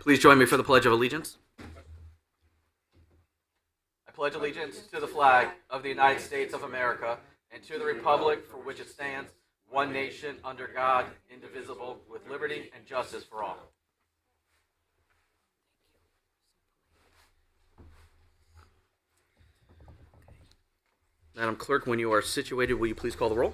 Please join me for the Pledge of Allegiance. I pledge allegiance to the flag of the United States of America and to the republic for which it stands, one nation, under God, indivisible, with liberty and justice for all. Madam Clerk, when you are situated, will you please call the roll?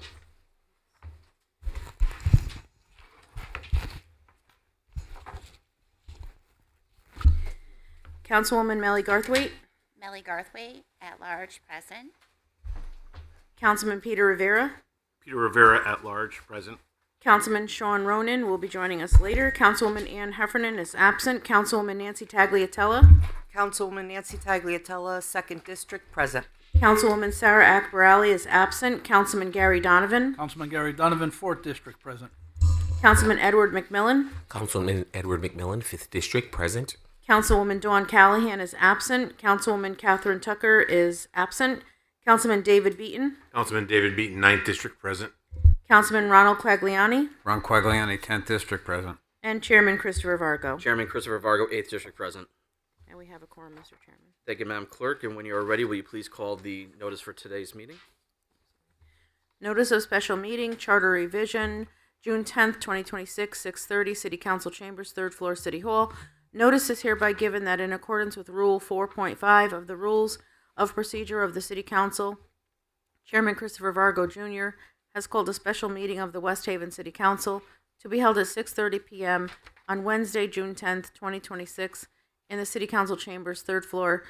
Councilwoman Melly Garthwaite, Melly Garthwaite, at large, present. Councilman Peter Rivera, Peter Rivera, at large, present. Councilman Sean Ronan will be joining us later. Councilwoman Ann Heffernan is absent. Councilwoman Nancy Tagliatella, Councilwoman Nancy Tagliatella, 2nd District, present. Councilwoman Sarah Akbarali is absent. Councilman Gary Donovan, Councilman Gary Donovan, 4th District, present. Councilman Edward McMillan, Councilman Edward McMillan, 5th District, present. Councilwoman Dawn Callahan is absent. Councilwoman Catherine Tucker is absent. Councilman David Beaton, Councilman David Beaton, 9th District, present. Councilman Ronald Quagliani, Ron Quagliani, 10th District, present. and Chairman Christopher Vargo. Chairman Christopher Vargo, 8th District, present. And we have a quorum, Mr. Chairman. Thank you, Madam Clerk. And when you are ready, will you please call the notice for today's meeting? Notice of special meeting, charter revision, June 10th, 2026, 6:30, City Council Chambers, 3rd floor, City Hall. Notice is hereby given that in accordance with Rule 4.5 of the Rules of Procedure of the City Council, Chairman Christopher Vargo Jr. has called a special meeting of the West Haven City Council to be held at 6:30 p.m. on Wednesday, June 10th, 2026, in the City Council Chambers, 3rd floor,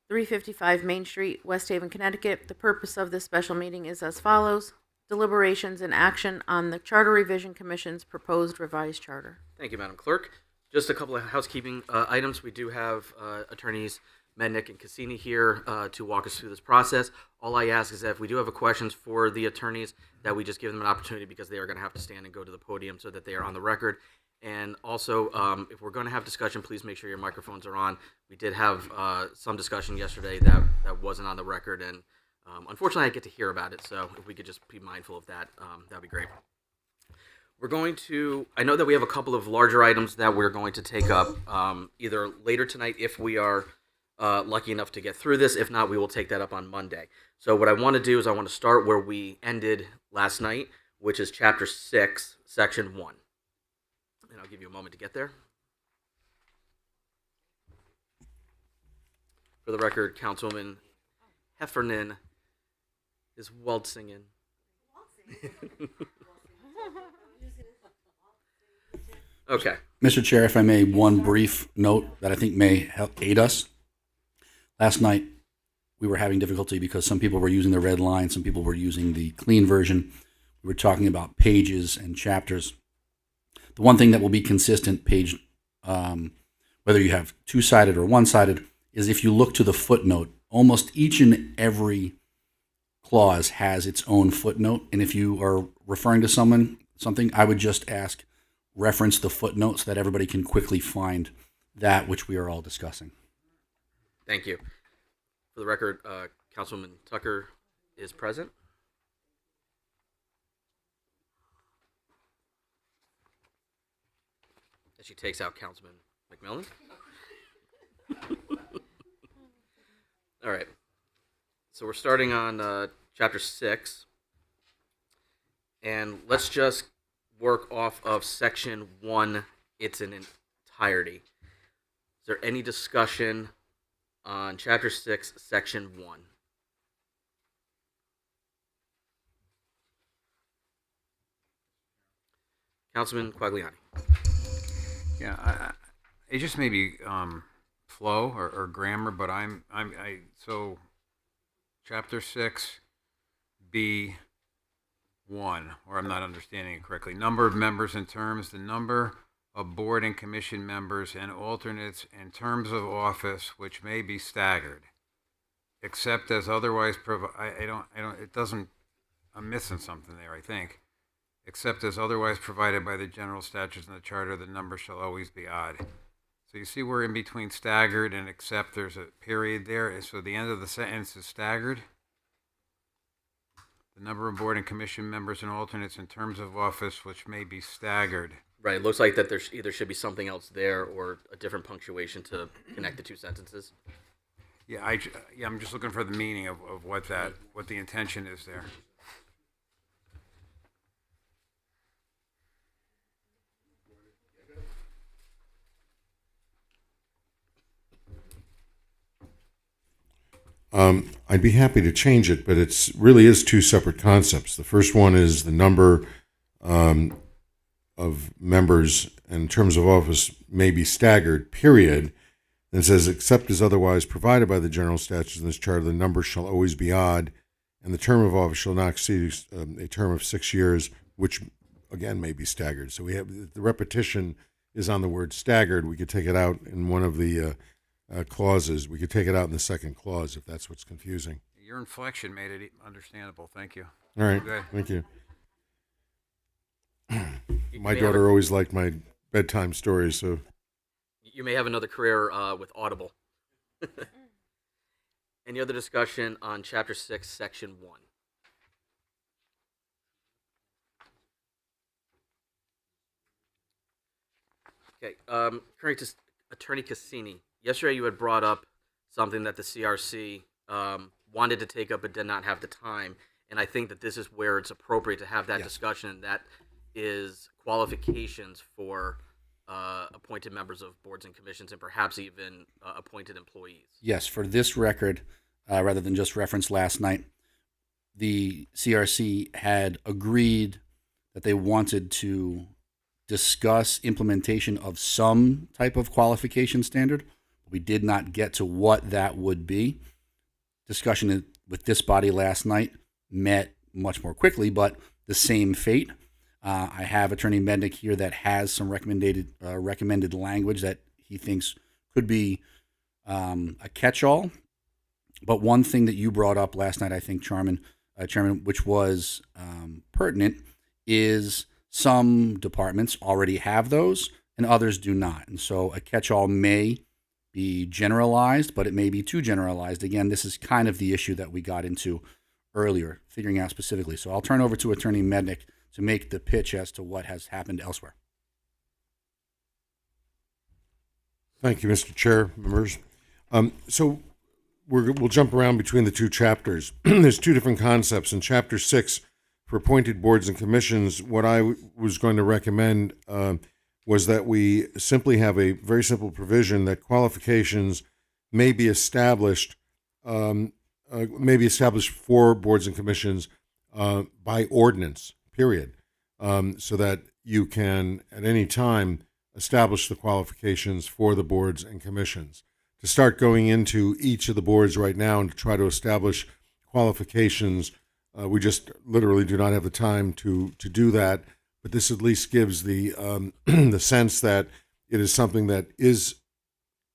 355 Main Street, West Haven, Connecticut. The purpose of this special meeting is as follows: deliberations and action on the Charter Revision Commission's proposed revised charter. Thank you, Madam Clerk. Just a couple of housekeeping items. We do have attorneys Mednick and Cassini here to walk us through this process. All I ask is that if we do have questions for the attorneys, that we just give them an opportunity, because they are going to have to stand and go to the podium so that they are on the record. And also, if we're going to have discussion, please make sure your microphones are on. We did have some discussion yesterday that wasn't on the record, and unfortunately I didn't get to hear about it, so if we could just be mindful of that, that would be great. We're going to, I know that we have a couple of larger items that we're going to take up either later tonight if we are lucky enough to get through this. If not, we will take that up on Monday. So what I want to do is I want to start where we ended last night, which is Chapter 6, Section 1. And I'll give you a moment to get there. For the record, Councilwoman Heffernan is waltzing in. Okay. Mr. Chair, if I may, one brief note that I think may help aid us. Last night, we were having difficulty because some people were using the red line, some people were using the clean version. We were talking about pages and chapters. The one thing that will be consistent, page, whether you have two-sided or one-sided, is if you look to the footnote, almost each and every clause has its own footnote. And if you are referring to something, I would just ask, reference the footnote so that everybody can quickly find that which we are all discussing. Thank you. For the record, Councilwoman Tucker is present. As she takes out Councilman McMillan. All right. So we're starting on Chapter 6. And let's just work off of Section 1 its an entirety. Is there any discussion on Chapter 6, Section 1? Councilman Quagliani. Yeah, it just may be flow or grammar, but so Chapter 6, B1, or I'm not understanding it correctly. Number of members and terms, the number of board and commission members and alternates and terms of office which may be staggered, except as otherwise I'm missing something there, I think. Except as otherwise provided by the general statutes and the charter, the number shall always be odd. So you see we're in between staggered and except there's a period there. So the end of the sentence is staggered. The number of board and commission members and alternates in terms of office which may be staggered. Right. It looks like that there either should be something else there or a different punctuation to connect the two sentences. Yeah, I'm just looking for the meaning of what the intention is there. I'd be happy to change it, but it's really is two separate concepts. The first one is the number of members and terms of office may be staggered, period. And it says, except as otherwise provided by the general statutes in this charter, the number shall always be odd, and the term of office shall not exceed a term of 6 years, which again may be staggered. So we have the repetition is on the word staggered. We could take it out in one of the clauses. We could take it out in the second clause if that's what's confusing. Your inflection made it understandable. Thank you. All right, Good. thank you. You My may have daughter always liked my bedtime stories, so You may have another career with Audible. Any other discussion on Chapter 6, Section 1? Okay, turning to Attorney Cassini. Yesterday you had brought up something that the CRC wanted to take up but did not have the time, and I think that this is where it's appropriate to have that discussion, and that is qualifications for appointed members of boards and commissions and perhaps even appointed employees. Yes, for this record, rather than just reference last night, the CRC had agreed that they wanted to discuss implementation of some type of qualification standard. We did not get to what that would be. Discussion with this body last night met much more quickly, but the same fate. I have Attorney Mednick here that has some recommended language that he thinks could be a catch-all. But one thing that you brought up last night, I think, Chairman, which was pertinent, is some departments already have those and others do not. And so a catch-all may be generalized, but it may be too generalized. Again, this is kind of the issue that we got into earlier, figuring out specifically. So I'll turn over to Attorney Mednick to make the pitch as to what has happened elsewhere. thank you, Mr. Chair, members. So we'll jump around between the two chapters. There's two different concepts. In Chapter 6, for appointed boards and commissions, what I was going to recommend was that we simply have a very simple provision that qualifications may be established for boards and commissions by ordinance, period, so that you can at any time establish the qualifications for the boards and commissions. To start going into each of the boards right now and to try to establish qualifications, we just literally do not have the time to do that. But this at least gives the the sense that it is something that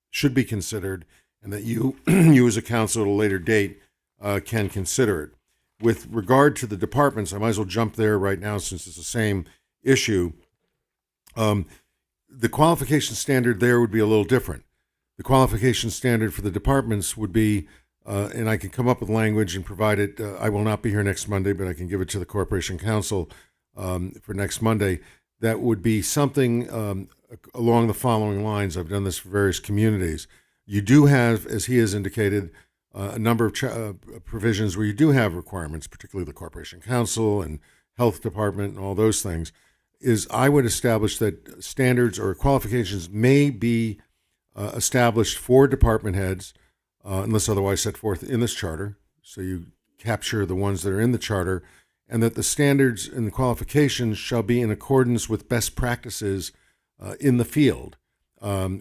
should be considered, and that you you as a council at a later date can consider it. With regard to the departments, I might as well jump there right now since it's the same issue. The qualification standard there would be a little different. The qualification standard for the departments would be, and I can come up with language and provide it. I will not be here next Monday, but I can give it to the Corporation Council for next Monday. That would be something along the following lines. I've done this for various communities. You do have, as he has indicated, a number of provisions where you do have requirements, particularly the Corporation Council and Health Department and all those things. I would establish that standards or qualifications may be established for department heads, unless otherwise set forth in this charter. So you capture the ones that are in the charter, and that the standards and the qualifications shall be in accordance with best practices in the field. There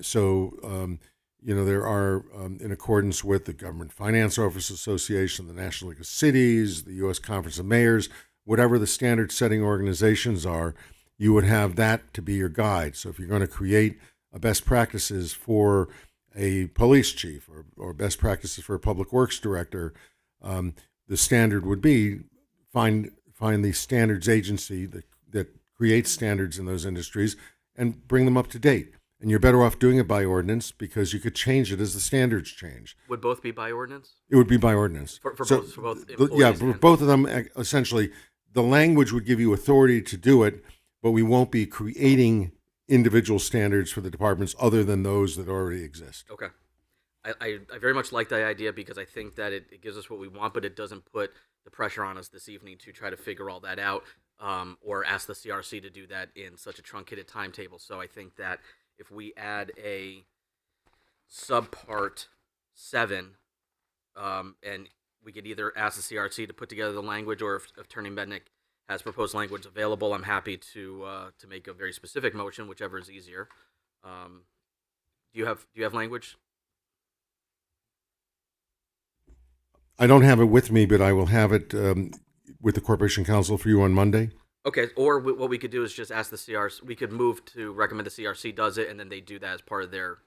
are, in accordance with the Government Finance Officers Association, the National League of Cities, the U.S. Conference of Mayors, whatever the standard-setting organizations are, you would have that to be your guide. So if you're going to create a best practices for a police chief or best practices for a public works director, the standard would be find the standards agency that creates standards in those industries and bring them up to date. And you're better off doing it by ordinance because you could change it as the standards change. Would both be by ordinance? It would be by ordinance. For both employees? Yeah, for both of them, essentially, the language would give you authority to do it, but we won't be creating individual standards for the departments other than those that already exist. Okay. I very much like that idea because I think that it gives us what we want, but it doesn't put the pressure on us this evening to try to figure all that out, or ask the CRC to do that in such a truncated timetable. So I think that if we add a subpart 7, and we could either ask the CRC to put together the language, or if Attorney Mednick has proposed language available, I'm happy to make a very specific motion, whichever is easier. Do you have language? I don't have it with me, but I will have it with the Corporation Counsel for you on Monday. Okay, or what we could do is just ask the CRC. We could move to recommend the CRC does it, and then they do that as part of their.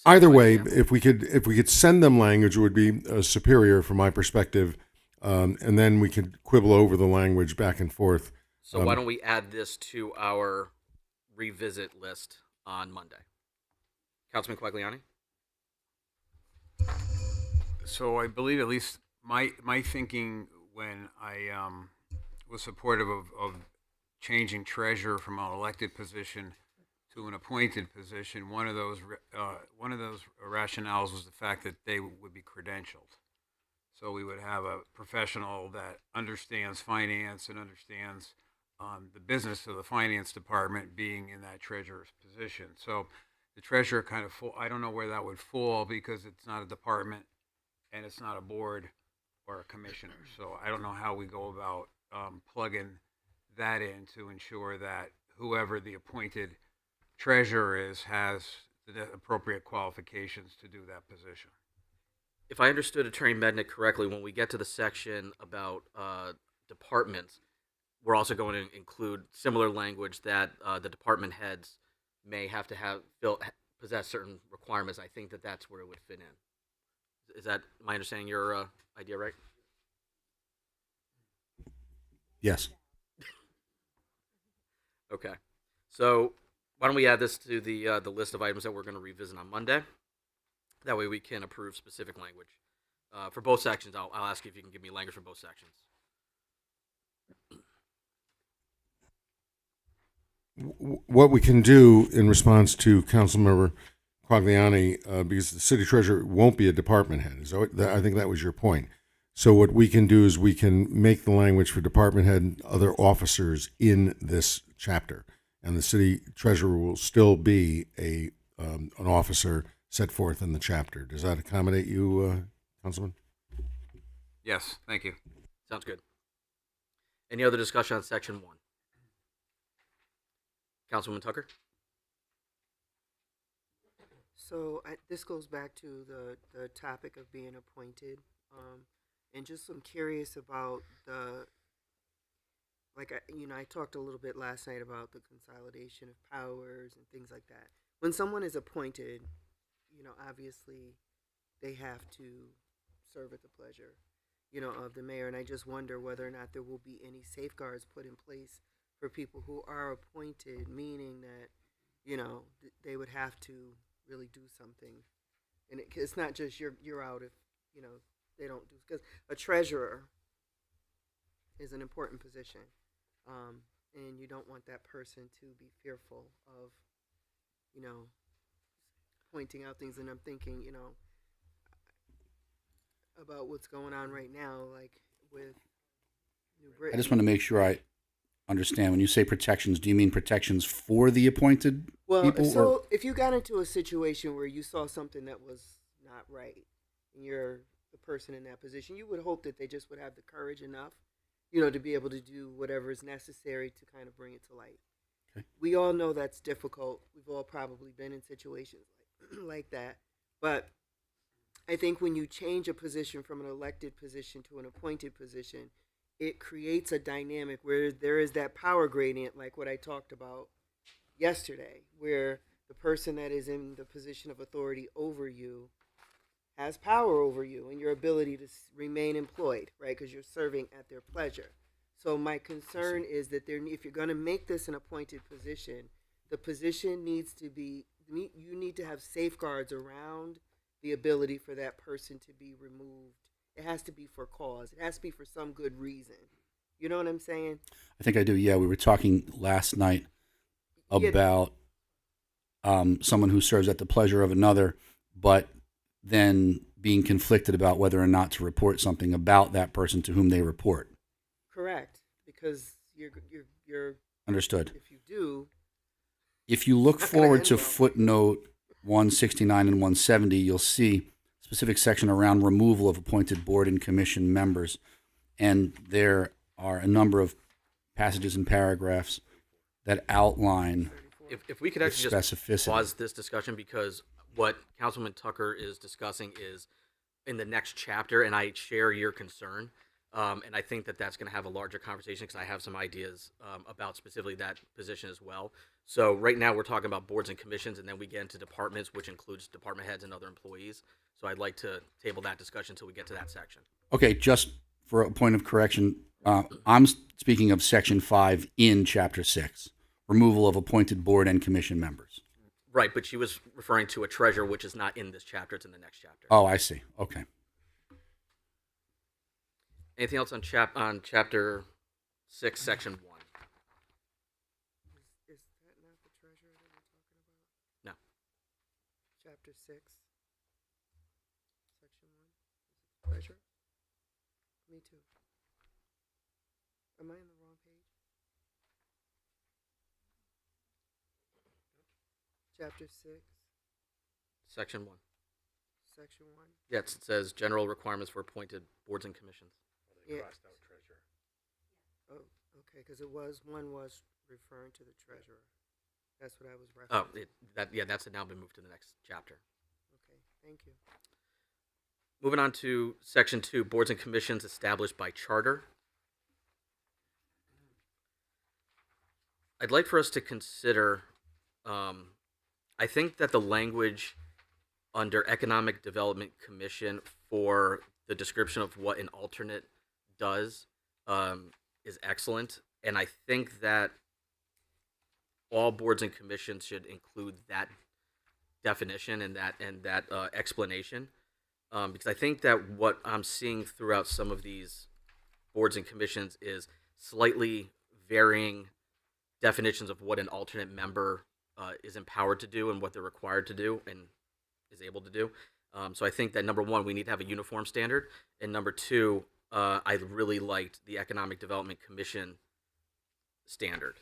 Either way, if we could send them language, it would be superior from my perspective, and then we could quibble over the language back and forth. So why don't we add this to our revisit list on Monday? Councilman Quagliani? So I believe at least my thinking when I was supportive of changing treasurer from an elected position to an appointed position, one of those rationales was the fact that they would be credentialed. So we would have a professional that understands finance and understands the business of the finance department being in that treasurer's position. So the treasurer kind of I don't know where that would fall because it's not a department and it's not a board or a commissioner. So I don't know how we go about plugging that in to ensure that whoever the appointed treasurer is has the appropriate qualifications to do that position. If I understood Attorney Mednick correctly, when we get to the section about departments, we're also going to include similar language that the department heads may have to possess certain requirements. I think that's where it would fit in. Is that my understanding your idea, right? Yes. Okay. So why don't we add this to the list of items that we're going to revisit on Monday? That way we can approve specific language. For both sections, I'll ask you if you can give me language for both sections. What we can do in response to Councilmember Quagliani, because the city treasurer won't be a department head. So I think that was your point. So what we can do is we can make the language for department head and other officers in this chapter, and the city treasurer will still be an officer set forth in the chapter. Does that accommodate you, Councilman? Yes, thank you. Sounds good. Any other discussion on section 1? Councilwoman Tucker? So this goes back to the topic of being appointed, and just I'm curious about I talked a little bit last night about the consolidation of powers and things like that. When someone is appointed, obviously they have to serve at the pleasure, of the mayor, and I just wonder whether or not there will be any safeguards put in place for people who are appointed, meaning that, they would have to really do something. And it's not just you're out if, they don't do, because a treasurer is an important position. And you don't want that person to be fearful of, pointing out things. And I'm thinking, about what's going on right now, like with New Britain. I just want to make sure I understand. When you say protections, do you mean protections for the appointed people? So if you got into a situation where you saw something that was not right, and you're the person in that position, you would hope that they just would have the courage enough, to be able to do whatever is necessary to kind of bring it to light. Okay. We all know that's difficult. We've all probably been in situations like that. But I think when you change a position from an elected position to an appointed position, it creates a dynamic where there is that power gradient, like what I talked about yesterday, where the person that is in the position of authority over you has power over you and your ability to remain employed, right? Because you're serving at their pleasure. So my concern is that if you're going to make this an appointed position, the position needs to be, you need to have safeguards around the ability for that person to be removed. It has to be for cause. It has to be for some good reason. You know what I'm saying? I think I do. Yeah, we were talking last night about someone who serves at the pleasure of another, but then being conflicted about whether or not to report something about that person to whom they report. Correct, because you're Understood. if you do, If you look It's not gonna forward end to well. footnote 169 and 170, you'll see a specific section around removal of appointed board and commission members. And there are a number of passages and paragraphs that outline If we could with actually just specificity. pause this discussion, because what Councilman Tucker is discussing is in the next chapter, and I share your concern. And I think that that's going to have a larger conversation because I have some ideas about specifically that position as well. So right now we're talking about boards and commissions, and then we get into departments, which includes department heads and other employees. So I'd like to table that discussion until we get to that section. Okay, just for a point of correction, I'm speaking of section 5 in chapter 6, removal of appointed board and commission members. Right, but she was referring to a treasurer, which is not in this chapter; it's in the next chapter. Oh, I see. Okay. Anything else on chapter 6, section 1? is that not the treasurer that we're talking about? No. Chapter 6, section 1, treasurer? Me too. Am I in the wrong page? Chapter 6, Section 1. section 1. Yes, it says general requirements for appointed boards and commissions. Yeah. Oh, okay, because one was referring to the treasurer. That's what I was Oh, referencing. that's now been moved to the next chapter. Okay, thank you. Moving on to section 2, boards and commissions established by charter. I'd like for us to consider, I think that the language under Economic Development Commission for the description of what an alternate does is excellent. And I think that all boards and commissions should include that definition and that explanation. Because I think that what I'm seeing throughout some of these boards and commissions is slightly varying definitions of what an alternate member is empowered to do and what they're required to do and is able to do. So I think that number one, we need to have a uniform standard, and number two, I really liked the Economic Development Commission standard,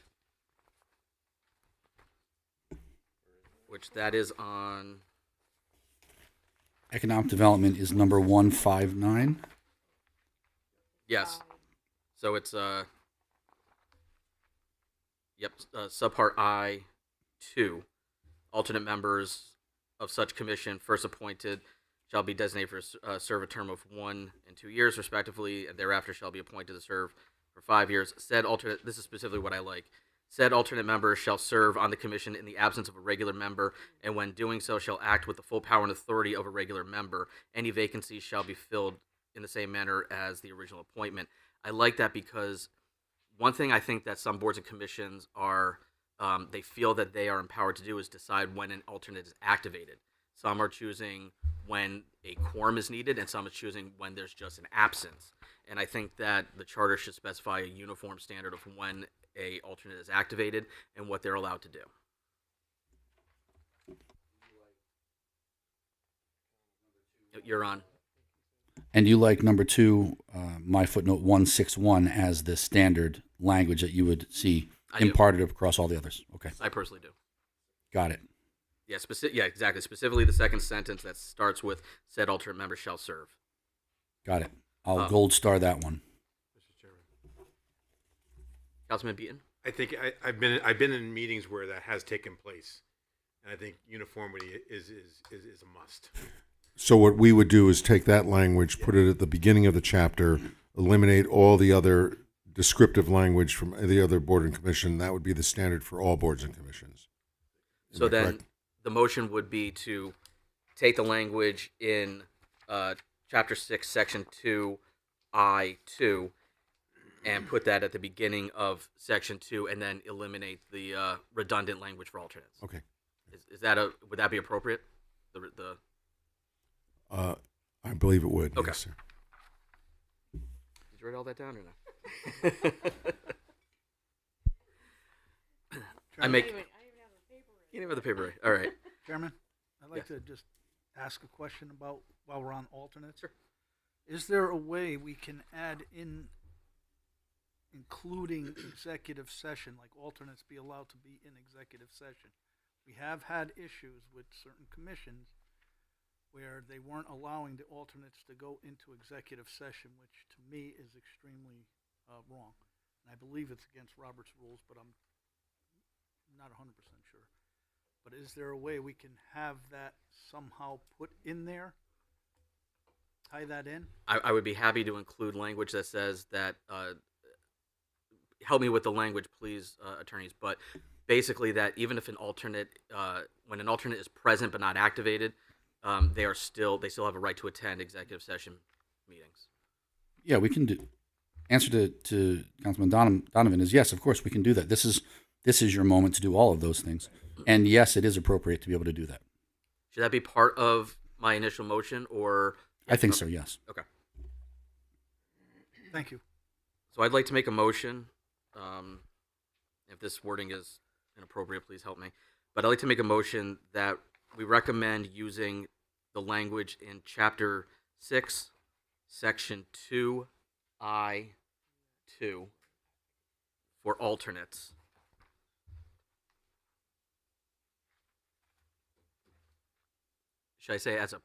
which that is on. Economic development is number 159. Yes. So it's subpart I-2. Alternate members of such commission first appointed shall be designated for serve a term of 1 and 2 years respectively, and thereafter shall be appointed to serve for 5 years. Said alternate, this is specifically what I like. Said alternate member shall serve on the commission in the absence of a regular member, and when doing so shall act with the full power and authority of a regular member. Any vacancies shall be filled in the same manner as the original appointment. I like that because one thing I think that some boards and commissions are, they feel that they are empowered to do is decide when an alternate is activated. Some are choosing when a quorum is needed, and some are choosing when there's just an absence. And I think that the charter should specify a uniform standard of when a alternate is activated and what they're allowed to do. You're on. And you like number 2, my footnote 161, as the standard language that you would see I do. imparted across all the others. Okay, I personally do. got it. Yeah, yeah, exactly. Specifically, the second sentence that starts with "said alternate member shall serve." Got it. I'll gold star that one. Mr. Chairman. Councilman Beaton. I think I've been in meetings where that has taken place, and I think uniformity is a must. So what we would do is take that language, put it at the beginning of the chapter, eliminate all the other descriptive language from the other board and commission. That would be the standard for all boards and commissions. So Am I then correct? the motion would be to take the language in Chapter 6, Section 2, I-2, and put that at the beginning of Section 2, and then eliminate the redundant language for alternates. Okay. Is that would that be appropriate? The I believe it would. Okay. Yes, sir. Did you write all that down or not? I make. You didn't have the paper right. All right. Chairman, I'd like Yes. to just ask a question about, while we're on alternates. Sure. Is there a way we can add in, including executive session, like alternates be allowed to be in executive session? We have had issues with certain commissions where they weren't allowing the alternates to go into executive session, which to me is extremely wrong. And I believe it's against Robert's rules, but I'm not 100% sure. But is there a way we can have that somehow put in there? Tie that in? I would be happy to include language that says that, help me with the language, please, attorneys, but basically that even if an alternate, when an alternate is present but not activated, they still have a right to attend executive session meetings. Yeah, we can do. Answer to Councilman Donovan is yes, of course we can do that. This is your moment to do all of those things, and yes, it is appropriate to be able to do that. Should that be part of my initial motion, or? I think so. Yes. Okay. Thank you. So I'd like to make a motion. If this wording is inappropriate, please help me. But I'd like to make a motion that we recommend using the language in Chapter 6, Section 2I2 for alternates. Should I say as a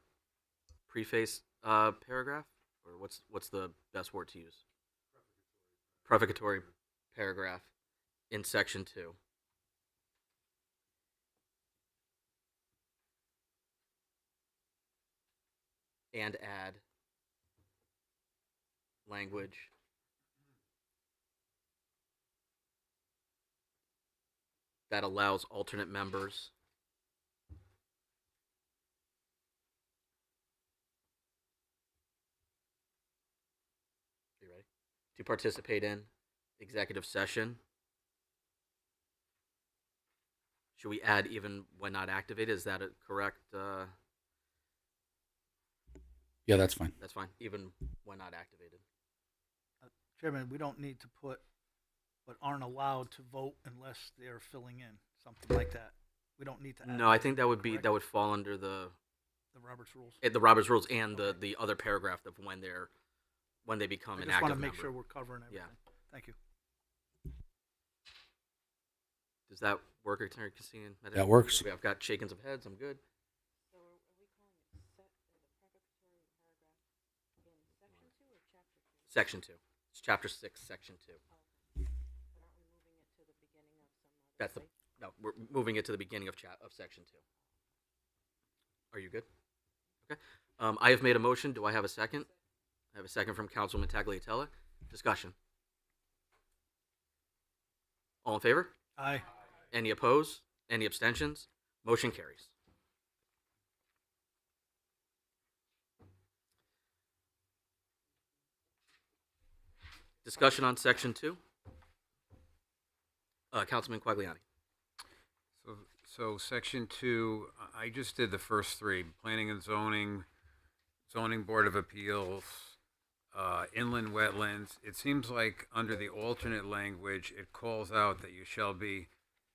preface paragraph? Or what's the best word to use? Prefatory paragraph in Section 2. And add language that allows alternate members to participate in executive session. Should we add even when not activated? Is that a correct? Yeah, that's fine. That's fine, even when not activated. Chairman, we don't need to put, but aren't allowed to vote unless they're filling in, something like that. We don't need to add. No, I think that would correct? that would fall under the Robert's rules. the Roberts rules and the other paragraph of when they become I an just active want to make member. sure we're covering everything. Yeah. Thank you. Does that work, Attorney Cassini? That works. I've got shakings of heads. I'm good. Section 2. It's Chapter 6, Section 2. That's the no. We're moving it to the beginning of Section 2. Are you good? Okay. I have made a motion. Do I have a second? I have a second from Councilman Tagliatella. Discussion. All in favor? Aye. Any opposed? Any abstentions? Motion carries. Discussion on Section 2. Councilman Quagliani. So Section 2, I just did the first three: Planning and Zoning, Zoning Board of Appeals, Inland Wetlands. It seems like under the alternate language, it calls out that you shall be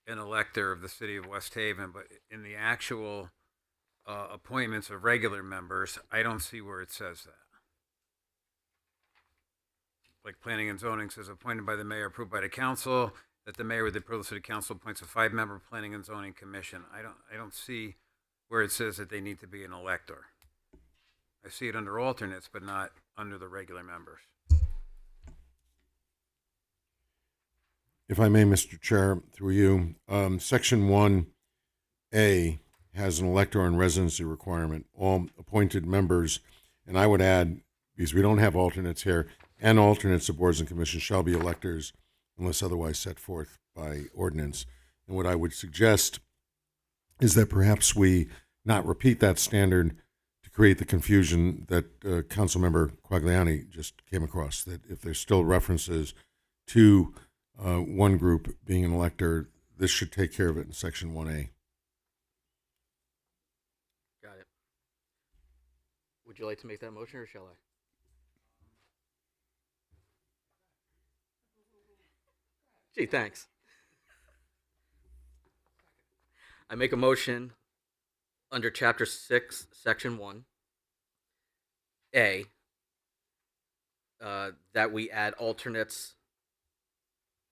an elector of the city of West Haven, but in the actual appointments of regular members, I don't see where it says that. Like Planning and Zoning says, appointed by the mayor, approved by the council, that the mayor with the approval of the city council appoints a 5-member Planning and Zoning Commission. I don't see where it says that they need to be an elector. I see it under alternates, but not under the regular members. If I may, Mr. Chair, through you, Section 1A has an elector and residency requirement. All appointed members, and I would add, because we don't have alternates here, and alternates of boards and commissions shall be electors unless otherwise set forth by ordinance. And what I would suggest is that perhaps we not repeat that standard to create the confusion that Councilmember Quagliani just came across, that if there's still references to one group being an elector, this should take care of it in Section 1A. Got it. Would you like to make that motion, or shall I? Gee, thanks. I make a motion under Chapter 6, Section 1, A, that we add alternates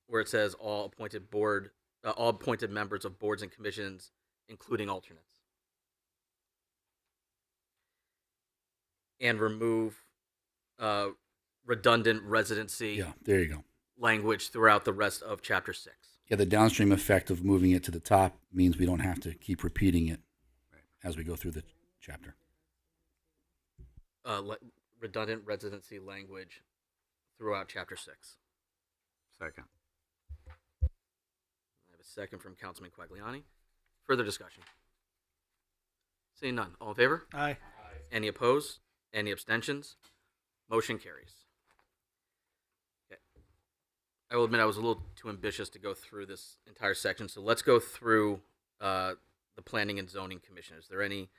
where it says all appointed members of boards and commissions, including alternates. And remove redundant residency Yeah, there you go. language throughout the rest of Chapter 6. Yeah, the downstream effect of moving it to the top means we don't have to keep repeating it as we go through the chapter. Redundant residency language throughout Chapter 6. Second. I have a second from Councilman Quagliani. Further discussion? Seeing none. All in favor? Aye. Any opposed? Any abstentions? Motion carries. Okay. I will admit I was a little too ambitious to go through this entire section, so let's go through the Planning and Zoning Commission. Is there any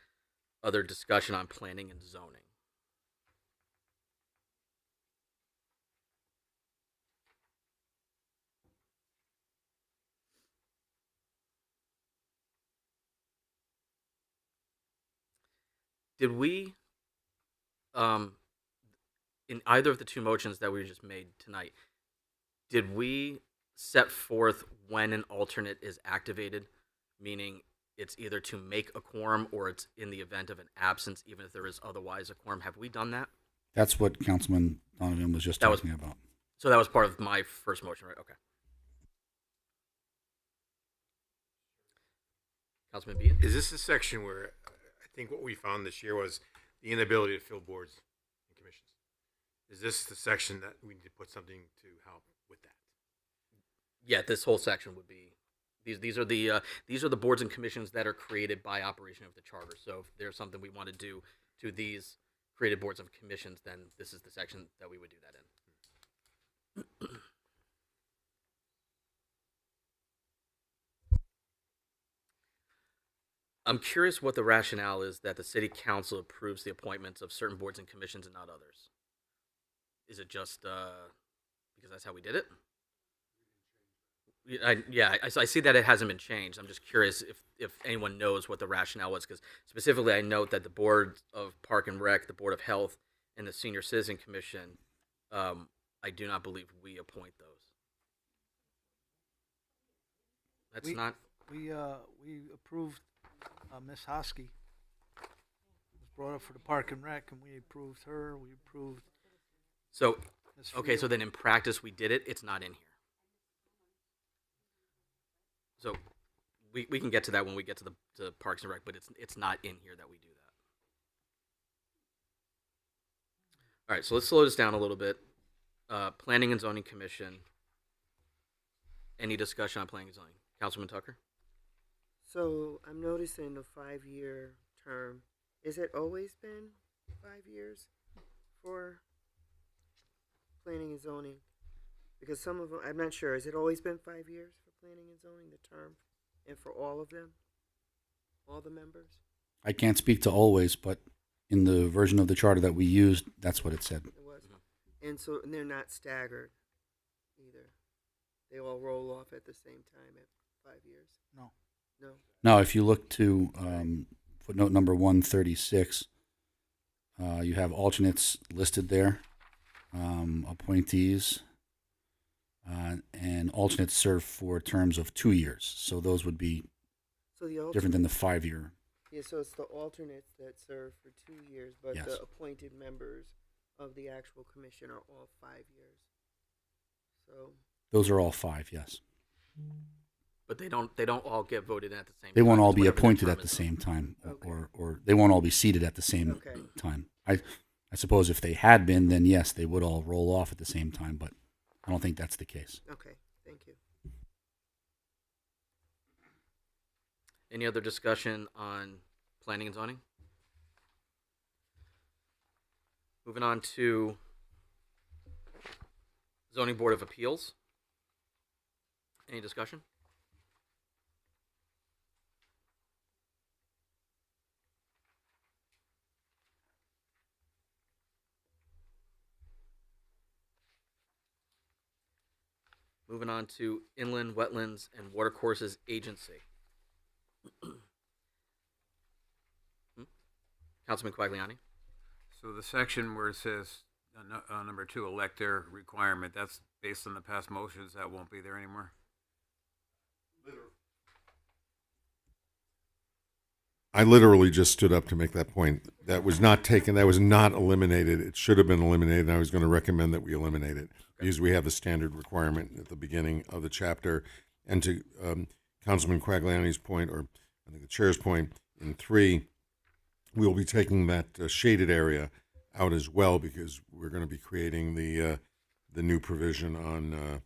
other discussion on planning and zoning? Did we, in either of the two motions that we just made tonight, did we set forth when an alternate is activated, meaning it's either to make a quorum or it's in the event of an absence, even if there is otherwise a quorum? Have we done that? That's what Councilman Donovan was just talking about. So that was part of my first motion, right? Okay. Councilman Bean? Is this a section where I think what we found this year was the inability to fill boards and commissions? Is this the section that we need to put something to help with that? Yeah, this whole section would be these are the boards and commissions that are created by operation of the charter. So if there's something we want to do to these created boards and commissions, then this is the section that we would do that in. I'm curious what the rationale is that the city council approves the appointments of certain boards and commissions and not others. Is it just because that's how we did it? I see that it hasn't been changed. I'm just curious if anyone knows what the rationale was, because specifically I note that the Board of Park and Rec, the Board of Health, and the Senior Citizen Commission, I do not believe we appoint those. We approved Miss Hosky. Was brought up for the Park and Rec, and we approved her. We approved. So, Ms. okay, so Friel. then in practice we did it. It's not in here. So we can get to that when we get to the Parks and Rec, but it's not in here that we do that. All right, so let's slow this down a little bit. Planning and Zoning Commission. Any discussion on planning and zoning? Councilman Tucker? So I'm noticing the 5-year term. Is it always been 5 years for planning and zoning? Because some of them, I'm not sure. Has it always been 5 years for planning and zoning, the term, and for all of them, all the members? I can't speak to always, but in the version of the charter that we used, that's what it said. It was, and they're not staggered either. They all roll off at the same time at 5 years. No. No. Now, if you look to footnote number 136, you have alternates listed there, appointees, and alternates serve for terms of 2 years. So those would be different than the 5-year. Yeah, so it's the alternates that serve for 2 years, but Yes. the appointed members of the actual commission are all 5 years. So Those are all 5, yes. But they don't all get voted in at the same time. They won't all It's be whatever the appointed term at the is. same time, Okay. or they won't all be seated at the same Okay. time. I suppose if they had been, then yes, they would all roll off at the same time, but I don't think that's the case. okay, thank you. Any other discussion on planning and zoning? Moving on to Zoning Board of Appeals. Any discussion? Moving on to Inland Wetlands and Watercourses Agency. Councilman Quagliani. So the section where it says number 2, elector requirement, that's based on the past motions. That won't be there anymore. I literally just stood up to make that point. That was not taken. That was not eliminated. It should have been eliminated. And I was going to recommend that we eliminate it because we have the standard requirement at the beginning of the chapter. And to Councilman Quagliani's point, or I think the chair's point, in 3, we will be taking that shaded area out as well because we're going to be creating the new provision on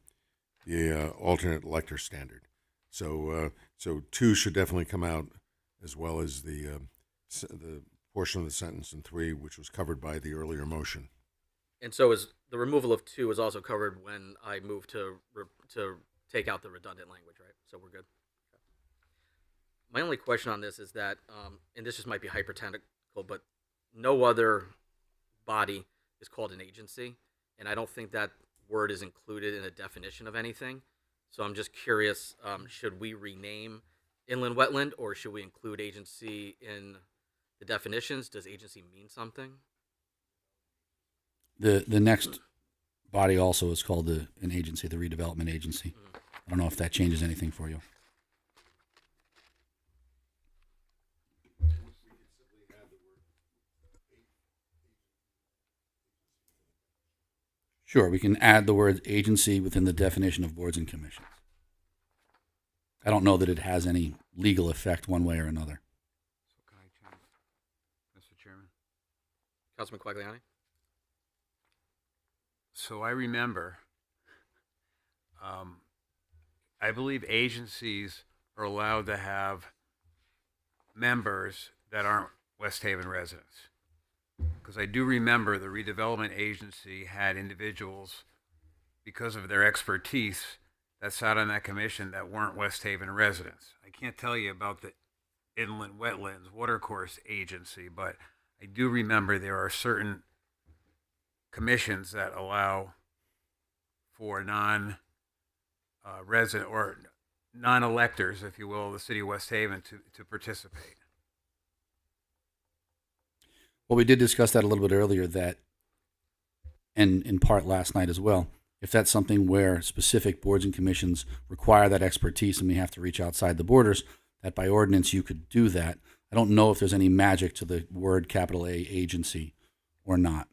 the alternate elector standard. So 2 should definitely come out, as well as the portion of the sentence in 3, which was covered by the earlier motion. And so is the removal of 2 is also covered when I move to take out the redundant language, right? So we're good. My only question on this is that, and this just might be hypothetical, but no other body is called an agency, and I don't think that word is included in a definition of anything. So I'm just curious, should we rename inland wetland, or should we include agency in the definitions? Does agency mean something? The next body also is called an agency, the redevelopment agency. I don't know if that changes anything for you. Sure, we can add the word agency within the definition of boards and commissions. I don't know that it has any legal effect one way or another. So can I change, Mr. Chairman? Councilman Quagliani? So I remember, I believe agencies are allowed to have members that aren't West Haven residents. Because I do remember the redevelopment agency had individuals, because of their expertise, that sat on that commission that weren't West Haven residents. I can't tell you about the Inland Wetlands Watercourse Agency, but I do remember there are certain commissions that allow for non-resident or non-electors, if you will, of the city of West Haven to participate. Well, we did discuss that a little bit earlier, that, and in part last night as well, if that's something where specific boards and commissions require that expertise and we have to reach outside the borders, that by ordinance you could do that. I don't know if there's any magic to the word capital A agency or not.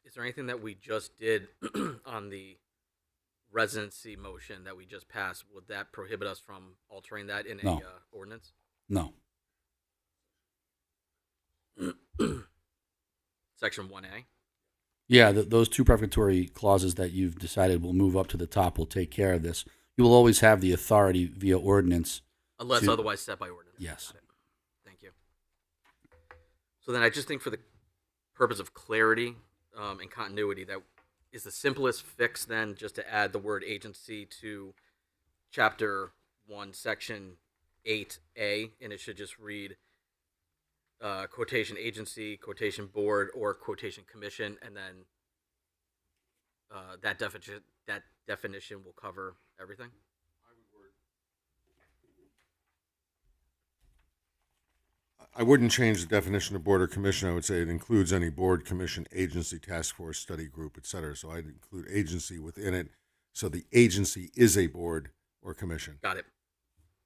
Is there anything that we just did on the residency motion that we just passed? Would that prohibit us from altering that in No. a ordinance? No. Section 1A? Yeah, those 2 prefatory clauses that you've decided will move up to the top will take care of this. You will always have the authority via ordinance. Unless otherwise set by ordinance. Yes. Got it. Thank you. So then I just think for the purpose of clarity and continuity, that is the simplest fix then just to add the word agency to chapter 1, section 8A, and it should just read quotation agency, quotation board, or quotation commission, and then that definition will cover everything. I wouldn't change the definition of board or commission. I would say it includes any board, commission, agency, task force, study group, et cetera. So I'd include agency within it. So the agency is a board or commission. Got it.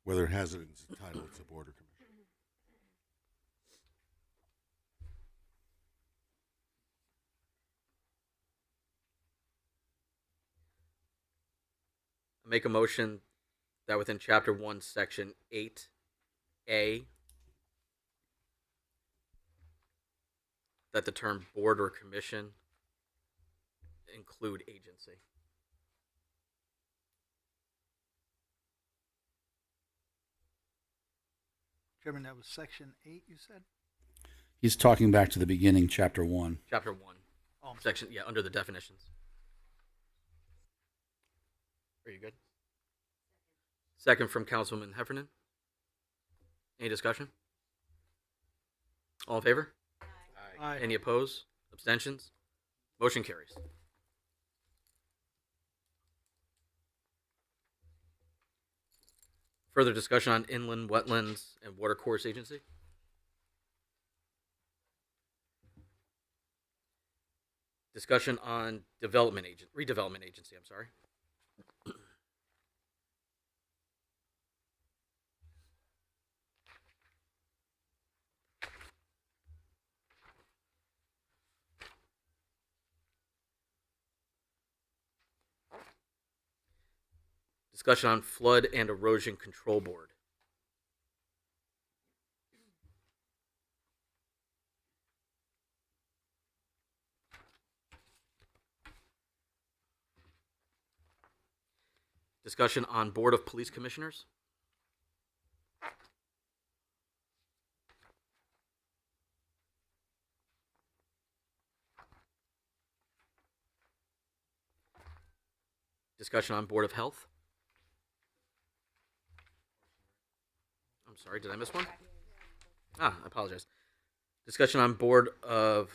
Whether it has it in its title, it's a board or commission. Make a motion that within chapter 1, section 8A, that the term board or commission include agency. Chairman, that was section 8, you said? He's talking back to the beginning, chapter 1. Chapter 1, Oh, section, yeah, under the definitions. Are you good? Second from Councilman Heffernan. Any discussion? All in favor? Aye. Any opposed? Abstentions? Motion carries. Further discussion on inland wetlands and watercourse agency? Discussion on redevelopment agency, I'm sorry. Discussion on flood and erosion control board. Discussion on board of police commissioners. Discussion on board of health. I'm sorry, did I miss one? I apologize. Discussion on board of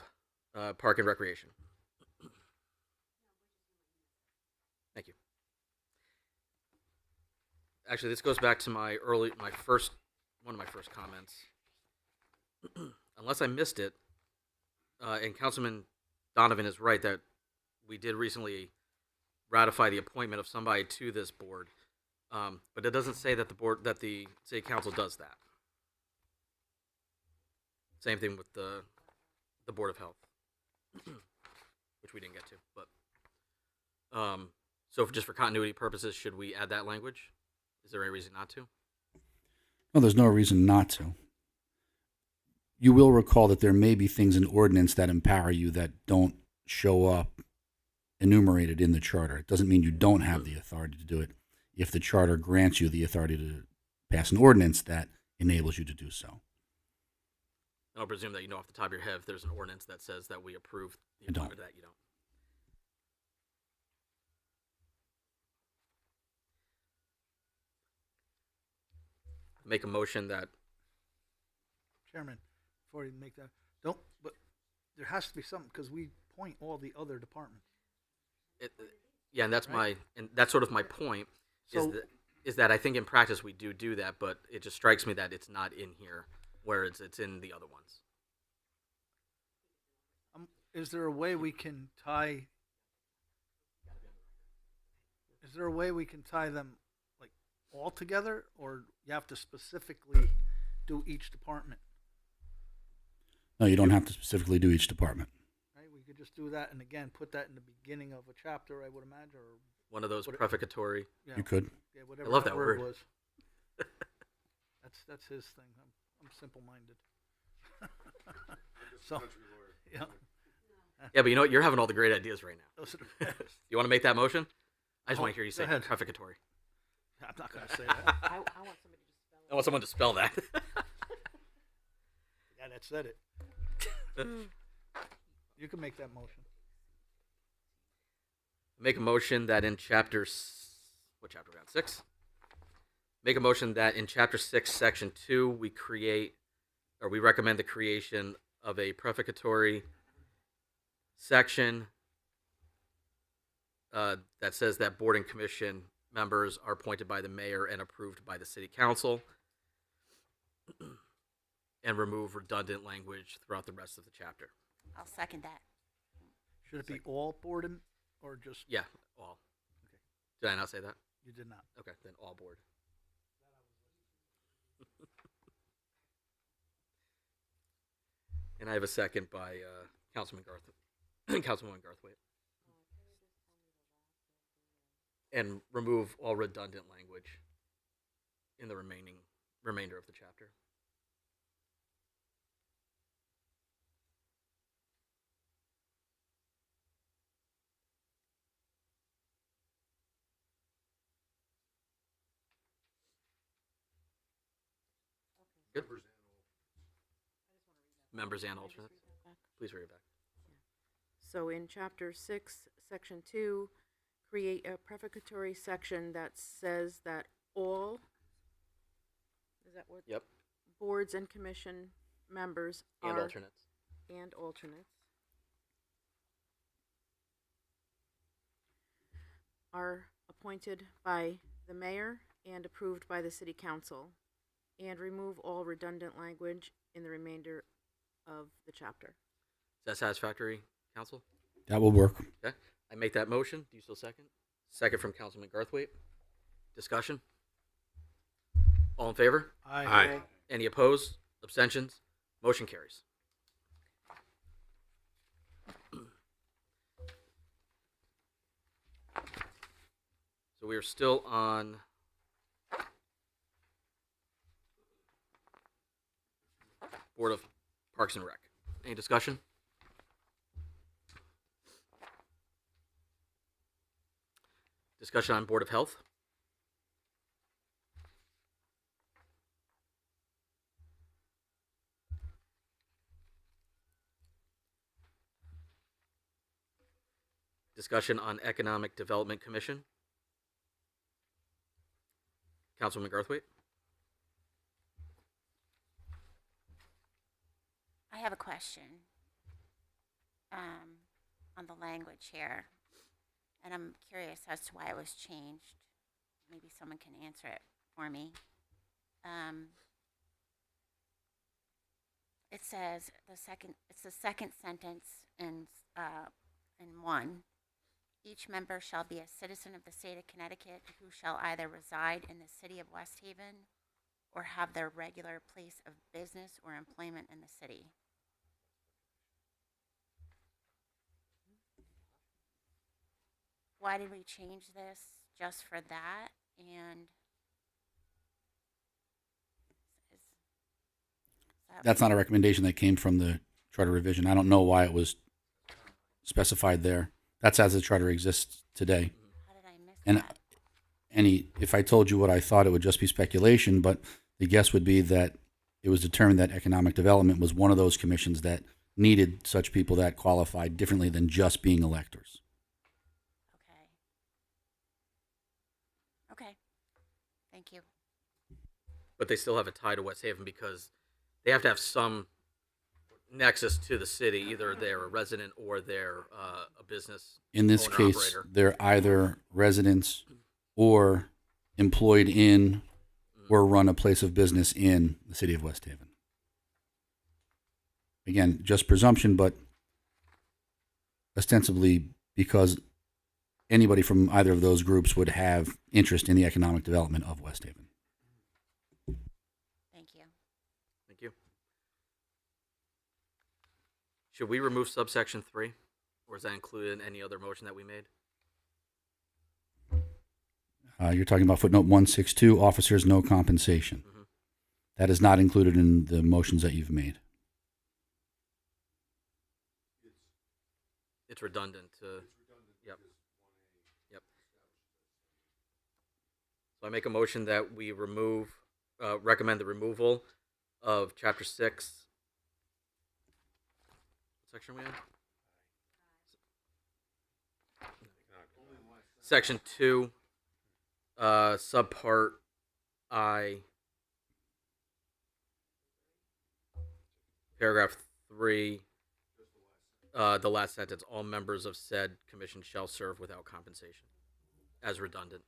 park and recreation. Thank you. Actually, this goes back to one of my first comments. Unless I missed it, and Councilman Donovan is right that we did recently ratify the appointment of somebody to this board, but it doesn't say that the city council does that. Same thing with the board of health, which we didn't get to. But so just for continuity purposes, should we add that language? Is there any reason not to? No, there's no reason not to. You will recall that there may be things in ordinance that empower you that don't show up enumerated in the charter. It doesn't mean you don't have the authority to do it if the charter grants you the authority to pass an ordinance that enables you to do so. I'll presume that you know off the top of your head if there's an ordinance that says that we approve the I don't. appointment, that you don't. Make a motion that Chairman, before you make that, but there has to be something, because we point all the other departments. yeah, and that's Right. and that's sort of my point So- is that I think in practice we do that, but it just strikes me that it's not in here, whereas it's in the other ones. Is there a way we can tie? Is there a way we can tie them like all together, or you have to specifically do each department? No, you don't have to specifically do each department. Right? We could just do that, and again, put that in the beginning of a chapter, I would imagine, or One of those What- prefacatory. yeah, You could. yeah, whatever I love that word. was. That's his thing. I'm simple-minded. So, yeah. Yeah, but you know what? You're having all the great ideas right now. Those are the best. You want to make that motion? I just Oh, want to hear you go say ahead. prefacatory. I'm not going to say that. I want somebody to spell I want someone to spell that. Yeah, that said it. You can make that motion. Make a motion that in what chapter we on? 6? Make a motion that in chapter 6, section 2, we recommend the creation of a prefacatory section that says that board and commission members are appointed by the mayor and approved by the city council, and remove redundant language throughout the rest of the chapter. I'll second that. Should it be all board or just? Yeah, all. Okay. Did I not say that? You did not. Okay, then all board. And I have a second by Councilwoman Garthwaite. And remove all redundant language in the remainder of the chapter. Good. Members and alternates. Please read it back. So in chapter 6, section 2, create a prefacatory section that says that all, is that what? Yep. Boards and commission members And are, alternates. and alternates are appointed by the mayor and approved by the City Council, and remove all redundant language in the remainder of the chapter. Is that satisfactory, council? That will work. Okay. I make that motion. Do you still second? Second from Councilman Garthwaite. Discussion? All in favor? Aye. Any opposed? Abstentions? Motion carries. So we are still on Board of Parks and Rec. Any discussion? Discussion on Board of Health? Discussion on Economic Development Commission? Councilman Garthwaite? I have a question on the language here, and I'm curious as to why it was changed. Maybe someone can answer it for me. It says it's the second sentence in one. Each member shall be a citizen of the state of Connecticut who shall either reside in the city of West Haven or have their regular place of business or employment in the city. Why did we change this just for that? And That's not a recommendation that came from the charter revision. I don't know why it was specified there. That's as the charter exists today. how did I miss And that? if I told you what I thought, it would just be speculation, but the guess would be that it was determined that economic development was one of those commissions that needed such people that qualified differently than just being electors. Okay. Thank you. But they still have a tie to West Haven because they have to have some nexus to the city. Either they're a resident or they're a business In this owner, case, operator. they're either residents or employed in or run a place of business in the city of West Haven. Again, just presumption, but ostensibly because anybody from either of those groups would have interest in the economic development of West Haven. Thank you. Thank you. Should we remove subsection 3? Or is that included in any other motion that we made? You're talking about footnote 162, officers no compensation. Mm-hmm. That is not included in the motions that you've made. It's redundant to. Yep. Yep. So I make a motion that we recommend the removal of Chapter 6. What section are we in? Section 2, subpart I, paragraph 3, the last sentence, all members of said commission shall serve without compensation, as redundant.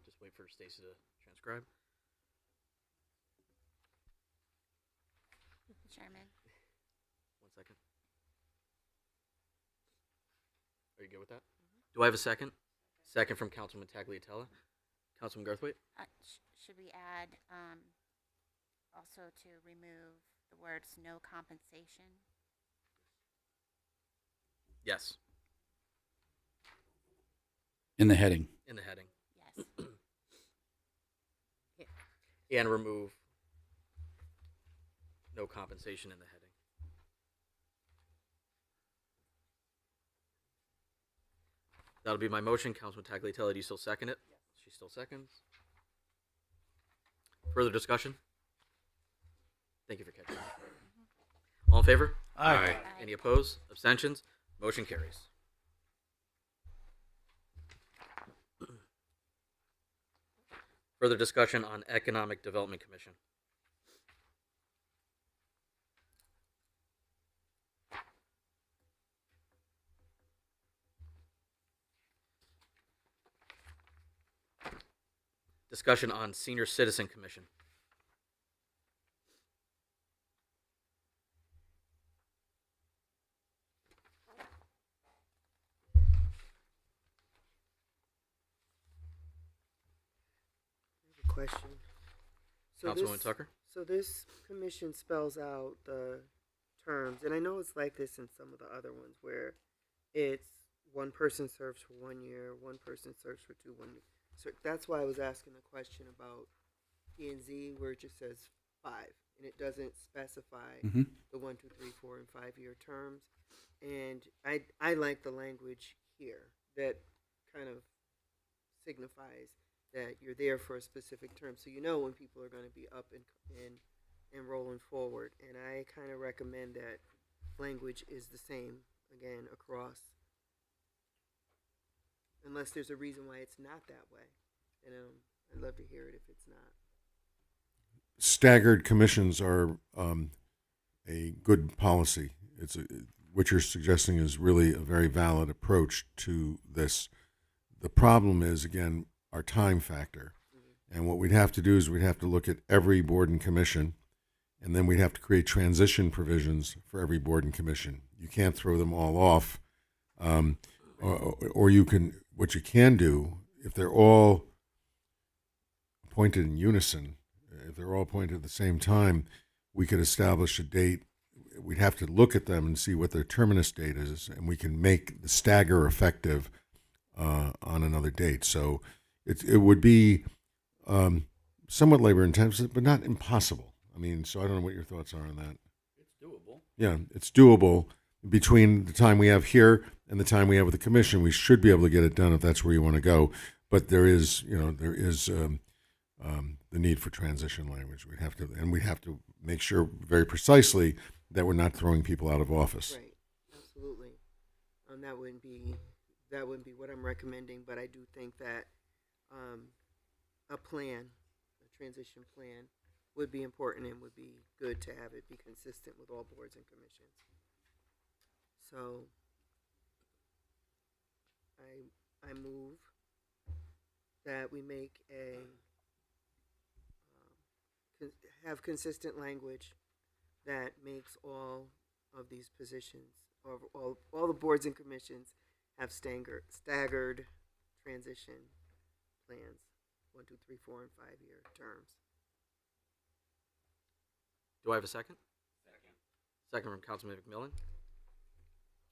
Just wait for Stacy to transcribe. Chairman. 1 second. Are you good with that? Do I have a second? Second from Councilman Tagliatella. Councilman Garthwaite? Should we add also to remove the words no compensation? Yes, In the heading. in the heading. Yes. And remove no compensation in the heading. That'll be my motion. Councilman Tagliatella, do you still second it? Yes. She still seconds. Further discussion? Thank you for catching that. All in favor? Aye. Any opposed? Abstentions? Motion carries. Further discussion on Economic Development Commission. Discussion on Senior Citizen Commission. Question. Councilwoman Tucker? So this commission spells out the terms, and I know it's like this in some of the other ones where it's one person serves for 1 year, one person serves for 2 1 year. So that's why I was asking the question about P and Z where it just says 5 and it doesn't specify Mhm. the 1, 2, 3, 4, and 5 year terms. And I like the language here that kind of signifies that you're there for a specific term, so you know when people are going to be up and rolling forward. And I kind of recommend that language is the same again across, unless there's a reason why it's not that way. And I'd love to hear it if it's not. Staggered commissions are a good policy. What you're suggesting is really a very valid approach to this. The problem is, again, our time factor. And what we'd have to do is we'd have to look at every board and commission, and then we'd have to create transition provisions for every board and commission. You can't throw them all off. Or you can, what you can do, if they're all appointed in unison, if they're all appointed at the same time, we could establish a date. We'd have to look at them and see what their terminus date is, and we can make the stagger effective on another date. So it would be somewhat labor intensive, but not impossible. I mean, so I don't know what your thoughts are on that. It's doable. Yeah, it's doable. Between the time we have here and the time we have with the commission, we should be able to get it done if that's where you want to go. But there is the need for transition language. We'd have to make sure very precisely that we're not throwing people out of office. Right, absolutely. That wouldn't be what I'm recommending, but I do think that a transition plan, would be important and would be good to have it be consistent with all boards and commissions. So I move that we make have consistent language that makes all of these positions, or all the boards and commissions, have staggered transition plans, 1, 2, 3, 4, and 5 year terms. Do I have a second? Second from Councilman McMillan.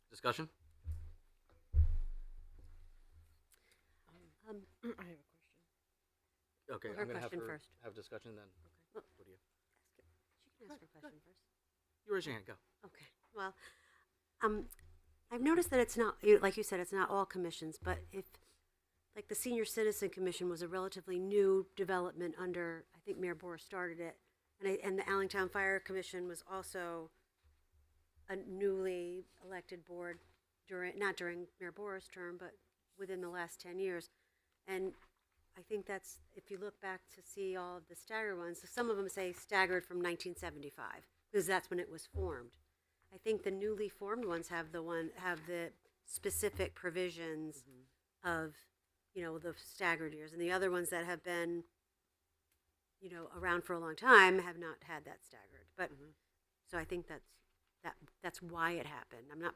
Discussion? I have a question. Okay, Her I'm going to have question her first. have discussion then. Well, What do you? she can ask her question first. You raise your hand, go. Okay. Well, I've noticed that it's not, like you said, it's not all commissions, but if, like the Senior Citizen Commission was a relatively new development under, I think Mayor Boris started it, and the Allentown Fire Commission was also a newly elected board not during Mayor Boris' term, but within the last 10 years. And I think that's, if you look back to see all of the staggered ones, some of them say staggered from 1975, because that's when it was formed. I think the newly formed ones have the specific provisions of, the staggered years, and the other ones that have been, around for a long time have not had that staggered. But so I think that's why it happened. I'm not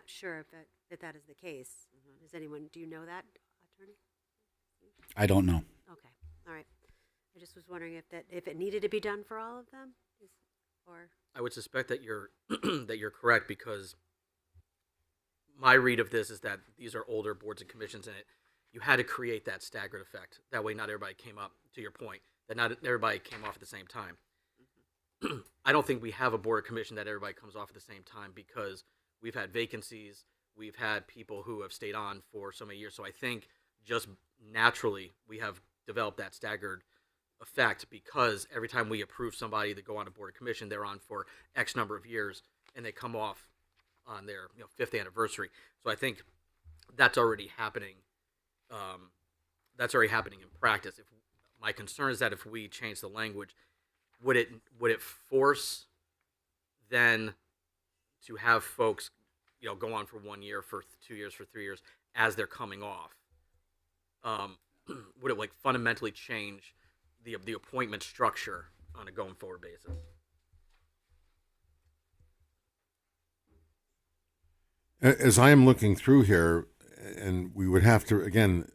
sure if that is the case. Do you know that, attorney? I don't know. Okay, all right. I just was wondering if it needed to be done for all of them, or. I would suspect that you're that you're correct, because my read of this is that these are older boards and commissions, and you had to create that staggered effect. That way, not everybody came up. To your point, that not everybody came off at the same time. I don't think we have a board or commission that everybody comes off at the same time, because we've had vacancies, we've had people who have stayed on for so many years. So I think just naturally we have developed that staggered effect, because every time we approve somebody to go on a board or commission, they're on for X number of years, and they come off on their 5th anniversary. So I think that's already happening. That's already happening in practice. My concern is that if we change the language, would it force then to have folks go on for 1 year, for 2 years, for 3 years as they're coming off? would it like fundamentally change the appointment structure on a going forward basis? As I am looking through here, and we would have to, again,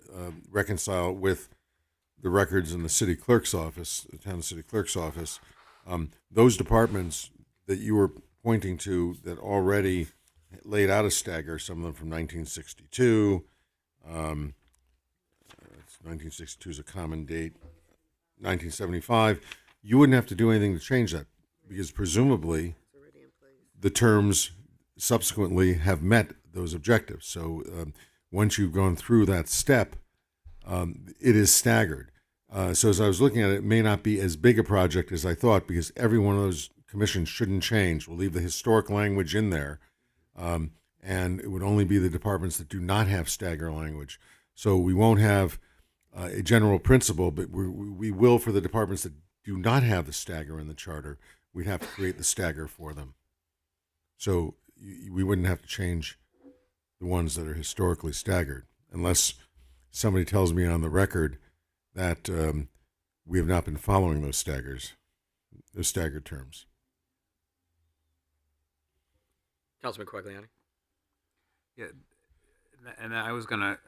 reconcile with the records in the city clerk's office, the town city clerk's office, those departments that you were pointing to that already laid out a stagger, some of them from 1962, 1962 is a common date, 1975, you wouldn't have to do anything to change that because presumably the terms subsequently have met those objectives. So once you've gone through that step, it is staggered. So as I was looking at it, it may not be as big a project as I thought because every one of those commissions shouldn't change. We'll leave the historic language in there, and it would only be the departments that do not have stagger language. So we won't have a general principle, but we will for the departments that do not have the stagger in the charter. We'd have to create the stagger for them. So we wouldn't have to change the ones that are historically staggered, unless somebody tells me on the record that we have not been following those staggered terms. Councilman Quagliani. Yeah, and I was gonna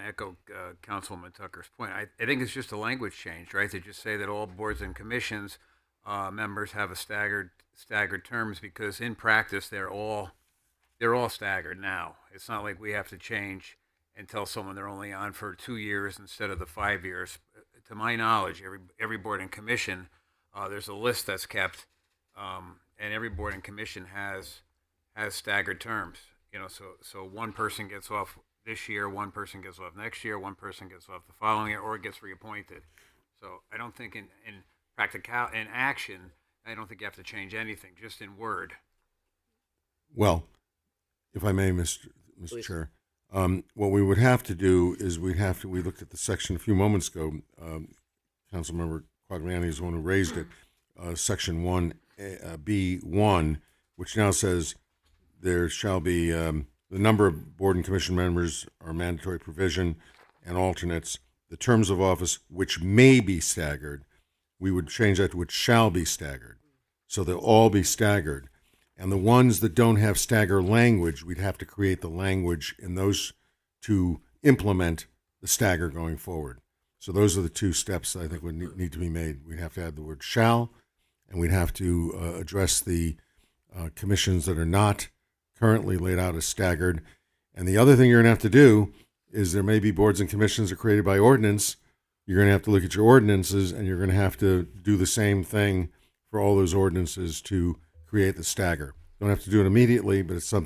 echo Councilman Tucker's point. I think it's just a language change, right? To just say that all boards and commissions members have a staggered terms because in practice they're all staggered now. It's not like we have to change and tell someone they're only on for 2 years instead of the 5 years. To my knowledge, every board and commission, there's a list that's kept, and every board and commission has staggered terms. You know, so one person gets off this year, one person gets off next year, one person gets off the following year, or gets reappointed. So I don't think in action, I don't think you have to change anything, just in word. Well, if I may, Mr. Chair, what we would have to do is we looked at the section a few moments ago. Councilmember Quagliani is the one who raised it. Section 1B1, which now says there shall be the number of board and commission members are mandatory provision and alternates. The terms of office, which may be staggered, we would change that to which shall be staggered. So they'll all be staggered. And the ones that don't have stagger language, we'd have to create the language in those to implement the stagger going forward. So those are the two steps that I think would need to be made. We'd have to add the word shall, and we'd have to address the commissions that are not currently laid out as staggered. And the other thing you're going to have to do is there may be boards and commissions that are created by ordinance. You're going to have to look at your ordinances, and you're going to have to do the same thing for all those ordinances to create the stagger. Don't have to do it immediately, but it's some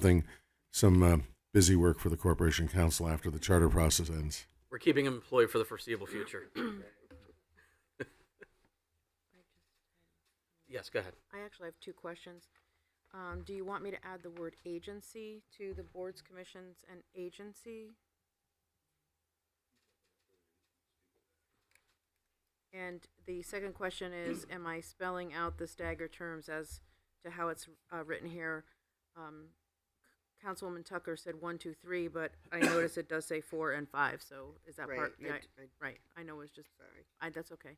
busy work for the Corporation Council after the charter process ends. We're keeping him employed for the foreseeable future. Yes, go ahead. I actually have two questions. Do you want me to add the word agency to the boards, commissions, and agency? And the second question is, am I spelling out the stagger terms as to how it's written here? Councilwoman Tucker said 1, 2, 3, but I notice it does say 4 and 5. So is that Right, part? I- Yeah, I- right. I know it's just. Sorry. That's okay.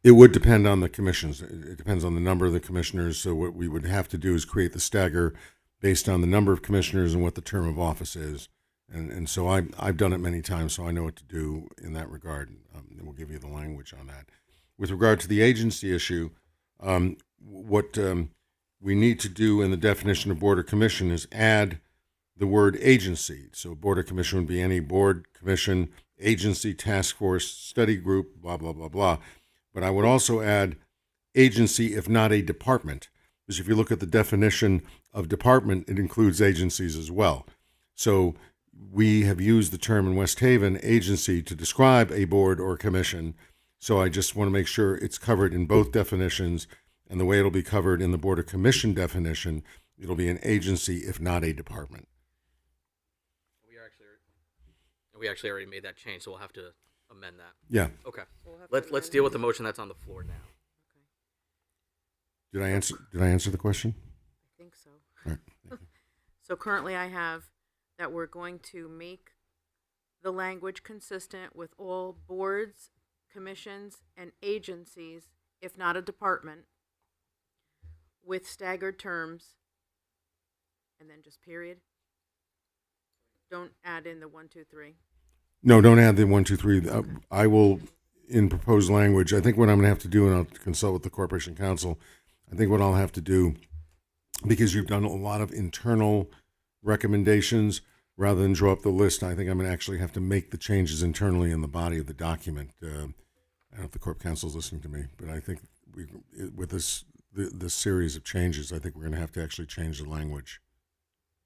It would depend on the commissions. It depends on the number of the commissioners. So what we would have to do is create the stagger based on the number of commissioners and what the term of office is. And so I've done it many times, so I know what to do in that regard. And we'll give you the language on that. With regard to the agency issue, what we need to do in the definition of board or commission is add the word agency. So board or commission would be any board, commission, agency, task force, study group, blah, blah, blah, blah. But I would also add agency if not a department, because if you look at the definition of department, it includes agencies as well. So we have used the term in West Haven, agency, to describe a board or commission. So I just want to make sure it's covered in both definitions, and the way it'll be covered in the board or commission definition, it'll be an agency if not a department. We actually already made that change, so we'll have to amend that. Yeah. Okay. So we'll have to Let's amend deal with it. the motion that's on the floor now. Did I answer the question? I think so. All right. So currently I have that we're going to make the language consistent with all boards, commissions, and agencies, if not a department, with staggered terms, and then just period. Don't add in the 1, 2, 3. No, don't add the 1, 2, 3. I will, in proposed language, I think what I'm going to have to do, and I'll consult with the Corporation Council, I think what I'll have to do, because you've done a lot of internal recommendations, rather than draw up the list, I think I'm going to actually have to make the changes internally in the body of the document. I don't know if the Corp Council is listening to me, but I think with this series of changes, I think we're going to have to actually change the language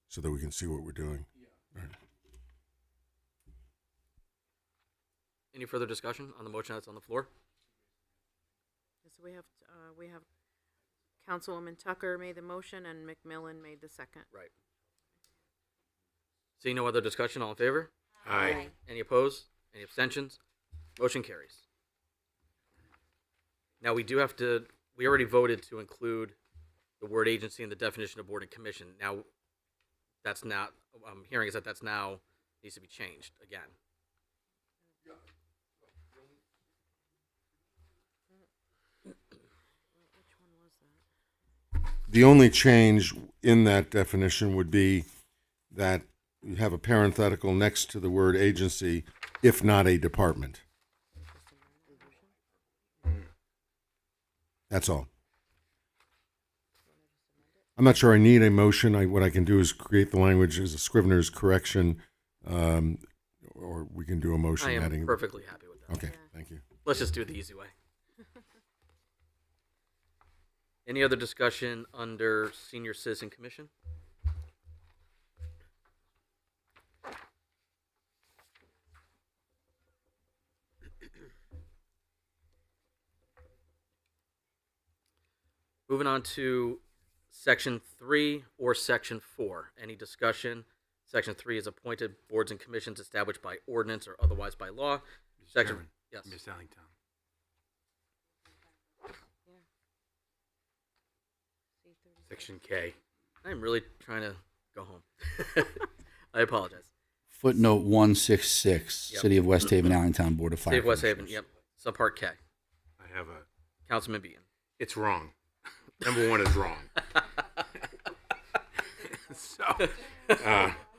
so that we can see what we're doing. Right. Any further discussion on the motion that's on the floor? So we have Councilwoman Tucker made the motion and McMillan made the second. Right. Seeing no other discussion, all in favor? Aye. Any opposed? Any abstentions? Motion carries. Now we already voted to include the word agency in the definition of board and commission. Now, that's not, I'm hearing is that's now needs to be changed again. The only change in that definition would be that you have a parenthetical next to the word agency, if not a department. That's all. I'm not sure I need a motion. What I can do is create the language as a Scrivener's correction, or we can do a motion I am adding. perfectly happy with that. Okay, thank you. Let's just do it the easy way. Any other discussion under Senior Citizen Commission? Moving on to Section 3 or Section 4. Any discussion? Section 3 is appointed boards and commissions established by ordinance or otherwise by law. Mr. Section, Chairman, yes. Ms. Allington. Section K. I'm really trying to go home. I apologize. Footnote 166, Yep. City of West Haven, Allentown Board of Fire City of West Haven, Commissioners. yep. Subpart K. I have a. Councilman Beaton. It's wrong. Number 1 is wrong. So,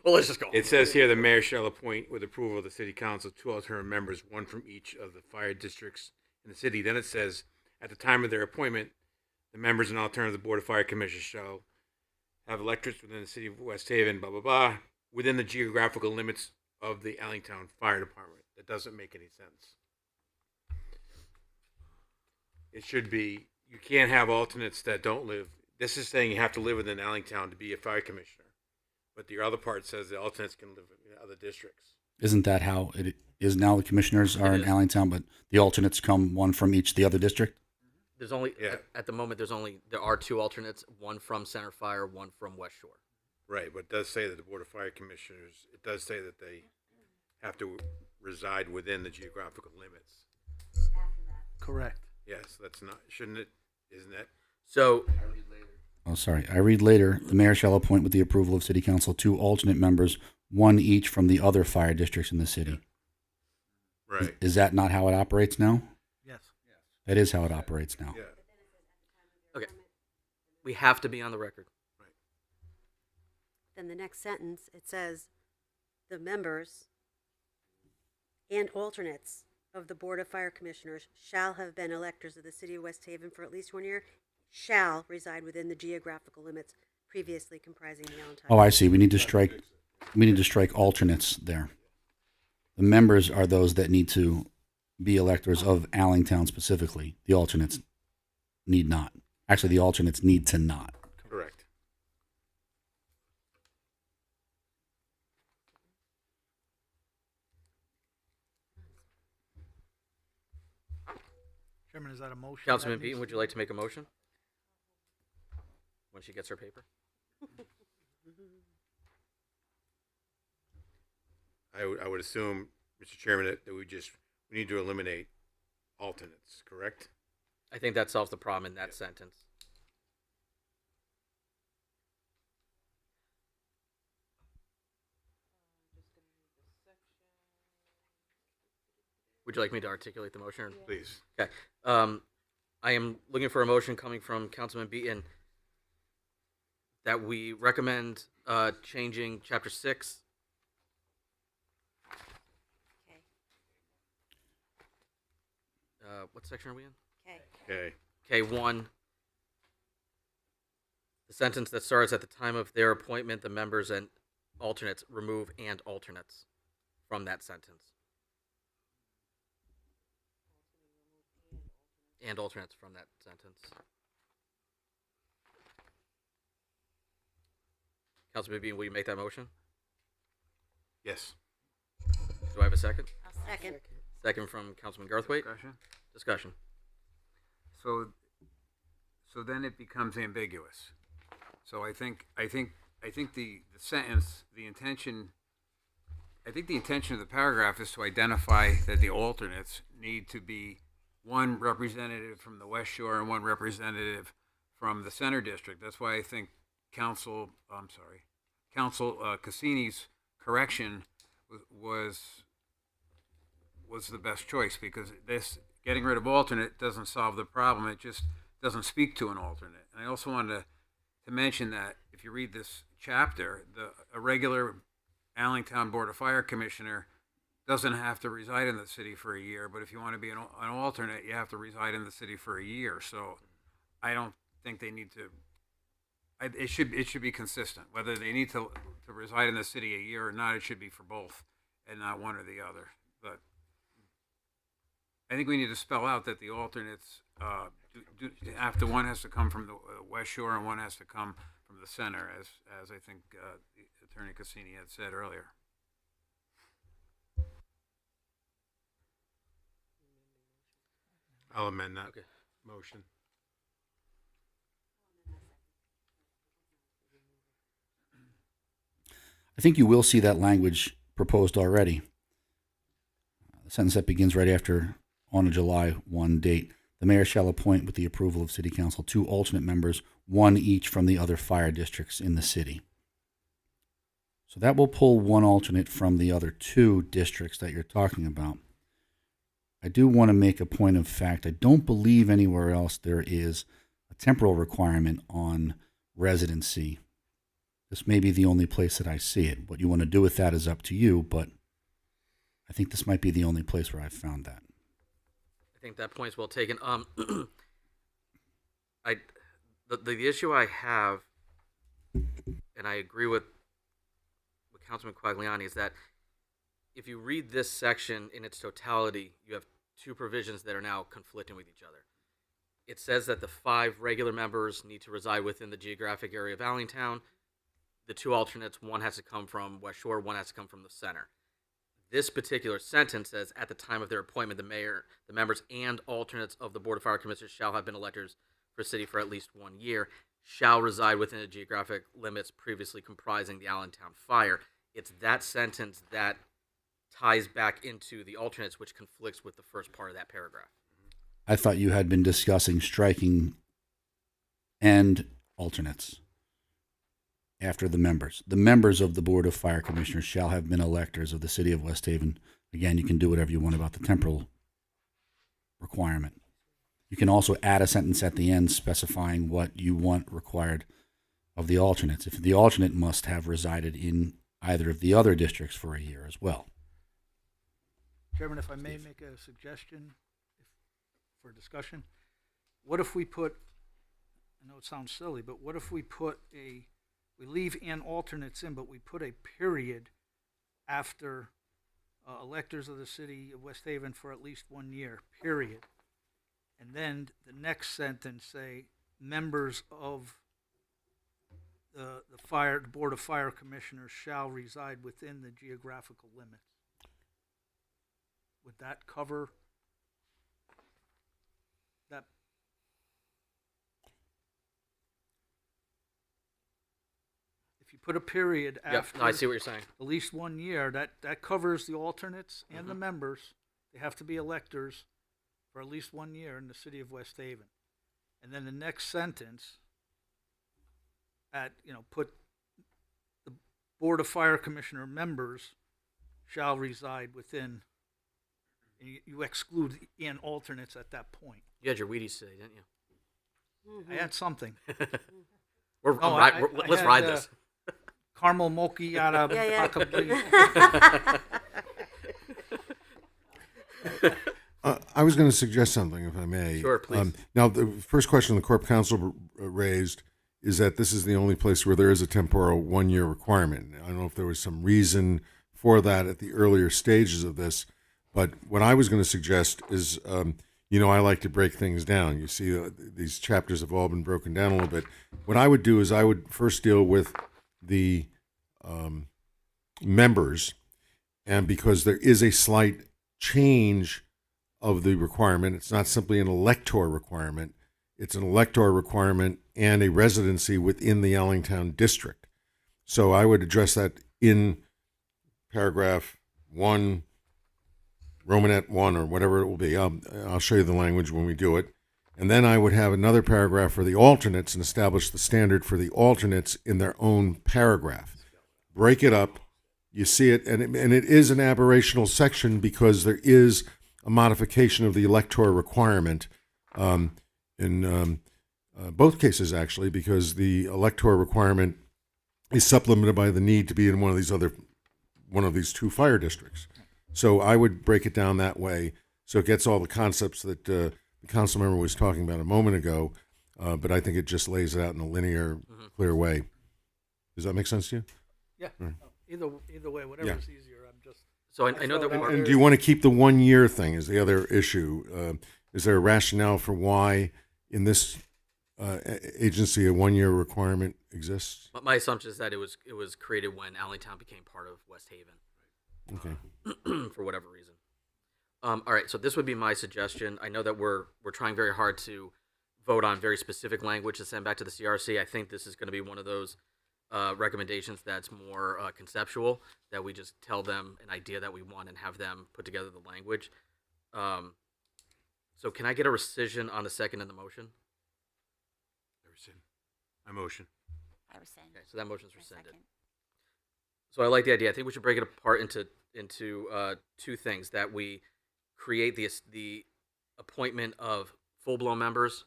Well, let's just go. it says here the mayor shall appoint, with approval of the city council, 2 alternate members, 1 from each of the fire districts in the city. Then it says, at the time of their appointment, the members and alternate of the Board of Fire Commissioners shall have electorates within the city of West Haven, blah, blah, blah, within the geographical limits of the Allentown Fire Department. That doesn't make any sense. It should be, you can't have alternates that don't live. This is saying you have to live within Allentown to be a fire commissioner. But the other part says the alternates can live in other districts. Isn't that how it is now? The commissioners are in Allentown, but the alternates come one from each the other district? There's only, Yeah. at the moment, there are 2 alternates, 1 from Center Fire, 1 from West Shore. Right, but it does say that the Board of Fire Commissioners, it does say that they have to reside within the geographical limits. Correct. Yes, that's not, shouldn't it, isn't that? So, Oh, sorry. I read later, the mayor shall appoint with the approval of city council 2 alternate members, 1 each from the other fire districts in the city. Right. Is that not how it operates now? Yes. That is how it operates now. Yeah. okay. We have to be on the record. Then the next sentence, it says, the members and alternates of the Board of Fire Commissioners shall have been electors of the city of West Haven for at least 1 year, shall reside within the geographical limits previously comprising the Allentown. Oh, I see. We need to strike alternates there. The members are those that need to be electors of Allentown specifically. The alternates need not. Actually, the alternates need to not. Correct. Chairman, is that a motion? Councilman that needs Beaton, would to you like to make a motion? When she gets her paper? I would assume, Mr. Chairman, that we need to eliminate alternates, correct? I think that solves the problem in that sentence. Would you like me to articulate the motion? Or- Please. Okay. I am looking for a motion coming from Councilman Beaton that we recommend changing Chapter 6. Okay. What section are we in? Okay. Okay. K1. The sentence that starts at the time of their appointment, the members and alternates, remove and alternates from that sentence. And alternates from that sentence. Councilman Bean, will you make that motion? Yes. Do I have a second? I'll Second. Second from Councilman Garthwaite. Discussion? Discussion. So then it becomes ambiguous. So I think the sentence, the intention of the paragraph is to identify that the alternates need to be one representative from the West Shore and one representative from the Center District. That's why I think Council Cassini's correction was the best choice, because this getting rid of alternate doesn't solve the problem. It just doesn't speak to an alternate. And I also wanted to mention that if you read this chapter, a regular Allentown Board of Fire Commissioner doesn't have to reside in the city for a year, but if you want to be an alternate, you have to reside in the city for a year. So I don't think they need to. It should be consistent. Whether they need to reside in the city a year or not, it should be for both and not one or the other. But I think we need to spell out that the alternates, after one has to come from the West Shore and one has to come from the center, as I think Attorney Cassini had said earlier. I'll amend that Okay. motion. I think you will see that language proposed already. The sentence that begins right after on a July 1 date. The mayor shall appoint with the approval of city council 2 alternate members, 1 each from the other fire districts in the city. So that will pull 1 alternate from the other 2 districts that you're talking about. I do want to make a point of fact. I don't believe anywhere else there is a temporal requirement on residency. This may be the only place that I see it. What you want to do with that is up to you, but I think this might be the only place where I've found that. I think that point's well taken. The issue I have, and I agree with Councilman Quagliani, is that if you read this section in its totality, you have 2 provisions that are now conflicting with each other. It says that the 5 regular members need to reside within the geographic area of Allentown. The 2 alternates, 1 has to come from West Shore, 1 has to come from the center. This particular sentence says, at the time of their appointment, the mayor, the members, and alternates of the Board of Fire Commissioners shall have been electors for city for at least 1 year, shall reside within the geographic limits previously comprising the Allentown Fire. It's that sentence that ties back into the alternates, which conflicts with the first part of that paragraph. I thought you had been discussing striking and alternates after the members. The members of the Board of Fire Commissioners shall have been electors of the city of West Haven. Again, you can do whatever you want about the temporal requirement. You can also add a sentence at the end specifying what you want required of the alternates. If the alternate must have resided in either of the other districts for a year as well. Chairman, if I may make a suggestion for discussion, what if we put, I know it sounds silly, but what if we leave "and alternates" in, but we put a period after electors of the city of West Haven for at least 1 year, period. And then the next sentence say, members of the Board of Fire Commissioners shall reside within the geographical limits. Would that cover that? If you put a period after Yep, I see what you're saying. at least 1 year, that covers the alternates and the members. They have to be electors for at least 1 year in the city of West Haven. And then the next sentence put the Board of Fire Commissioner members shall reside within You exclude and alternates at that point. You had your Wheaties today, didn't you? I had something. We're, No, let's had, ride this. Caramel macchiato. Yeah, I was going to suggest something, if I may. Sure, please. Now, the first question the Corp Council raised is that this is the only place where there is a temporal 1 year requirement. I don't know if there was some reason for that at the earlier stages of this, but what I was going to suggest is, I like to break things down. You see, these chapters have all been broken down a little bit. What I would do is I would first deal with the members, and because there is a slight change of the requirement, it's not simply an elector requirement. It's an elector requirement and a residency within the Allentown district. So I would address that in paragraph 1, Romanet 1, or whatever it will be. I'll show you the language when we do it. And then I would have another paragraph for the alternates and establish the standard for the alternates in their own paragraph. Break it up. You see it, and it is an aberrational section because there is a modification of the elector requirement in both cases, actually, because the elector requirement is supplemented by the need to be in one of these two fire districts. So I would break it down that way, so it gets all the concepts that the council member was talking about a moment ago, but I think it just lays it out in a linear, clear way. Does that make sense to you? Yeah. Right. Either way, whatever's easier. I'm just. So I know that we And do you want to keep the 1 year thing is the other issue? Is there a rationale for why in this agency a 1 year requirement exists? My assumption is that it was created when Allentown became part of West Haven. Okay. For whatever reason. All right, so this would be my suggestion. I know that we're trying very hard to vote on very specific language to send back to the CRC. I think this is going to be one of those recommendations that's more conceptual, that we just tell them an idea that we want and have them put together the language. So can I get a rescission on the second in the motion? I motion. I rescind. Okay, so that motion's I rescinded. second. So I like the idea. I think we should break it apart into two things: that we create the appointment of full-blown members,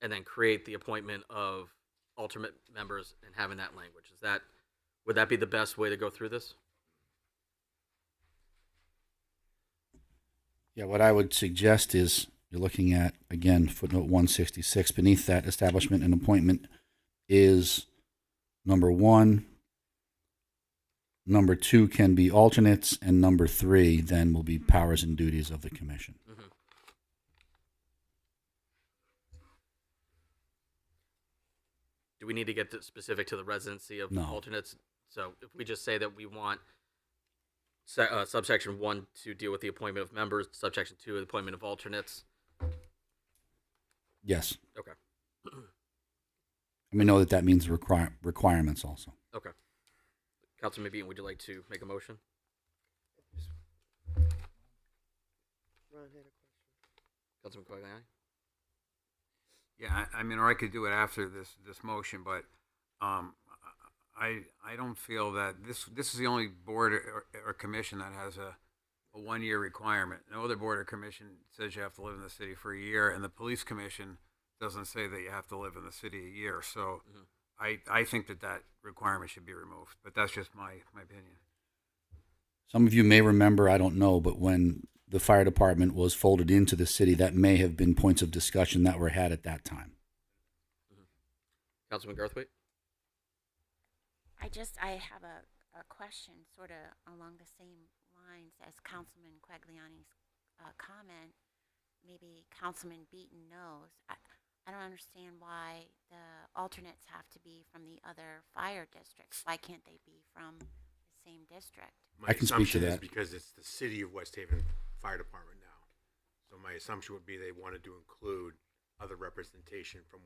and then create the appointment of alternate members, and having that language. Would that be the best way to go through this? Yeah, what I would suggest is you're looking at, again, footnote 166. Beneath that, establishment and appointment is number 1. Number 2 can be alternates, and number 3 then will be powers and duties of the commission. Mm-hmm. Do we need to get specific to the residency of No. alternates? So if we just say that we want subsection 1 to deal with the appointment of members, subsection 2 the appointment of alternates. Yes. Okay. And we know that means requirements also. Okay. Councilman Beaton, would you like to make a motion? Ron had a question. Councilman Quagliani? Yeah, I mean, or I could do it after this motion, but I don't feel that this is the only board or commission that has a 1 year requirement. No other board or commission says you have to live in the city for a year, and the police commission doesn't say that you have to live in the city a year. So I think that requirement should be removed, but that's just my opinion. Some of you may remember, I don't know, but when the fire department was folded into the city, that may have been points of discussion that were had at that time. Councilman Garthwaite? I have a question sort of along the same lines as Councilman Quagliani's comment. Maybe Councilman Beaton knows. I don't understand why the alternates have to be from the other fire districts. Why can't they be from the same district? I can speak to assumption is that. because it's the city of West Haven Fire Department now. So my assumption would be they wanted to include other representation from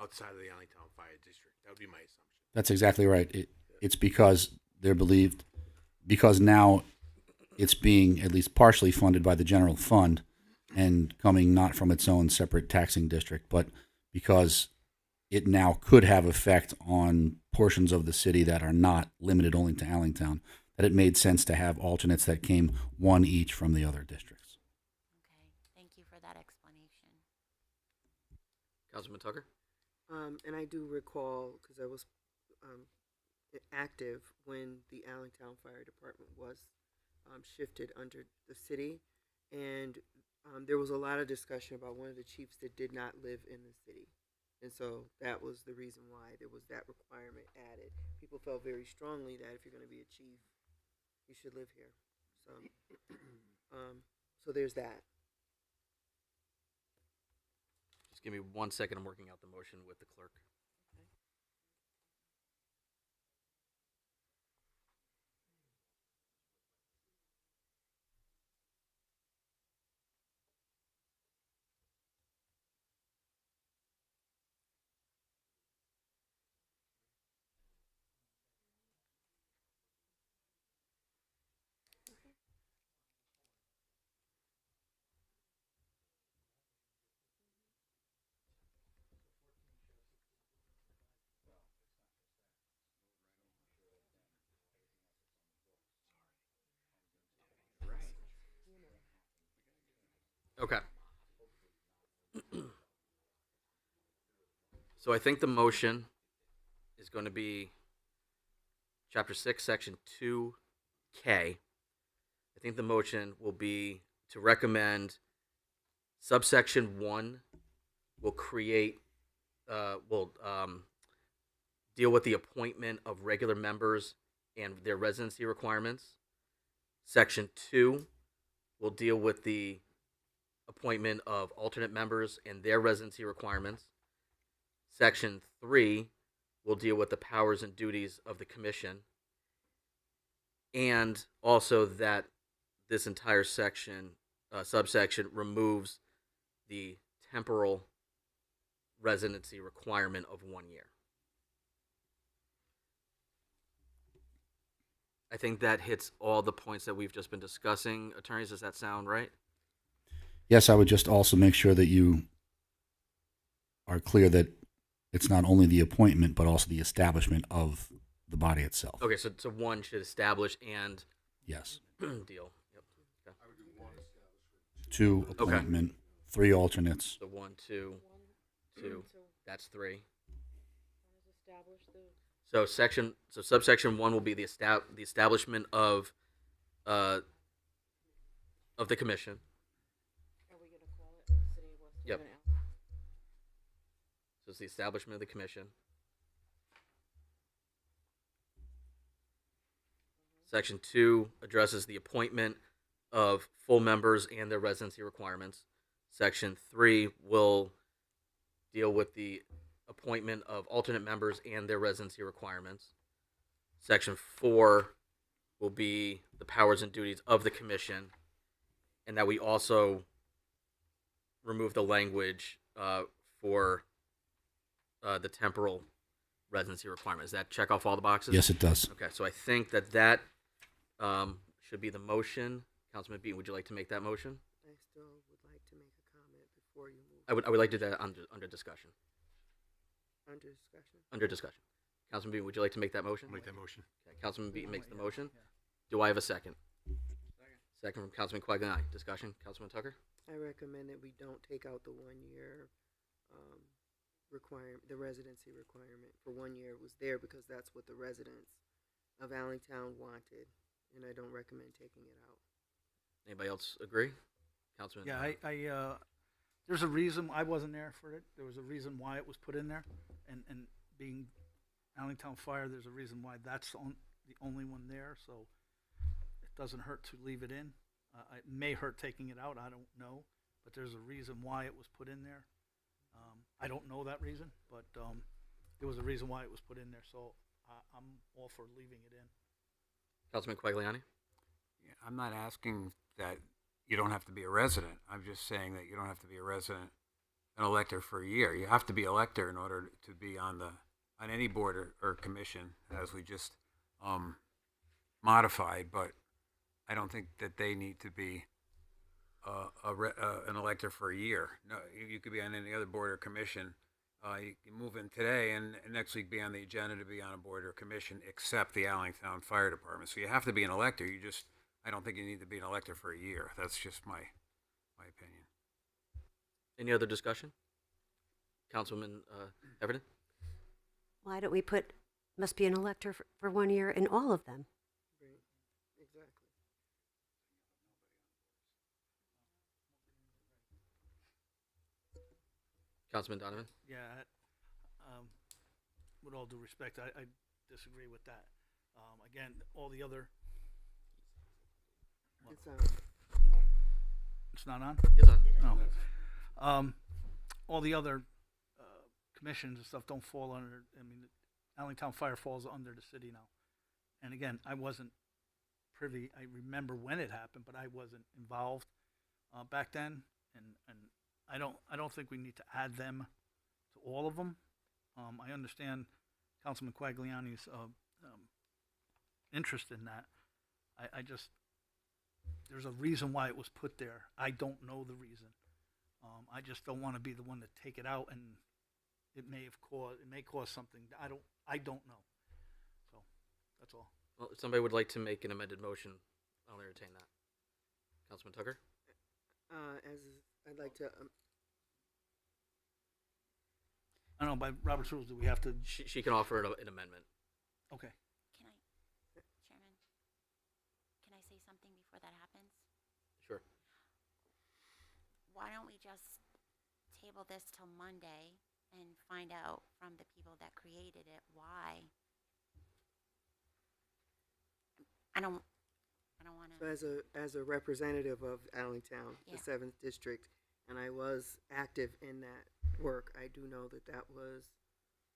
outside of the Allentown Fire District. That would be my assumption. That's exactly right. It's because they're believed, because now it's being at least partially funded by the general fund and coming not from its own separate taxing district, but because it now could have effect on portions of the city that are not limited only to Allentown, that it made sense to have alternates that came one each from the other districts. Councilman Tucker? And I do recall, because I was active when the Allentown Fire Department was shifted under the city, and there was a lot of discussion about one of the chiefs that did not live in the city. And so that was the reason why there was that requirement added. People felt very strongly that if you're going to be a chief, you should live here. So, so there's that. Just give me 1 second. I'm working out the motion with the clerk. Okay. So I think the motion is going to be Chapter 6, Section 2K. I think the motion will be to recommend subsection 1 will create, will deal with the appointment of regular members and their residency requirements. Section 2 will deal with the appointment of alternate members and their residency requirements. Section 3 will deal with the powers and duties of the commission. And also that this entire section, subsection, removes the temporal residency requirement of 1 year. I think that hits all the points that we've just been discussing. Attorneys, does that sound right? Yes, I would just also make sure that you are clear that it's not only the appointment, but also the establishment of the body itself. Okay, so 1 should establish and Yes. deal. Yep. Okay. 2, appointment, 3, alternates. So 1, 2, 2. That's 3. So subsection 1 will be the establishment of the commission. Are we going to call it City of West Yep. Haven? So it's the establishment of the commission. Section 2 addresses the appointment of full members and their residency requirements. Section 3 will deal with the appointment of alternate members and their residency requirements. Section 4 will be the powers and duties of the commission, and that we also remove the language for the temporal residency requirement. Does that check off all the boxes? Yes, it does. Okay, so I think that should be the motion. Councilman Beaton, would you like to make that motion? I still would like to make a comment before you move. I would like to do that under discussion. Under discussion. Under discussion. Councilman Beaton, would you like to make that motion? Make that motion. Okay, Councilman Beaton makes the motion. Do I have a second? Second from Councilman Quagliani. Discussion. Councilman Tucker? I recommend that we don't take out the 1 year requirement, the residency requirement for 1 year. It was there because that's what the residents of Allentown wanted, and I don't recommend taking it out. Anybody else agree? Councilman? Yeah, I there's a reason I wasn't there for it. There was a reason why it was put in there, and being Allentown Fire, there's a reason why that's the only one there. So it doesn't hurt to leave it in. It may hurt taking it out. I don't know, but there's a reason why it was put in there. I don't know that reason, but there was a reason why it was put in there. So I'm all for leaving it in. Councilman Quagliani? Yeah, I'm not asking that you don't have to be a resident. I'm just saying that you don't have to be a resident, an elector for a year. You have to be elector in order to be on any board or commission, as we just modified. But I don't think that they need to be an elector for a year. No, you could be on any other board or commission. You can move in today and next week be on the agenda to be on a board or commission, except the Allentown Fire Department. So you have to be an elector. I don't think you need to be an elector for a year. That's just my opinion. Any other discussion? Councilwoman Everton? Why don't we put, must be an elector for 1 year in all of them? Right. Exactly. Councilman Donovan? Yeah, with all due respect, I disagree with that. Again, all the other, It's it's not on? Yes, on. No. All the other commissions and stuff don't fall under, I mean, Allentown Fire falls under the city now. And again, I wasn't privy, I remember when it happened, but I wasn't involved back then. And I don't think we need to add them to all of them. I understand Councilman Quagliani's interest in that. I just, there's a reason why it was put there. I don't know the reason. I just don't want to be the one to take it out, and it may cause something. I don't know. So that's all. Well, if somebody would like to make an amended motion, I'll entertain that. Councilman Tucker? I'd like to. I don't know, by Robert's rules, do we have to? She can offer an amendment. Okay. Chairman, can I say something before that happens? Sure. Why don't we just table this till Monday and find out from the people that created it why? I don't want So to. as a representative of Allentown, Yeah. the 7th district, and I was active in that work, I do know that was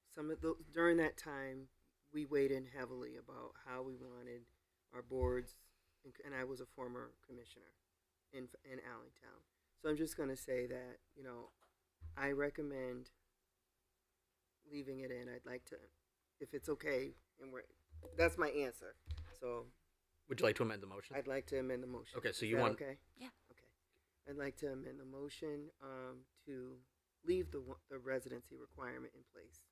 some of the during that time we weighed in heavily about how we wanted our boards, and I was a former commissioner in Allentown. So I'm just going to say that, I recommend leaving it in. I'd like to, if it's okay, and that's my answer. So Would you like to amend the motion? I'd like to amend the motion. Okay, so Is you that want- okay? Yeah. Okay. I'd like to amend the motion to leave the residency requirement in place.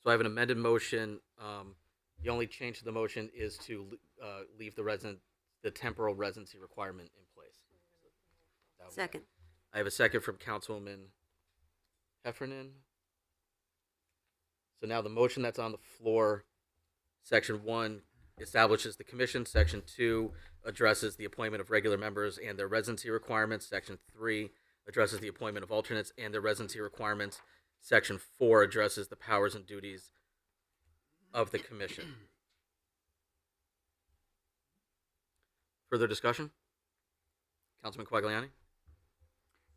So I have an amended motion. The only change to the motion is to leave the temporal residency requirement in place. That would- Second. I have a second from Councilwoman Heffernan. So now the motion that's on the floor, Section 1 establishes the commission. Section 2 addresses the appointment of regular members and their residency requirements. Section 3 addresses the appointment of alternates and their residency requirements. Section 4 addresses the powers and duties of the commission. Further discussion? Councilman Quagliani?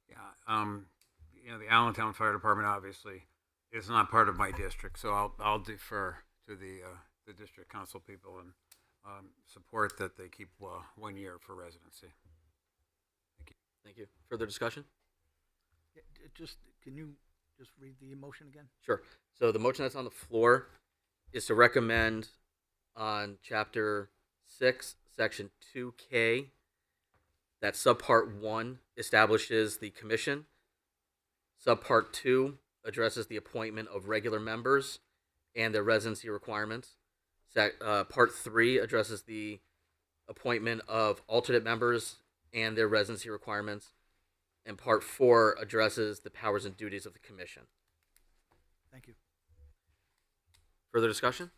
Yeah, the Allentown Fire Department obviously is not part of my district, so I'll defer to the district council people and support that they keep 1 year for residency. Thank you. Further discussion? Yeah, can you just read the motion again? Sure. So the motion that's on the floor is to recommend on Chapter 6, Section 2K, that Subpart 1 establishes the commission. Subpart 2 addresses the appointment of regular members and their residency requirements. Part 3 addresses the appointment of alternate members and their residency requirements. And Part 4 addresses the powers and duties of the commission. Thank you. Further discussion?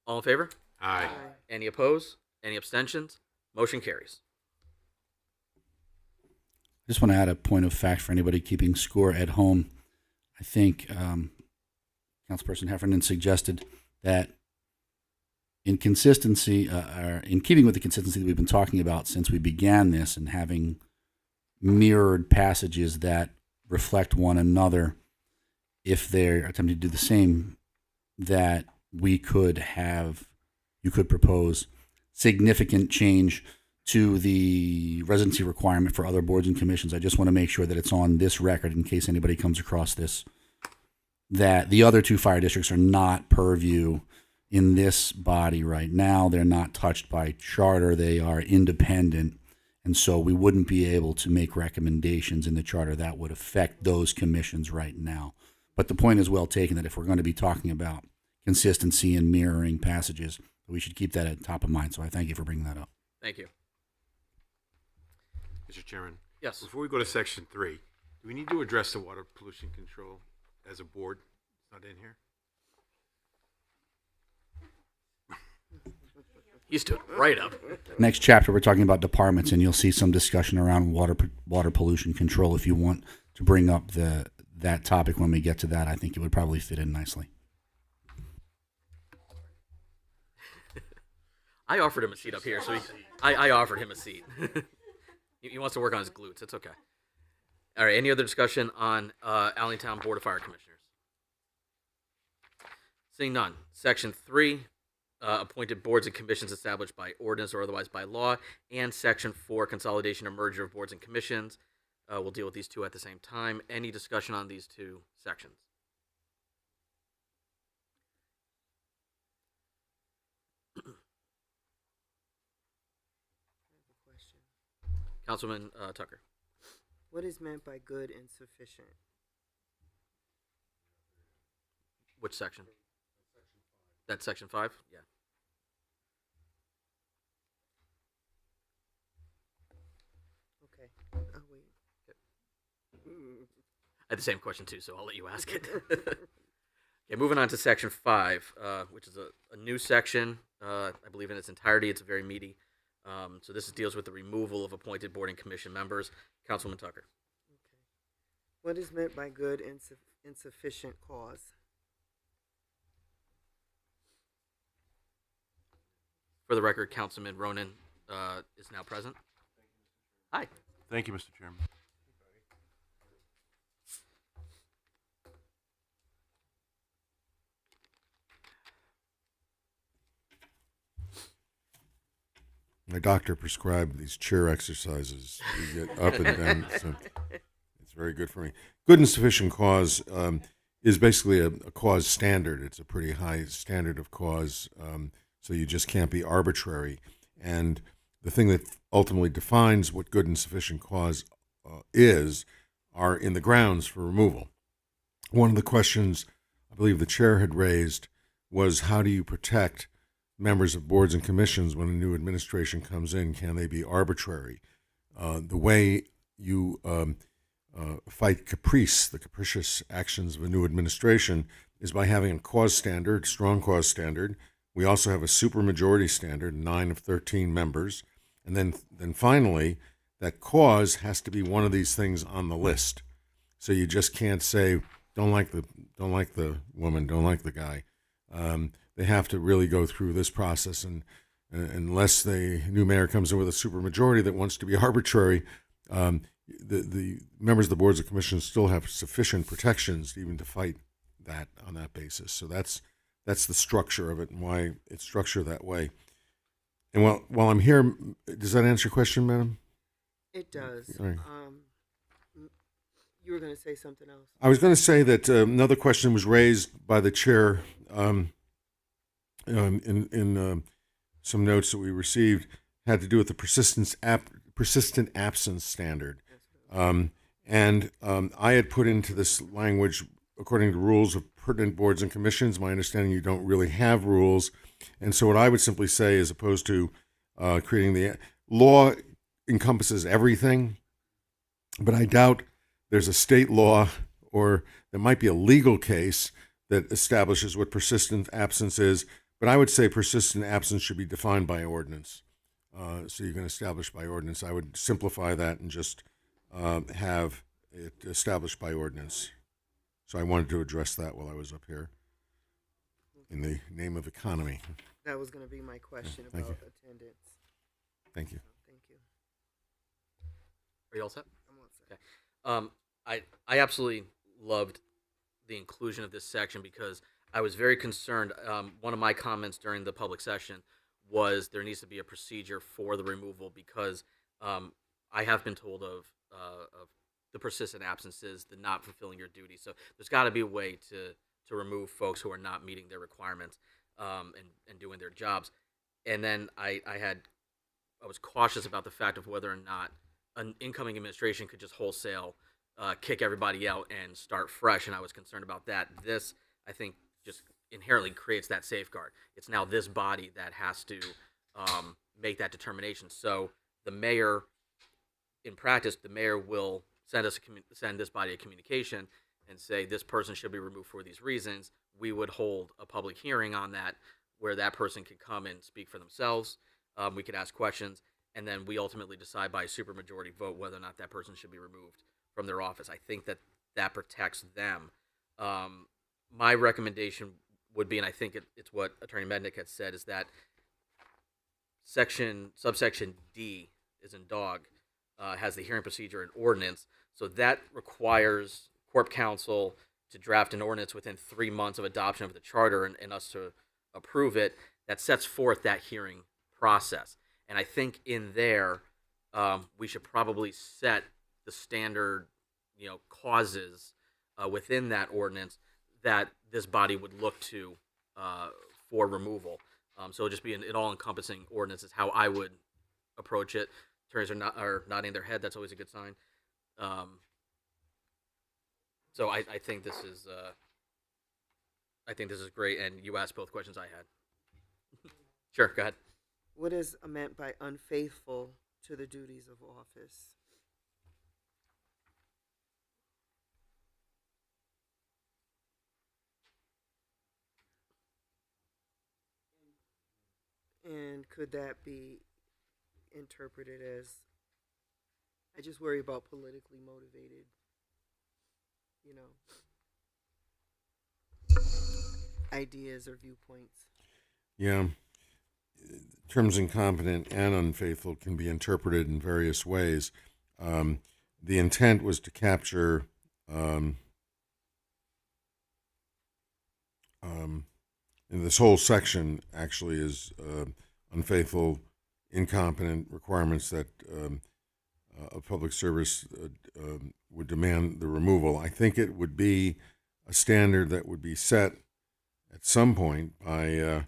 All in favor? Aye. Any opposed? Any abstentions? Motion carries. I just want to add a point of fact for anybody keeping score at home. I think Councilperson Heffernan suggested that in consistency, or in keeping with the consistency that we've been talking about since we began this, and having mirrored passages that reflect one another, if they're attempting to do the same, that you could propose significant change to the residency requirement for other boards and commissions. I just want to make sure that it's on this record in case anybody comes across this, that the other two fire districts are not purview in this body right now. They're not touched by charter. They are independent. And so we wouldn't be able to make recommendations in the charter that would affect those commissions right now. But the point is well taken that if we're going to be talking about consistency and mirroring passages, we should keep that at the top of mind. So I thank you for bringing that up. Thank you. Mr. Chairman. Yes. Before we go to Section 3, do we need to address the water pollution control as a board. It's not in here. You stood right up. Next chapter, we're talking about departments, and you'll see some discussion around water pollution control. If you want to bring up that topic when we get to that, I think it would probably fit in nicely. I offered him a seat up here, so I offered him a seat. He wants to work on his glutes. It's okay. All right. Any other discussion on Allentown Board of Fire Commissioners? Seeing none. Section 3, appointed boards and commissions established by ordinance or otherwise by law, and Section 4, consolidation or merger of boards and commissions. We'll deal with these two at the same time. Any discussion on these two sections? Councilman Tucker. What is meant by good and sufficient? Which section? That's Section 5? Yeah. Okay. I'll wait. I had the same question too, so I'll let you ask it. Okay, moving on to Section 5, which is a new section. I believe in its entirety, it's very meaty. So this deals with the removal of appointed board and commission members. Councilman Tucker. Okay. What is meant by good and insufficient cause? For the record, Councilman Ronan is now present. Hi. Thank you, Mr. Chairman. My doctor prescribed these chair exercises to get up and down, so it's very good for me. Good and sufficient cause is basically a cause standard. It's a pretty high standard of cause, so you just can't be arbitrary. And the thing that ultimately defines what good and sufficient cause are in the grounds for removal. One of the questions I believe the chair had raised was, how do you protect members of boards and commissions when a new administration comes in? Can they be arbitrary? The way you fight caprice, the capricious actions of a new administration, is by having a cause standard, strong cause standard. We also have a supermajority standard, 9 of 13 members. And then finally, that cause has to be one of these things on the list. So you just can't say, don't like the woman, don't like the guy. They have to really go through this process, and unless the new mayor comes in with a supermajority that wants to be arbitrary, the members of the boards and commissions still have sufficient protections even to fight that on that basis. So that's the structure of it and why it's structured that way. And while I'm here, does that answer your question, madam? It does. All right. You were going to say something else. I was going to say that another question was raised by the chair in some notes that we received, had to do with the persistent absence standard. And I had put into this language, according to rules of pertinent boards and commissions. My understanding, you don't really have rules. And so what I would simply say, as opposed to creating the law encompasses everything, but I doubt there's a state law or there might be a legal case that establishes what persistent absence is. But I would say persistent absence should be defined by ordinance. So you can establish by ordinance. I would simplify that and just have it established by ordinance. So I wanted to address that while I was up here in the name of economy. That was going to be my question Thank about you. attendance. Thank you. Thank you. Are you all set? I'm all set. Okay. I absolutely loved the inclusion of this section because I was very concerned. One of my comments during the public session was there needs to be a procedure for the removal because I have been told of the persistent absences, the not fulfilling your duty. So there's got to be a way to remove folks who are not meeting their requirements and doing their jobs. And then I was cautious about the fact of whether or not an incoming administration could just wholesale kick everybody out and start fresh, and I was concerned about that. This, I think, just inherently creates that safeguard. It's now this body that has to make that determination. So the mayor, in practice, the mayor will send this body a communication and say this person should be removed for these reasons, we would hold a public hearing on that where that person could come and speak for themselves. We could ask questions, and then we ultimately decide by a supermajority vote whether or not that person should be removed from their office. I think that that protects them. My recommendation would be, and I think it's what Attorney Mednick had said, is that subsection D is in dog, has the hearing procedure and ordinance. So that requires Corp Counsel to draft an ordinance within 3 months of adoption of the charter and us to approve it. That sets forth that hearing process. And I think in there, we should probably set the standard, causes within that ordinance that this body would look to for removal. So it'll just be an all-encompassing ordinance is how I would approach it. Attorneys are nodding their head. That's always a good sign. So I think this is great. And you asked both questions I had. Sure, go ahead. What is meant by unfaithful to the duties of office? And could that be interpreted as, I just worry about politically motivated, ideas or viewpoints? Yeah. Terms incompetent and unfaithful can be interpreted in various ways. The intent was to capture and this whole section actually is unfaithful, incompetent requirements that a public service would demand the removal. I think it would be a standard that would be set at some point by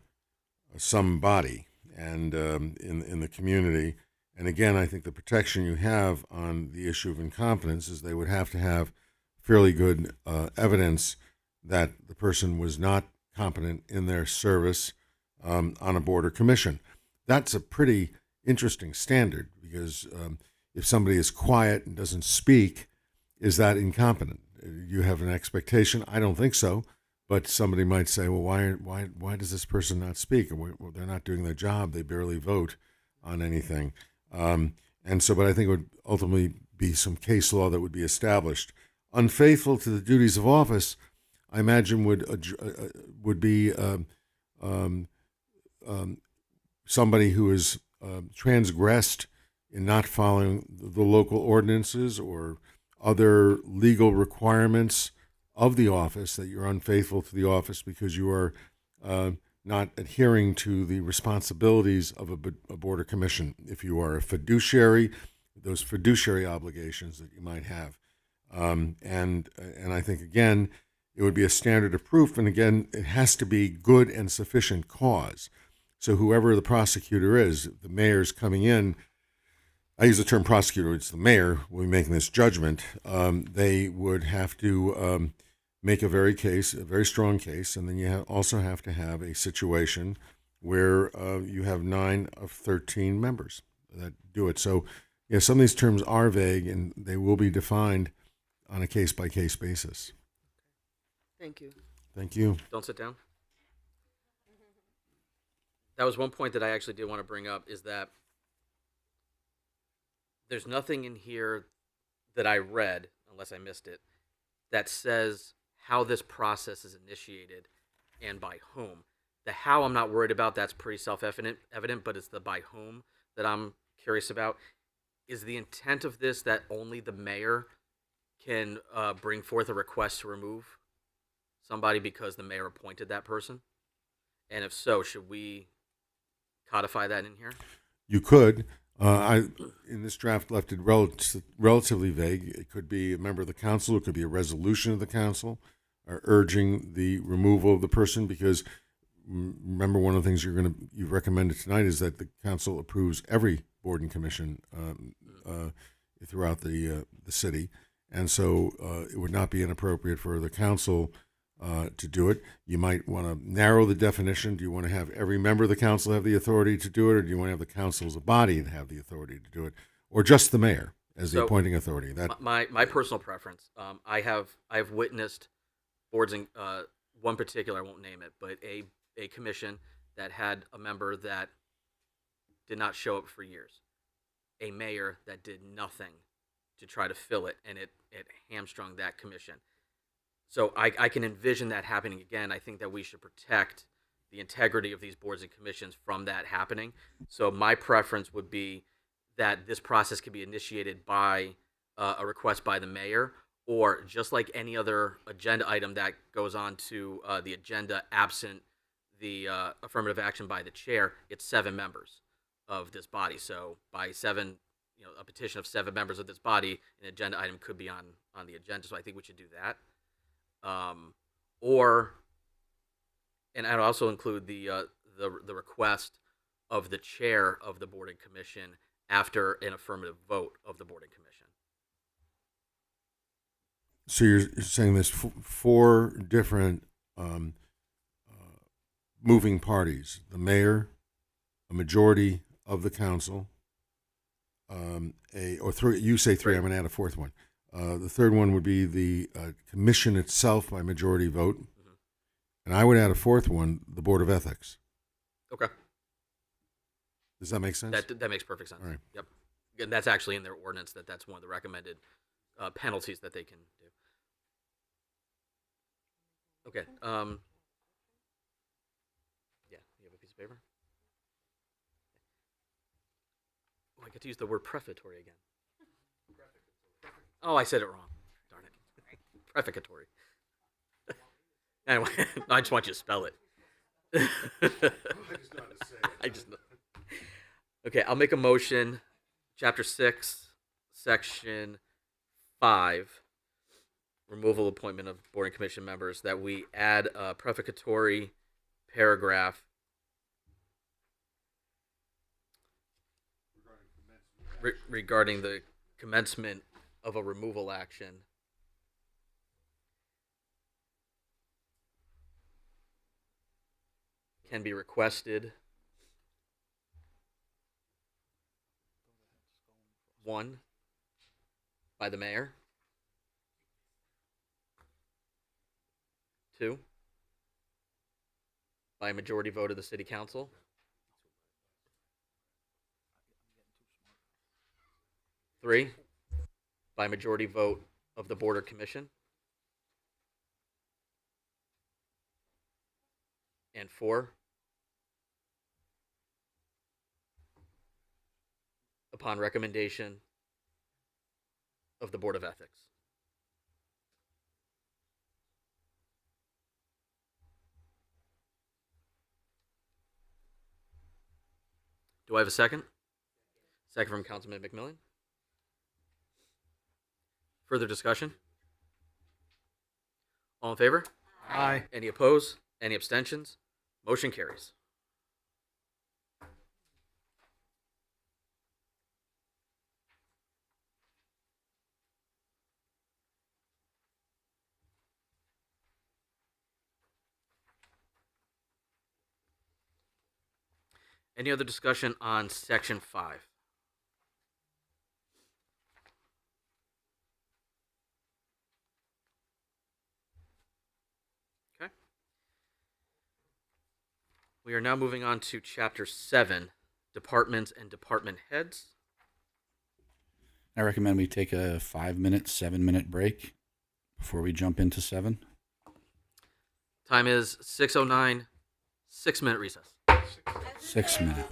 some body and in the community. And again, I think the protection you have on the issue of incompetence is they would have to have fairly good evidence that the person was not competent in their service on a board or commission. That's a pretty interesting standard because if somebody is quiet and doesn't speak, is that incompetent? You have an expectation? I don't think so. But somebody might say, well, why does this person not speak? Well, they're not doing their job. They barely vote on anything. But I think it would ultimately be some case law that would be established. Unfaithful to the duties of office, I imagine would be somebody who is transgressed in not following the local ordinances or other legal requirements of the office, that you're unfaithful to the office because you are not adhering to the responsibilities of a board or commission. If you are a fiduciary, those fiduciary obligations that you might have. And I think, again, it would be a standard of proof. And again, it has to be good and sufficient cause. So whoever the prosecutor is, the mayor's coming in, I use the term prosecutor, it's the mayor will be making this judgment. They would have to make a very strong case. And then you also have to have a situation where you have 9 of 13 members that do it. So yeah, some of these terms are vague and they will be defined on a case-by-case basis. Thank you. Thank you. Don't sit down. That was one point that I actually did want to bring up, is that there's nothing in here that I read, unless I missed it, that says how this process is initiated and by whom. The how I'm not worried about, that's pretty self-evident, but it's the by whom that I'm curious about. Is the intent of this that only the mayor can bring forth a request to remove somebody because the mayor appointed that person? And if so, should we codify that in here? You could. In this draft, left it relatively vague. It could be a member of the council. It could be a resolution of the council urging the removal of the person. Because remember, one of the things you've recommended tonight is that the council approves every board and commission throughout the city, and so it would not be inappropriate for the council to do it. You might want to narrow the definition. Do you want to have every member of the council have the authority to do it, or do you want to have the council as a body to have the authority to do it, or just the mayor? as the So, appointing authority. That my personal preference. I've witnessed boards in one particular, I won't name it, but a commission that had a member that did not show up for years, a mayor that did nothing to try to fill it, and it hamstrung that commission. So I can envision that happening again. I think that we should protect the integrity of these boards and commissions from that happening. So my preference would be that this process could be initiated by a request by the mayor, or just like any other agenda item that goes on to the agenda absent the affirmative action by the chair, it's 7 members of this body. So by 7, a petition of 7 members of this body, an agenda item could be on the agenda. So I think we should do that. And I'd also include the request of the chair of the board and commission after an affirmative vote of the board and commission. so you're saying there's 4 different moving parties: the mayor, a majority of the council, or 3. You say 3. I'm going to add a 4th one. The 3rd one would be the commission itself by majority vote. Mm-hmm. And I would add a 4th one, the Board of Ethics. Okay. Does that make sense? That makes perfect sense. All right. Yep. And that's actually in their ordinance that's one of the recommended penalties that they can do. Okay. Yeah. You have a piece of paper? Oh, I get to use the word prefatory again. Oh, I said it wrong. Darn it. Prefatory. Anyway, I just want you to spell it. I just know. Okay, I'll make a motion. Chapter 6, Section 5, removal appointment of board and commission members, that we add a prefatory paragraph regarding the commencement of a removal action can be requested 1 by the mayor, 2 by a majority vote of the city council, 3 by majority vote of the board or commission, and 4 upon recommendation of the Board of Ethics. Do I have a second? Second from Councilman McMillan. Further discussion? All in favor? Aye. Any opposed? Any abstentions? Motion carries. Any other discussion on Section 5? Okay. We are now moving on to Chapter 7, Departments and Department Heads. I recommend we take a 5-minute, 7-minute break before we jump into 7. Time is 6:09, 6-minute recess. 6 minutes.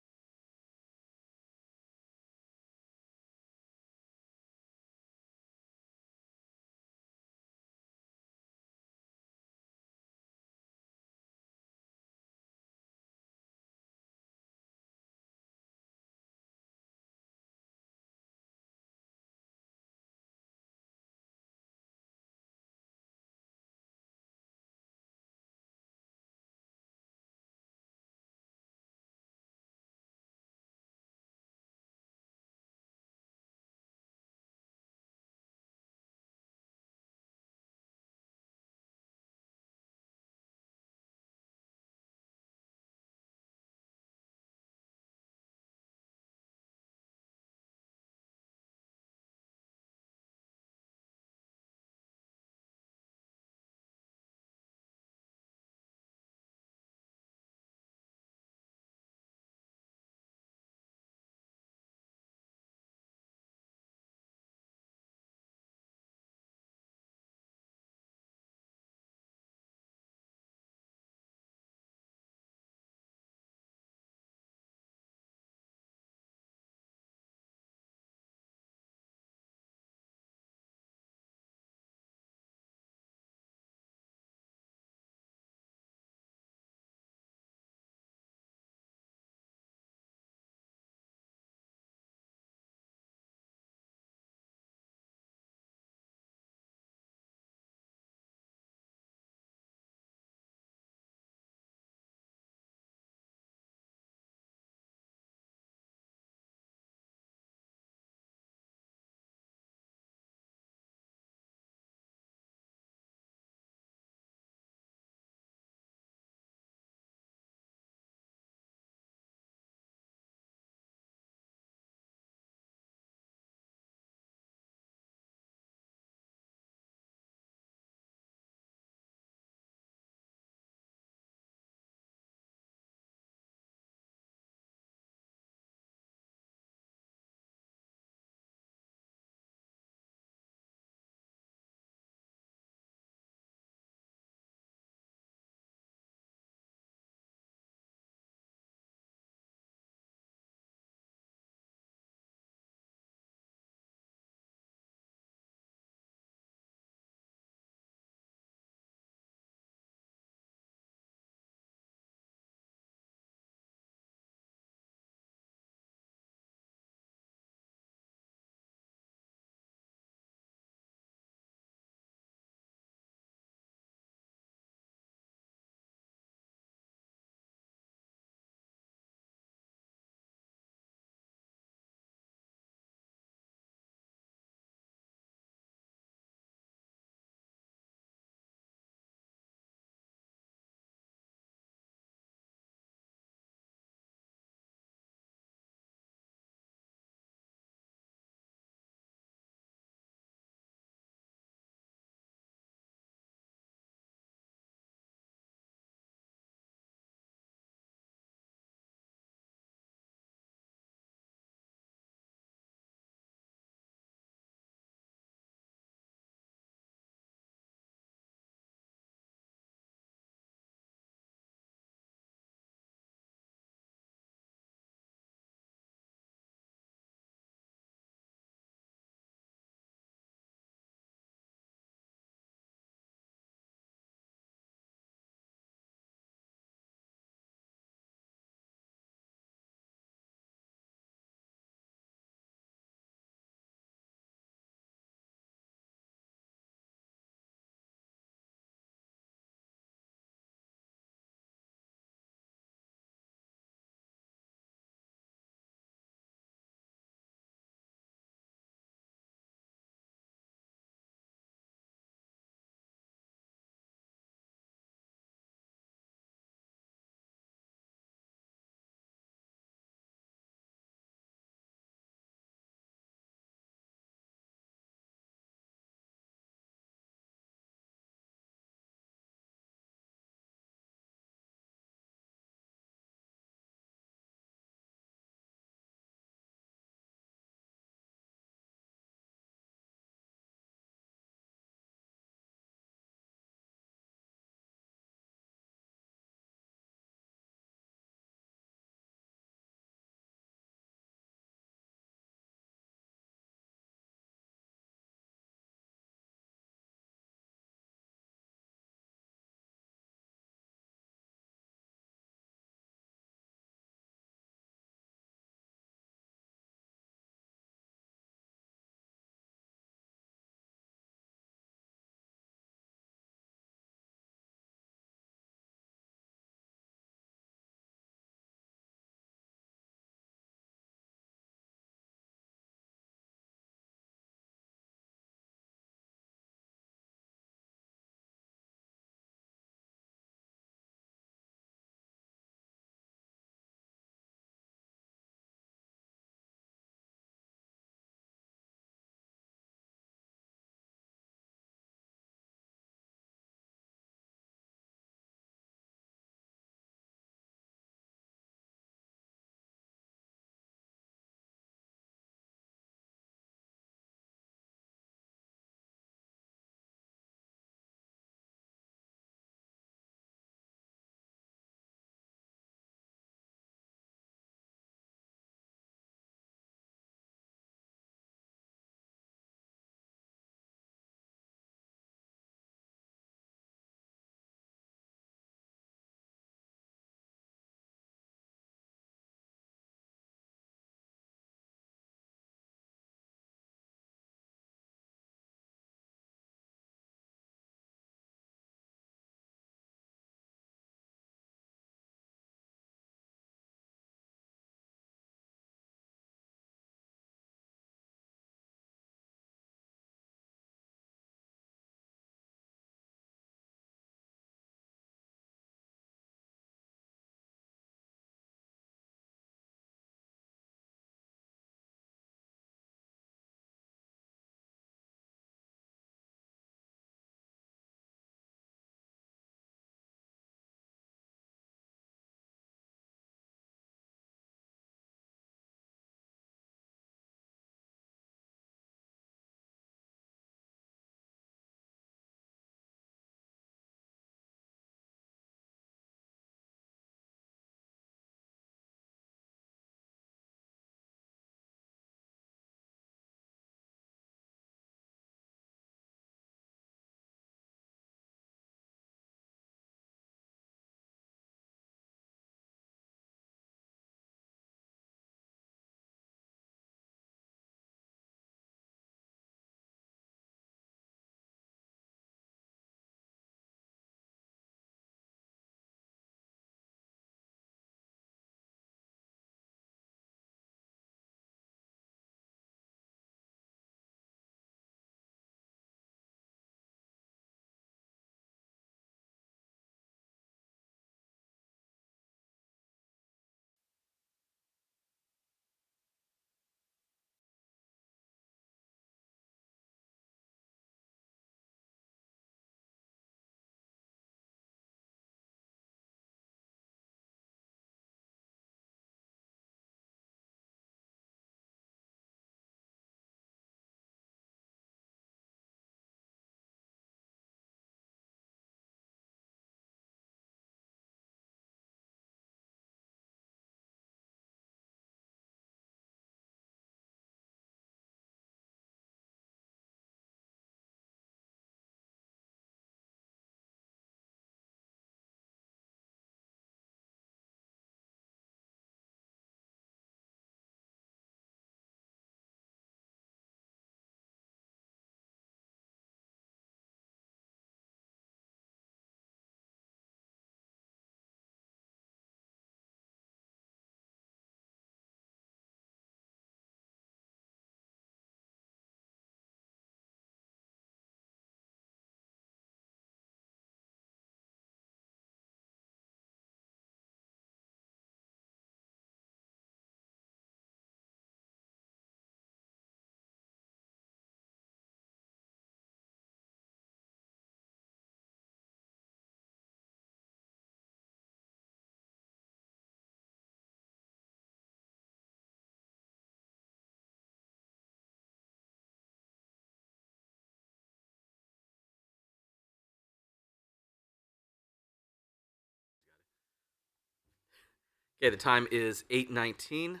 Okay, the time is 8:19,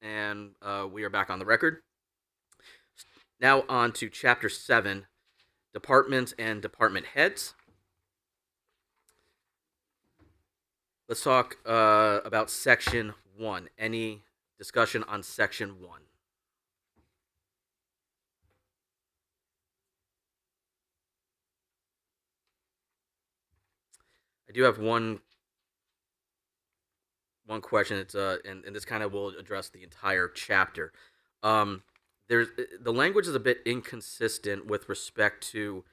and we are back on the record. Now on to Chapter 7, Departments and Department Heads. Let's talk about Section 1. Any discussion on Section 1? I do have one question. It's and this kind of will address the entire chapter. There's the language is a bit inconsistent with respect to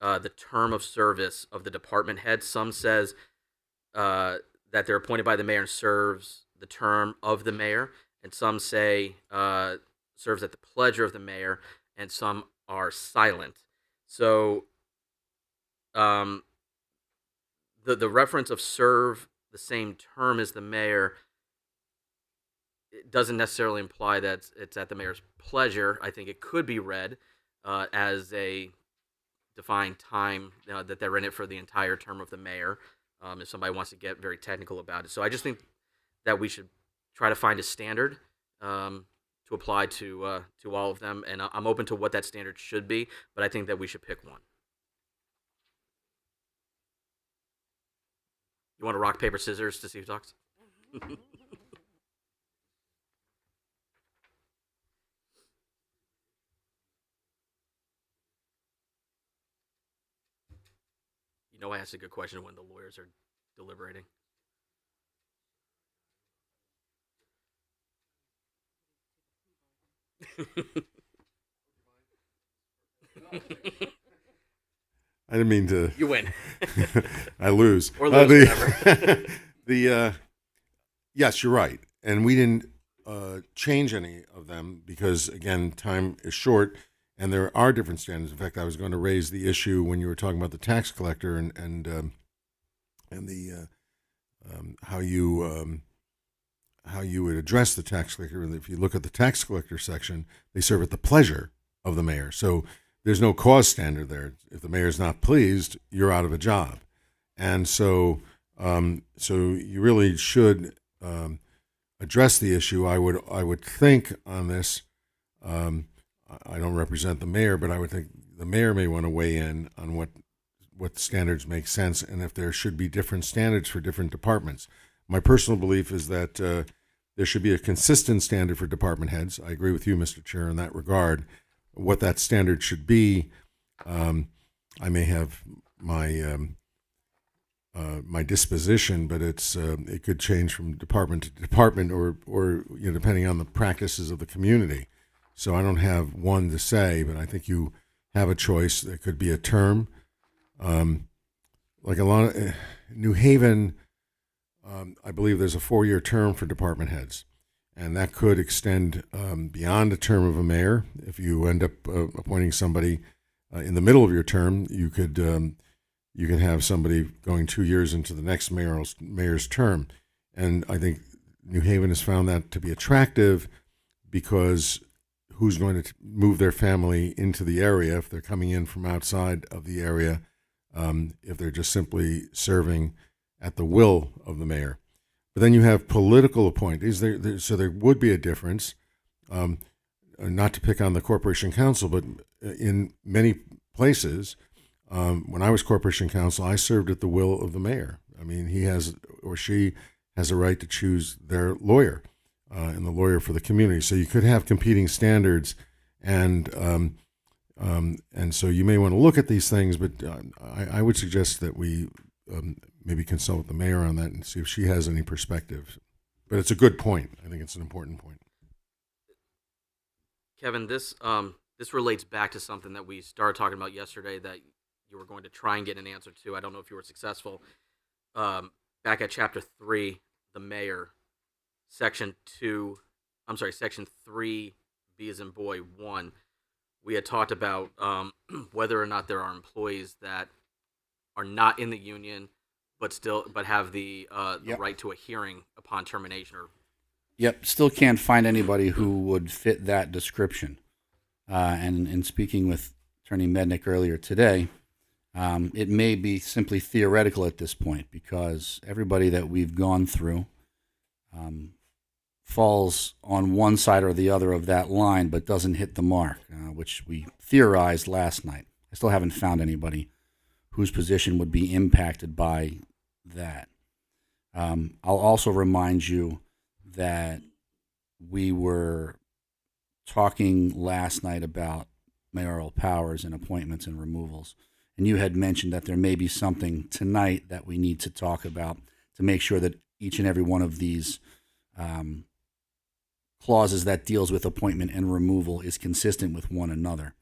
the term of service of the department head. Some says that they're appointed by the mayor and serves the term of the mayor, and some say serves at the pleasure of the mayor, and some are silent. So the reference of serve the same term as the mayor, it doesn't necessarily imply that it's at the mayor's pleasure. I think it could be read as a defined time that they're in it for the entire term of the mayor, if somebody wants to get very technical about it. So I just think that we should try to find a standard to apply to all of them, and I'm open to what that standard should be, but I think that we should pick one. You want to rock, paper, scissors to see who talks? You know I asked a good question when the lawyers are deliberating. I didn't mean to. You win. I lose. Or lose, whatever. Yes, you're right. And we didn't change any of them because, again, time is short and there are different standards. In fact, I was going to raise the issue when you were talking about the tax collector and the how you would address the tax collector. If you look at the tax collector section, they serve at the pleasure of the mayor. So there's no cause standard there. If the mayor's not pleased, you're out of a job. And so you really should address the issue. I would think on this. I don't represent the mayor, but I would think the mayor may want to weigh in on what standards make sense and if there should be different standards for different departments. My personal belief is that there should be a consistent standard for department heads. I agree with you, Mr. Chair, in that regard. What that standard should be, I may have my my disposition, but it could change from department to department, or depending on the practices of the community. So I don't have one to say, but I think you have a choice. There could be a term, like a lot of New Haven. I believe there's a 4-year term for department heads, and that could extend beyond a term of a mayor. If you end up appointing somebody in the middle of your term, you could have somebody going 2 years into the next mayor's term. And I think New Haven has found that to be attractive because who's going to move their family into the area if they're coming in from outside of the area, if they're just simply serving at the will of the mayor. But then you have political appointees. So there would be a difference, not to pick on the corporation council, but in many places, when I was corporation counsel, I served at the will of the mayor. I mean, he has or she has a right to choose their lawyer and the lawyer for the community. So you could have competing standards, and so you may want to look at these things. But I would suggest that we maybe consult with the mayor on that and see if she has any perspective. But it's a good point. I think it's an important point. Kevin, this relates back to something that we started talking about yesterday that you were going to try and get an answer to. I don't know if you were successful. Back at Chapter 3, the mayor, Section 3, B as in boy 1, we had talked about whether or not there are employees that are not in the union but have the right to a hearing upon termination. Yep, still can't find anybody who would fit that description. And in speaking with Attorney Mednick earlier today, it may be simply theoretical at this point because everybody that we've gone through falls on one side or the other of that line, but doesn't hit the mark, which we theorized last night. I still haven't found anybody whose position would be impacted by that. I'll also remind you that we were talking last night about mayoral powers and appointments and removals. And you had mentioned that there may be something tonight that we need to talk about to make sure that each and every one of these clauses that deals with appointment and removal is consistent with one another.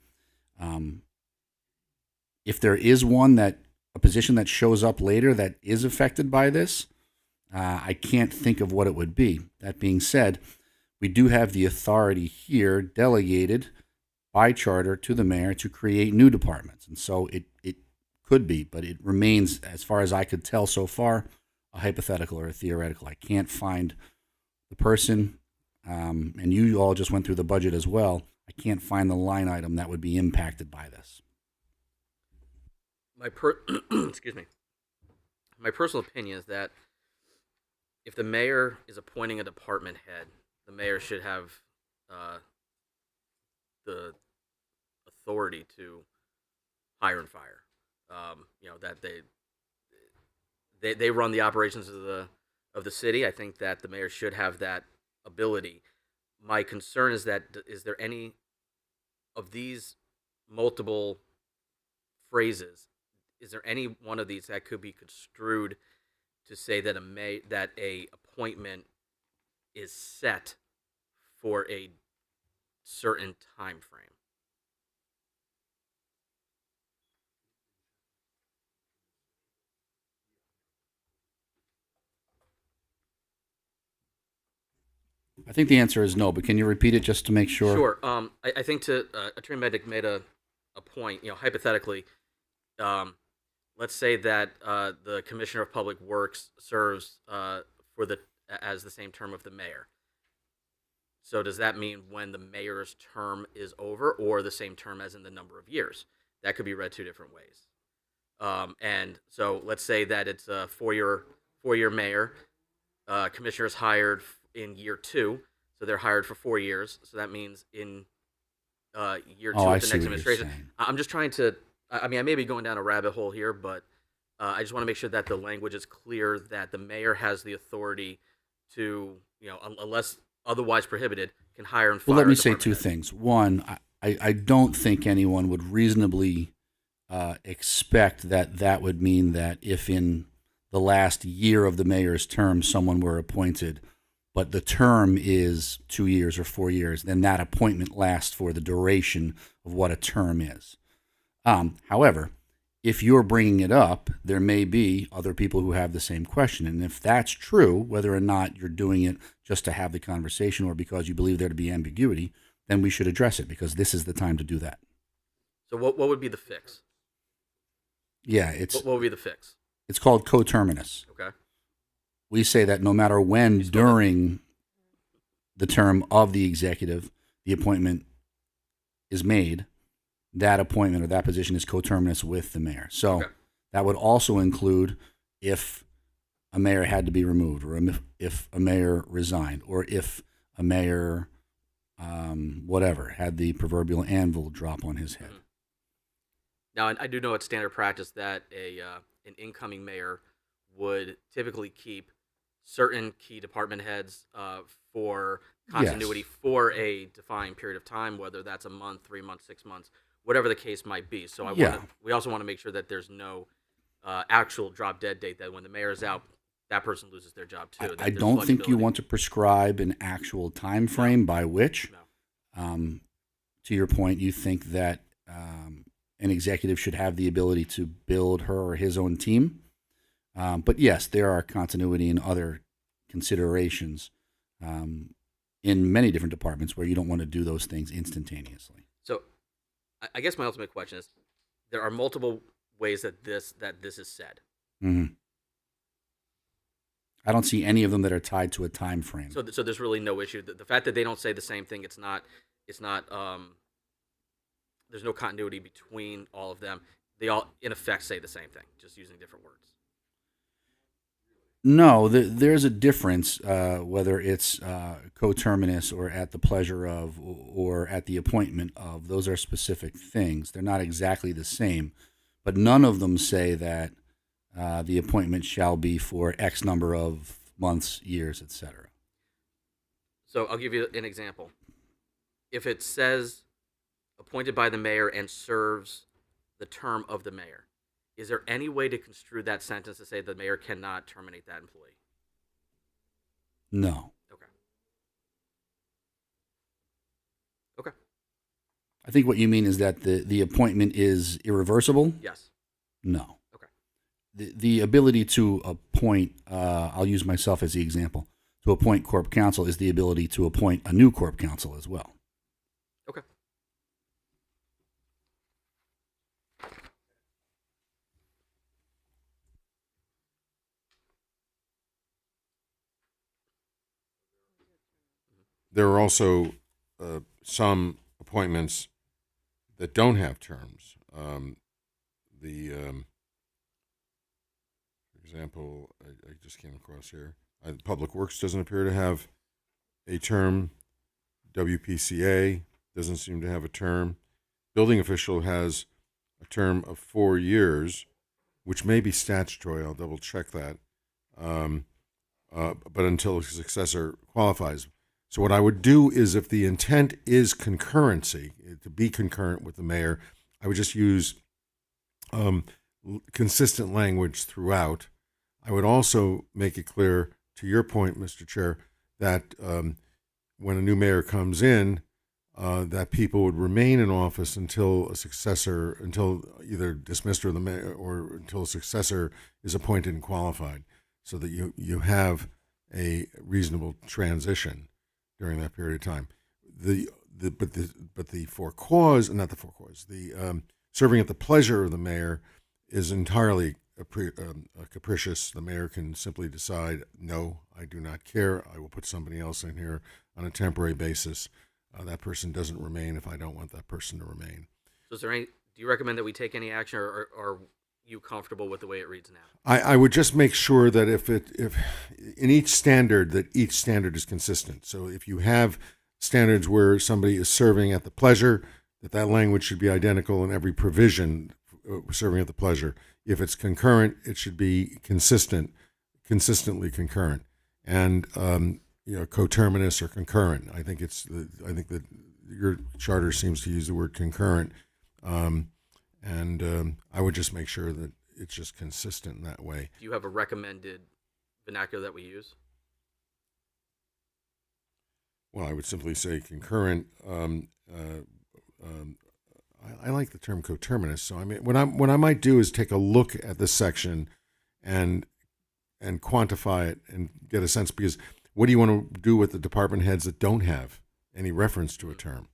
If there is a position that shows up later that is affected by this, I can't think of what it would be. That being said, we do have the authority here delegated by charter to the mayor to create new departments. And so it could be, but it remains, as far as I could tell so far, a hypothetical or a theoretical. I can't find the person, and you all just went through the budget as well. I can't find the line item that would be impacted by this. Excuse me. My personal opinion is that if the mayor is appointing a department head, the mayor should have the authority to hire and fire. That they run the operations of the city. I think that the mayor should have that ability. My concern is that is there any of these multiple phrases? Is there any one of these that could be construed to say that a appointment is set for a certain time frame? I think the answer is no, but can you repeat it just to make sure? Sure. I think Attorney Medic made a point. Hypothetically, let's say that the Commissioner of Public Works serves as the same term of the mayor. So does that mean when the mayor's term is over, or the same term as in the number of years? That could be read two different ways. And so let's say that it's a four-year mayor. Commissioner is hired in year 2, so they're hired for 4 years. So that means in year 2 of the next administration. I'm just trying to. I may be going down a rabbit hole here, but I just want to make sure that the language is clear that the mayor has the authority to, unless otherwise prohibited, can hire and fire. Well, let me say two things. One, I don't think anyone would reasonably expect that would mean that if in the last year of the mayor's term someone were appointed, but the term is 2 years or 4 years, then that appointment lasts for the duration of what a term is. However, if you're bringing it up, there may be other people who have the same question. And if that's true, whether or not you're doing it just to have the conversation or because you believe there to be ambiguity, then we should address it because this is the time to do that. So what would be the fix? Yeah, what would be the fix? It's called coterminous. Okay. We say that no matter when during the term of the executive the appointment is made, that appointment or that position is coterminous with the mayor. So that would also include if a mayor had to be removed, or if a mayor resigned, or if a mayor, whatever, had the proverbial anvil drop on his head. Now, I do know it's standard practice that an incoming mayor would typically keep certain key department heads for continuity for a defined period of time, whether that's a month, 3 months, 6 months, whatever the case might be. So we also want to make sure that there's no actual drop dead date, that when the mayor's out, that person loses their job too. I don't think you want to prescribe an actual time frame by which, to your point, you think that an executive should have the ability to build her or his own team. But yes, there are continuity and other considerations in many different departments where you don't want to do those things instantaneously. So I guess my ultimate question is, there are multiple ways that this is said. Mm-hmm. I don't see any of them that are tied to a time frame. So there's really no issue. The fact that they don't say the same thing, it's not. There's no continuity between all of them. They all, in effect, say the same thing, just using different words. No, there's a difference whether it's coterminous or at the pleasure of or at the appointment of. Those are specific things. They're not exactly the same, but none of them say that the appointment shall be for X number of months, years, etc. So I'll give you an example. If it says appointed by the mayor and serves the term of the mayor, is there any way to construe that sentence to say the mayor cannot terminate that employee? No. Okay. Okay. I think what you mean is that the appointment is irreversible? Yes. No. Okay. The ability to appoint, I'll use myself as the example, to appoint corp counsel is the ability to appoint a new corp counsel as well. Okay. There are also some appointments that don't have terms. For example, I just came across here. Public Works doesn't appear to have a term. WPCA doesn't seem to have a term. Building official has a term of 4 years, which may be statutory. I'll double check that. But until a successor qualifies. So what I would do is, if the intent is concurrency, to be concurrent with the mayor, I would just use consistent language throughout. I would also make it clear, to your point, Mr. Chair, that when a new mayor comes in, that people would remain in office until either dismissed or the mayor, or until a successor is appointed and qualified, so that you have a reasonable transition during that period of time. But the for cause, not the for cause, the serving at the pleasure of the mayor is entirely capricious. The mayor can simply decide, no, I do not care. I will put somebody else in here on a temporary basis. That person doesn't remain if I don't want that person to remain. So is there any? Do you recommend that we take any action, or are you comfortable with the way it reads now? I would just make sure that if in each standard, that each standard is consistent. So if you have standards where somebody is serving at the pleasure, that language should be identical in every provision, serving at the pleasure. If it's concurrent, it should be consistently concurrent, and coterminous or concurrent. I think that your charter seems to use the word concurrent, and I would just make sure that it's just consistent in that way. Do you have a recommended vernacular that we use? Well, I would simply say concurrent. I like the term coterminous. So I mean, what I might do is take a look at this section and quantify it and get a sense, because what do you want to do with the department heads that don't have any reference to a term?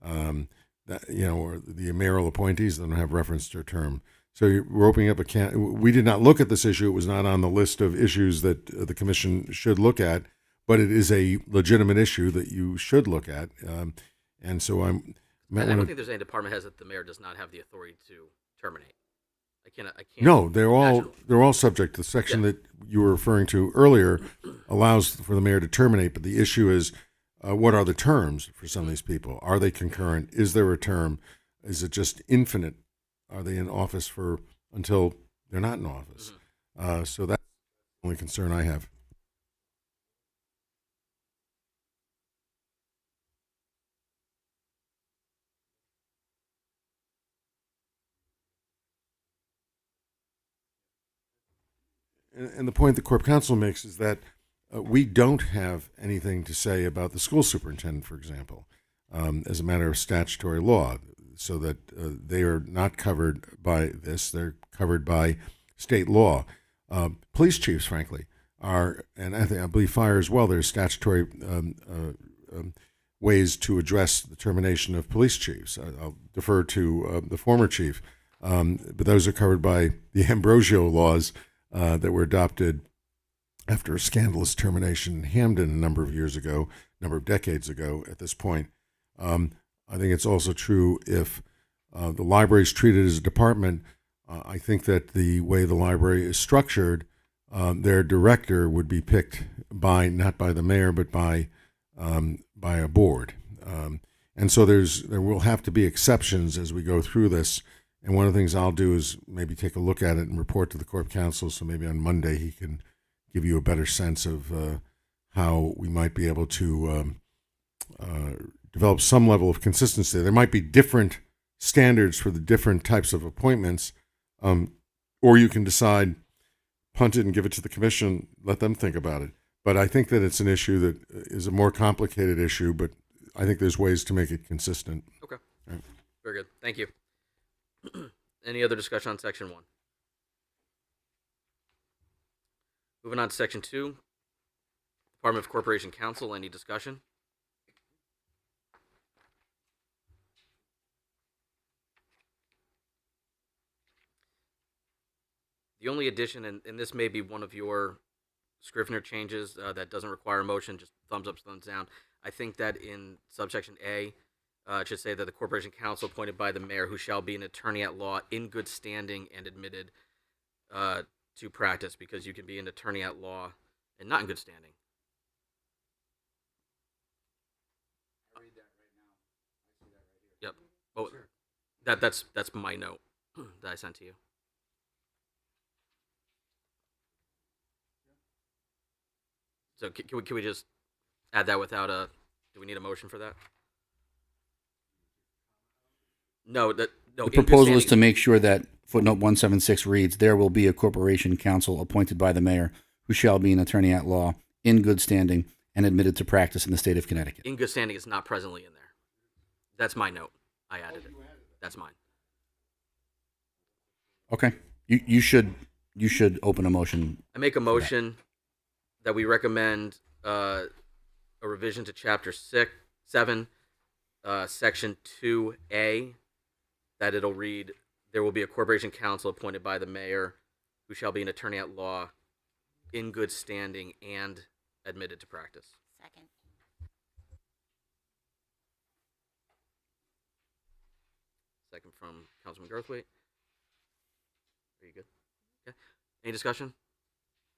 Or the mayoral appointees that don't have reference to a term. So we're opening up a can. We did not look at this issue. It was not on the list of issues that the commission should look at, but it is a legitimate issue that you should look at. And so I don't think there's any department heads that the mayor does not have the authority to terminate. I can't. No, they're all subject. The section that you were referring to earlier allows for the mayor to terminate, but the issue is, what are the terms for some of these people? Are they concurrent? Is there a term? Is it just infinite? Are they in office until they're not in office? Mm-hmm. So that's the only concern I have. And the point the Corp Council makes is that we don't have anything to say about the school superintendent, for example, as a matter of statutory law, so that they are not covered by this. They're covered by state law. Police chiefs, frankly, are, and I believe fire as well. There's statutory ways to address the termination of police chiefs. I'll defer to the former chief, but those are covered by the Ambrosio laws that were adopted after a scandalous termination in Hamden a number of decades ago at this point. I think it's also true if the library is treated as a department. I think that the way the library is structured their director would be picked by, not by the mayor, but by a board. And so there will have to be exceptions as we go through this. And one of the things I'll do is maybe take a look at it and report to the Corp Counsel. So maybe on Monday he can give you a better sense of how we might be able to develop some level of consistency. There might be different standards for the different types of appointments, or you can decide, punt it and give it to the commission, let them think about it. But I think that it's an issue that is a more complicated issue, but I think there's ways to make it consistent. Okay. Right. Very good. Thank you. Any other discussion on section 1? Moving on to section 2. Department of Corporation Counsel. Any discussion? The only addition, and this may be one of your Scrivener changes that doesn't require a motion, just thumbs up, thumbs down. I think that in subsection A, it should say that the Corporation Counsel appointed by the mayor, who shall be an attorney at law in good standing and admitted to practice, because you can be an attorney at law and not in good standing. I read that right now. I see that right here. Yep. Oh, sure. That's my note that I sent to you. So can we just add that without a? Do we need a motion for that? No. No. The proposal is to make sure that footnote 176 reads, "There will be a corporation counsel appointed by the mayor, who shall be an attorney at law in good standing and admitted to practice in the state of Connecticut." In good standing is not presently in there. That's my note. I added it. That's mine. Okay. You should open a motion. I make a motion that we recommend a revision to Chapter 7, Section 2A, that it'll read, "There will be a corporation counsel appointed by the mayor, who shall be an attorney at law in good standing and admitted to practice." Second. Second from Councilman Garthwaite. Are you good? Okay. Any discussion?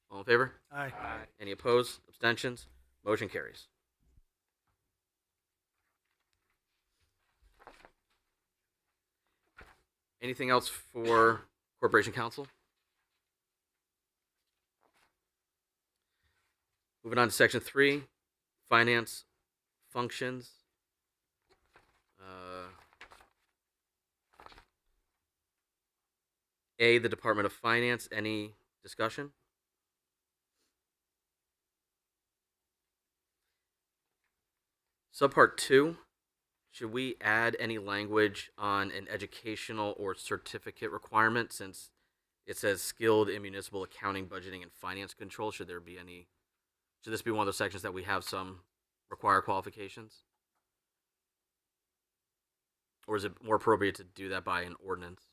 All in favor? Aye. Any opposed? Abstentions? Motion carries. Anything else for Corporation Counsel? Moving on to Section 3, Finance Functions. A, the Department of Finance. Any discussion? Subpart 2, should we add any language on an educational or certificate requirement, since it says skilled in municipal accounting, budgeting, and finance control? Should this be one of those sections that we have some require qualifications? Or is it more appropriate to do that by an ordinance?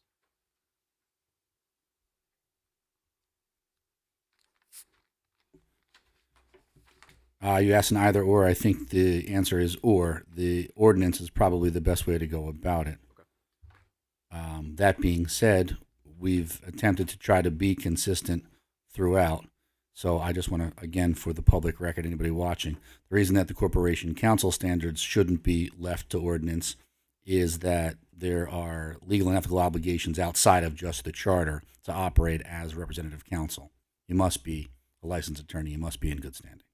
You asked an either or. I think the answer is or. The ordinance is probably the best way to go about it. Okay. That being said, we've attempted to try to be consistent throughout. So I just want to, again, for the public record, anybody watching, the reason that the Corporation Counsel standards shouldn't be left to ordinance is that there are legal and ethical obligations outside of just the charter to operate as representative counsel. You must be a licensed attorney. You must be in good standing.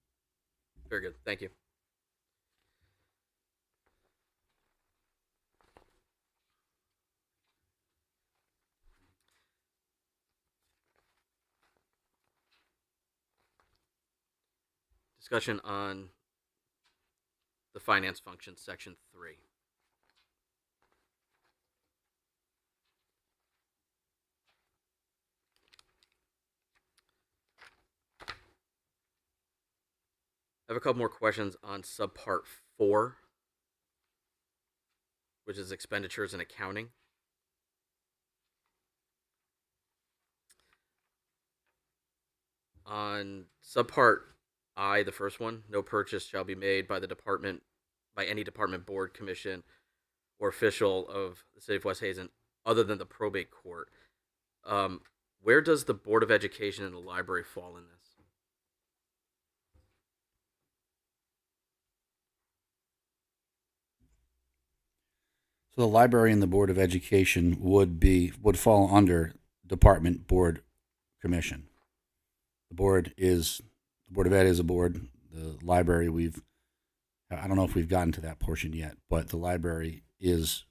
Very good. Thank you. Discussion on the finance function, Section 3. I have a couple more questions on subpart 4, which is expenditures and accounting. On subpart I, the first one, no purchase shall be made by any department, board, commission, or official of the city of West Hazen other than the probate court. Where does the Board of Education and the library fall in this? So the library and the Board of Education would fall under Department Board Commission. The Board of Ed is a board. The library I don't know if we've gotten to that portion yet, but the library is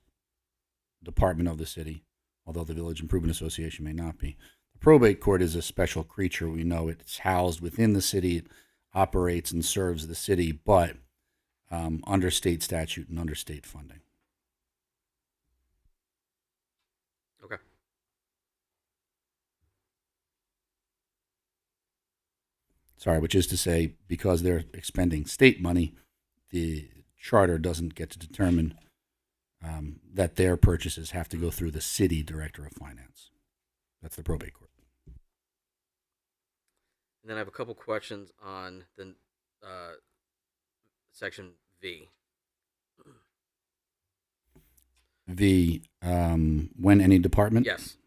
department of the city, although the Village Improvement Association may not be. The probate court is a special creature. We know it's housed within the city, it operates and serves the city, but under state statute and under state funding. Okay. Sorry, which is to say, because they're expending state money, the charter doesn't get to determine that their purchases have to go through the city director of finance. That's the probate court. And then I have a couple questions on the section V. When any department? Yes.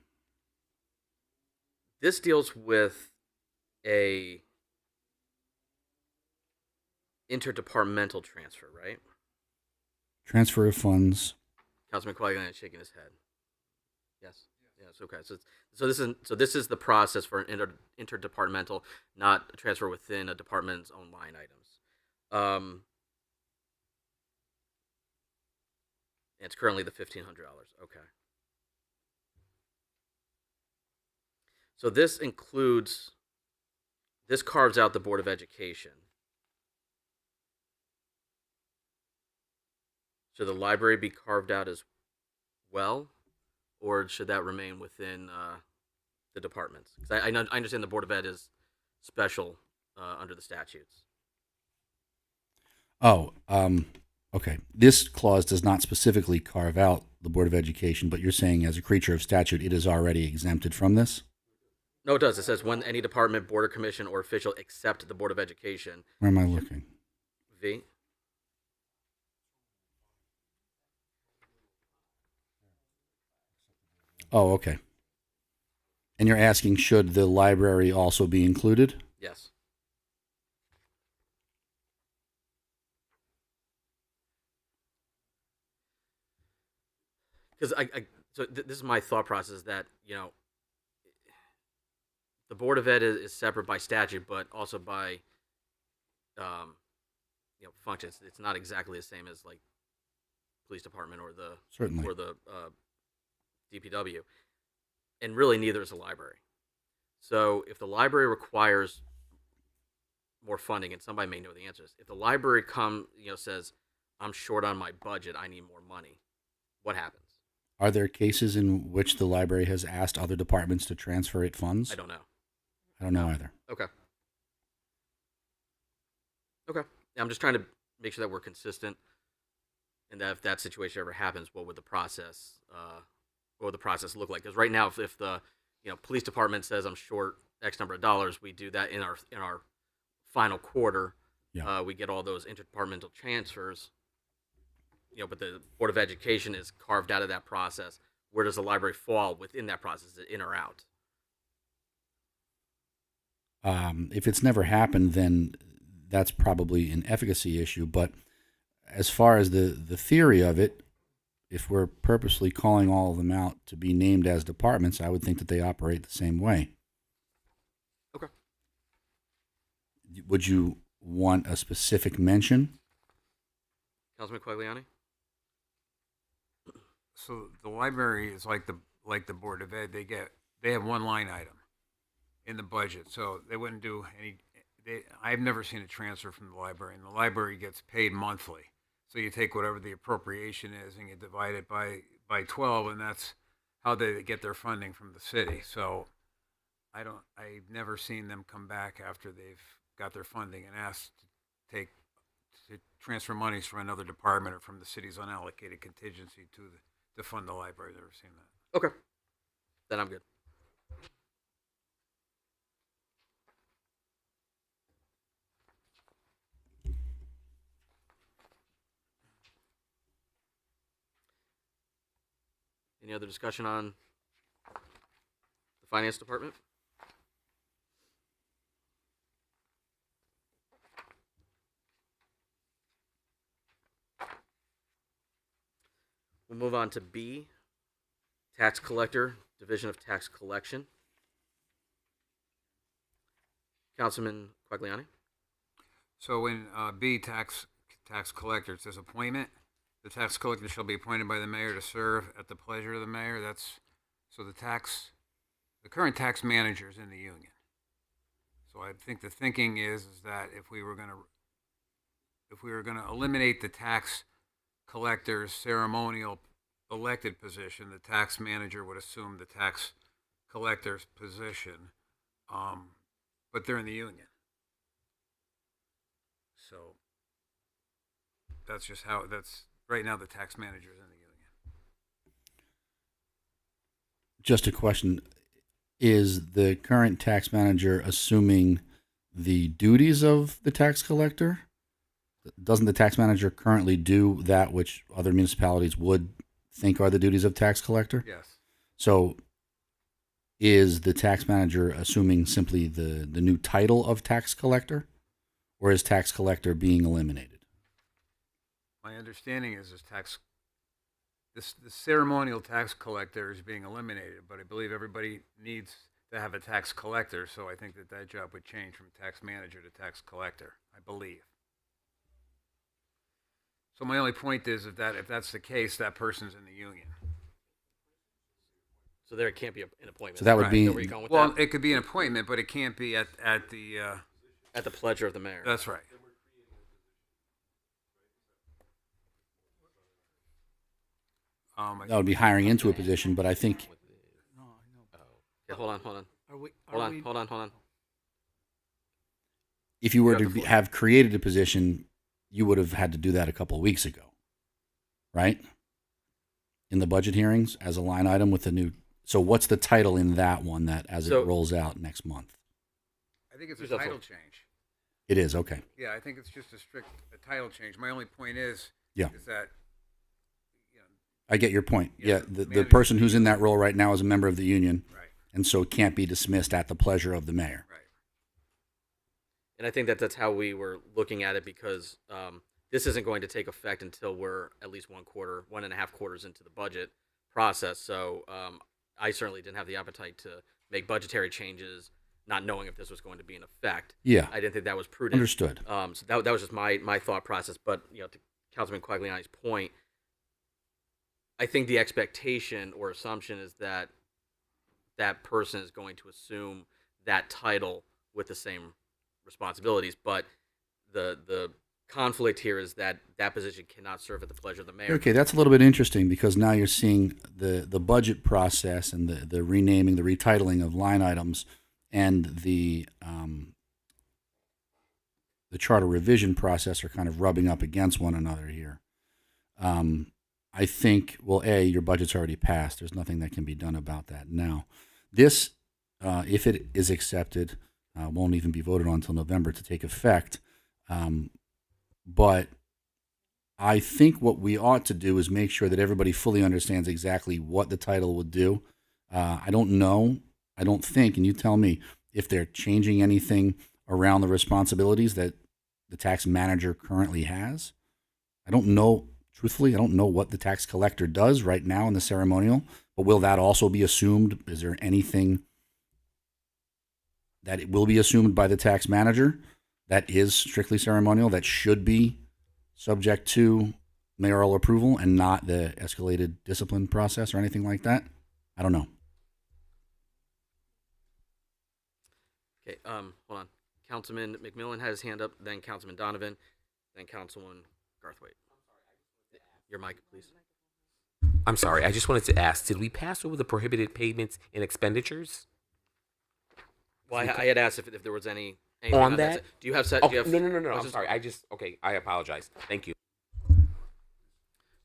This deals with a interdepartmental transfer, right? Transfer of funds. Councilman Quaglian is shaking his head. Yes. Yes. Okay. So this is the process for an interdepartmental, not a transfer within a department's own line items. It's currently the $1,500. Okay. So this carves out the Board of Education. Should the library be carved out as well, or should that remain within the departments? Because I understand the Board of Ed is special under the statutes. Oh, okay. This clause does not specifically carve out the Board of Education, but you're saying as a creature of statute, it is already exempted from this? No, it does. It says when any department, board, or commission, or official except the Board of Education. Where am I looking? V. Oh, okay. And you're asking, should the library also be included? Yes. Because this is my thought process that, the Board of Ed is separate by statute, but also by, functions. It's not exactly the same as like police department or the Certainly. or the DPW, and really neither is the library. So if the library requires more funding, and somebody may know the answers, if the library says, "I'm short on my budget, I need more money," what happens? Are there cases in which the library has asked other departments to transfer it funds? I don't know. I don't know either. Okay. Yeah, I'm just trying to make sure that we're consistent, and that if that situation ever happens, what would the process look like? Because right now, if the police department says I'm short X number of dollars, we do that in our final quarter. Yeah. We get all those interdepartmental transfers. But the Board of Education is carved out of that process. Where does the library fall within that process? Is it in or out? If it's never happened, then that's probably an efficacy issue. But as far as the theory of it, if we're purposely calling all of them out to be named as departments, I would think that they operate the same way. Okay. Would you want a specific mention? Councilman Quagliani? So the library is like the Board of Ed. They have one line item in the budget, so they wouldn't do any. I've never seen a transfer from the library, and the library gets paid monthly. So you take whatever the appropriation is and you divide it by 12, and that's how they get their funding from the city. So I've never seen them come back after they've got their funding and ask to transfer monies from another department or from the city's unallocated contingency to fund the library. I've never seen that. Okay. Then I'm good. Any other discussion on the Finance Department. We'll move on to B, Tax Collector, Division of Tax Collection. Councilman Quagliani. So in B, tax collector, it says appointment. The tax collector shall be appointed by the mayor to serve at the pleasure of the mayor. That's so the current tax manager is in the union. So I think the thinking is that if we were going to eliminate the tax collector's ceremonial elected position, the tax manager would assume the tax collector's position, but they're in the union. So that's just how right now the tax manager is in the union. Just a question. Is the current tax manager assuming the duties of the tax collector? Doesn't the tax manager currently do that which other municipalities would think are the duties of tax collector? Yes. So is the tax manager assuming simply the new title of tax collector, or is tax collector being eliminated? My understanding is the ceremonial tax collector is being eliminated, but I believe everybody needs to have a tax collector, so I think that job would change from tax manager to tax collector, I believe. So my only point is if that's the case, that person's in the union. So there can't be an appointment. So that would Right. be Where you going with Well, that? it could be an appointment, but it can't be at the. At the pleasure of the mayor. That's right. that would be hiring into a position, but I think No, I know. Okay, hold on. Are we? Hold on. if you were You to have the floor. have created a position, you would have had to do that a couple of weeks ago, right? In the budget hearings as a line item with the new. So what's the title in that one that as So- it rolls out next month? I think it's a Who's up title for? change. It is, okay. Yeah, I think it's just a title change. My only point is Yeah. that I get your point. Yeah, Yeah, the manager- person who's in that role right now is a member of the union, right, and so it can't be dismissed at the pleasure of the mayor. right. And I think that's how we were looking at it because this isn't going to take effect until we're at least 1.5 quarters into the budget process. So I certainly didn't have the appetite to make budgetary changes, not knowing if this was going to be in effect. Yeah. I didn't think that was prudent. Understood. So that was just my thought process. But to Councilman Quagliani's point, I think the expectation or assumption is that that person is going to assume that title with the same responsibilities. But the conflict here is that that position cannot serve at the pleasure of the mayor. Okay, that's a little bit interesting because now you're seeing the budget process and the renaming, the retitling of line items, and the charter revision process are kind of rubbing up against one another here. I think, well, your budget's already passed. There's nothing that can be done about that now. This, if it is accepted, won't even be voted on until November to take effect. But I think what we ought to do is make sure that everybody fully understands exactly what the title would do. I don't know. I don't think, and you tell me, if they're changing anything around the responsibilities that the tax manager currently has. I don't know. Truthfully, I don't know what the tax collector does right now in the ceremonial, but will that also be assumed? Is there anything that it will be assumed by the tax manager that is strictly ceremonial, that should be subject to mayoral approval and not the escalated discipline process or anything like that? I don't know. Okay, hold on. Councilman McMillan had his hand up, then Councilman Donovan, then Councilman Garthwaite. Your mic, please. I'm sorry. I just wanted to ask, did we pass over the prohibited payments and expenditures? Well, I had asked if there was anything On that? Do you have set? Oh, do you have, no. I'm questions? sorry. Okay, I apologize. Thank you.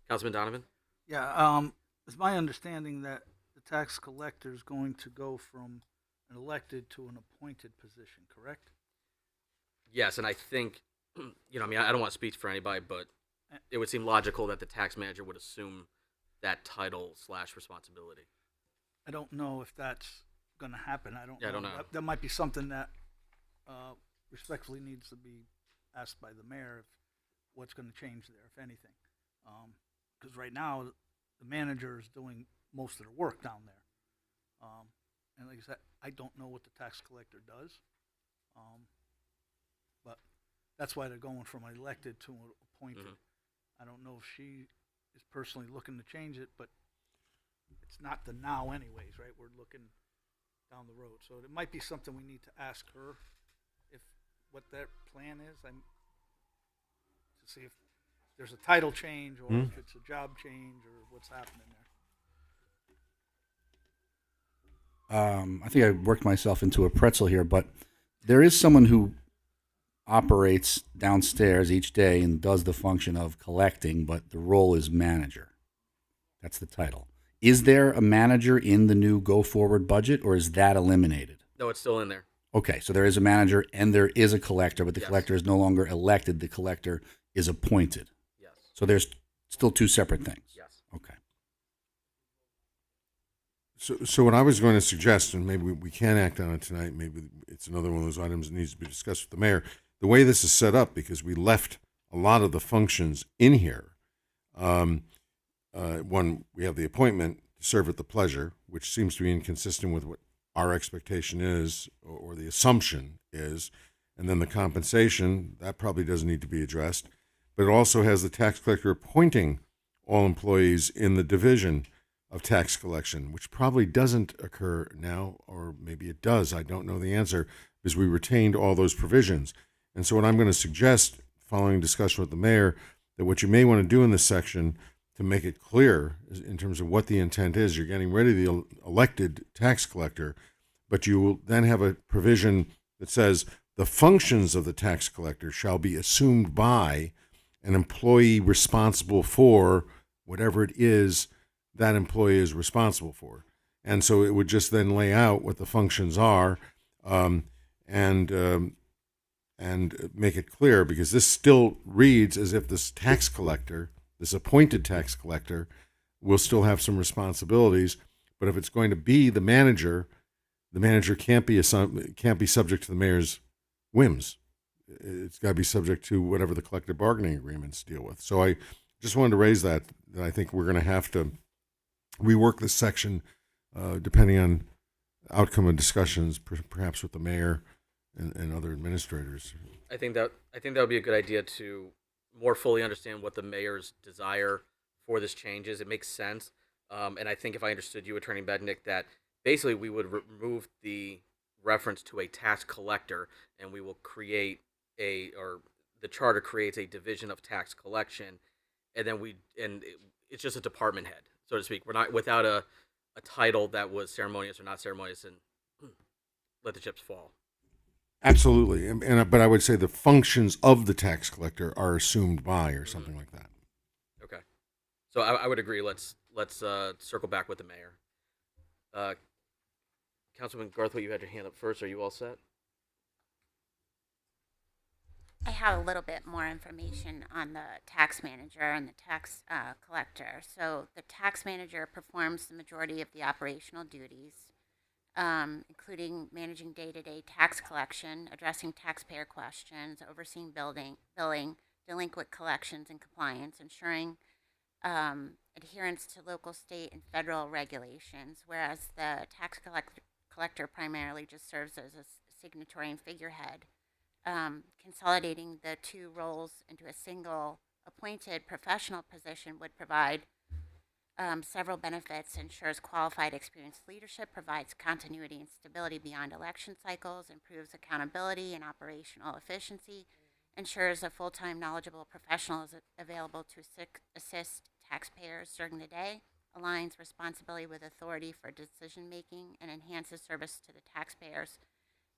Councilman Donovan? Yeah, it's my understanding that the tax collector is going to go from an elected to an appointed position, correct? Yes, and I think, I don't want to speak for anybody, but it would seem logical that the tax manager would assume that title / responsibility. I don't know if that's gonna happen. I don't Yeah, I know. don't know. That might be something that respectfully needs to be asked by the mayor if what's gonna change there, if anything. Because right now, the manager is doing most of the work down there. And like I said, I don't know what the tax collector does. But that's why they're going from elected to appointed. I don't know if she is personally looking to change it, but it's not the now anyways, right? We're looking down the road. So it might be something we need to ask her if what their plan is. To see if there's a title change or if it's a job change or what's happening there. I think I worked myself into a pretzel here, but there is someone who operates downstairs each day and does the function of collecting, but the role is manager. That's the title. Is there a manager in the new go forward budget, or is that eliminated? No, it's still in there. Okay, so there is a manager and there is a collector, but the Yes. collector is no longer elected. The collector is appointed. Yes. So there's still two separate things. Yes. Okay. So what I was going to suggest, and maybe we can act on it tonight, maybe it's another one of those items that needs to be discussed with the mayor. The way this is set up, because we left a lot of the functions in here. One, we have the appointment to serve at the pleasure, which seems to be inconsistent with what our expectation is, or the assumption is. And then the compensation, that probably doesn't need to be addressed. But it also has the tax collector appointing all employees in the division of tax collection, which probably doesn't occur now, or maybe it does. I don't know the answer, because we retained all those provisions. And so what I'm going to suggest, following discussion with the mayor, that what you may want to do in this section to make it clear in terms of what the intent is, you're getting rid of the elected tax collector, but you will then have a provision that says the functions of the tax collector shall be assumed by an employee responsible for whatever it is that employee is responsible for. And so it would just then lay out what the functions are, and make it clear, because this still reads as if this tax collector, this appointed tax collector, will still have some responsibilities. But if it's going to be the manager can't be subject to the mayor's whims. It's got to be subject to whatever the collective bargaining agreements deal with. So I just wanted to raise that I think we're going to have to rework this section depending on outcome of discussions, perhaps with the mayor and other administrators. I think that would be a good idea to more fully understand what the mayor's desire for this change is. It makes sense, and I think if I understood you, Attorney Bednick, that basically we would remove the reference to a tax collector, and we will create the charter creates a division of tax collection, and then it's just a department head, so to speak. We're not without a title that was ceremonious or not ceremonious, and let the chips fall. Absolutely, but I would say the functions of the tax collector are assumed by, or something like that. Okay, so I would agree. Let's circle back with the mayor. Councilman Garthwaite, you had your hand up first. Are you all set? I have a little bit more information on the tax manager and the tax collector. So the tax manager performs the majority of the operational duties, including managing day-to-day tax collection, addressing taxpayer questions, overseeing billing, delinquent collections and compliance, ensuring adherence to local, state, and federal regulations, whereas the tax collector primarily just serves as a signatory and figurehead. Consolidating the two roles into a single appointed professional position would provide several benefits, ensures qualified, experienced leadership, provides continuity and stability beyond election cycles, improves accountability and operational efficiency, ensures a full-time knowledgeable professional is available to assist taxpayers during the day, aligns responsibility with authority for decision-making, and enhances service to the taxpayers.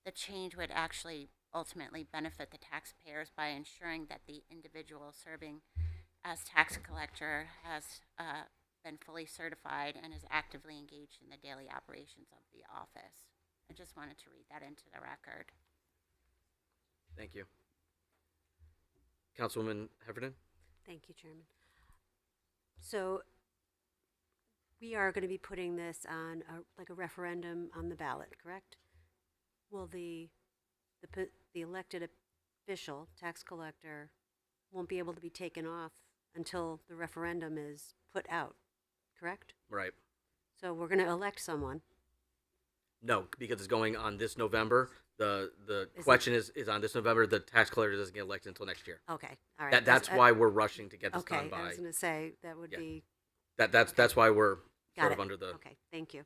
The change would actually ultimately benefit the taxpayers by ensuring that the individual serving as tax collector has been fully certified and is actively engaged in the daily operations of the office. I just wanted to read that into the record. Thank you. Councilwoman Heffernan? Thank you, Chairman. So we are going to be putting this on like a referendum on the ballot, correct? Will the elected official, tax collector, won't be able to be taken off until the referendum is put out, correct? Right. So we're going to elect someone. No, because it's going on this November. The Is question is on this November. The tax collector doesn't get elected until next year. Okay, all right. That's why we're rushing to get this okay, done by. I was going to say that would Yeah. be. That's why we're Got sort it. of under the. Okay, thank you.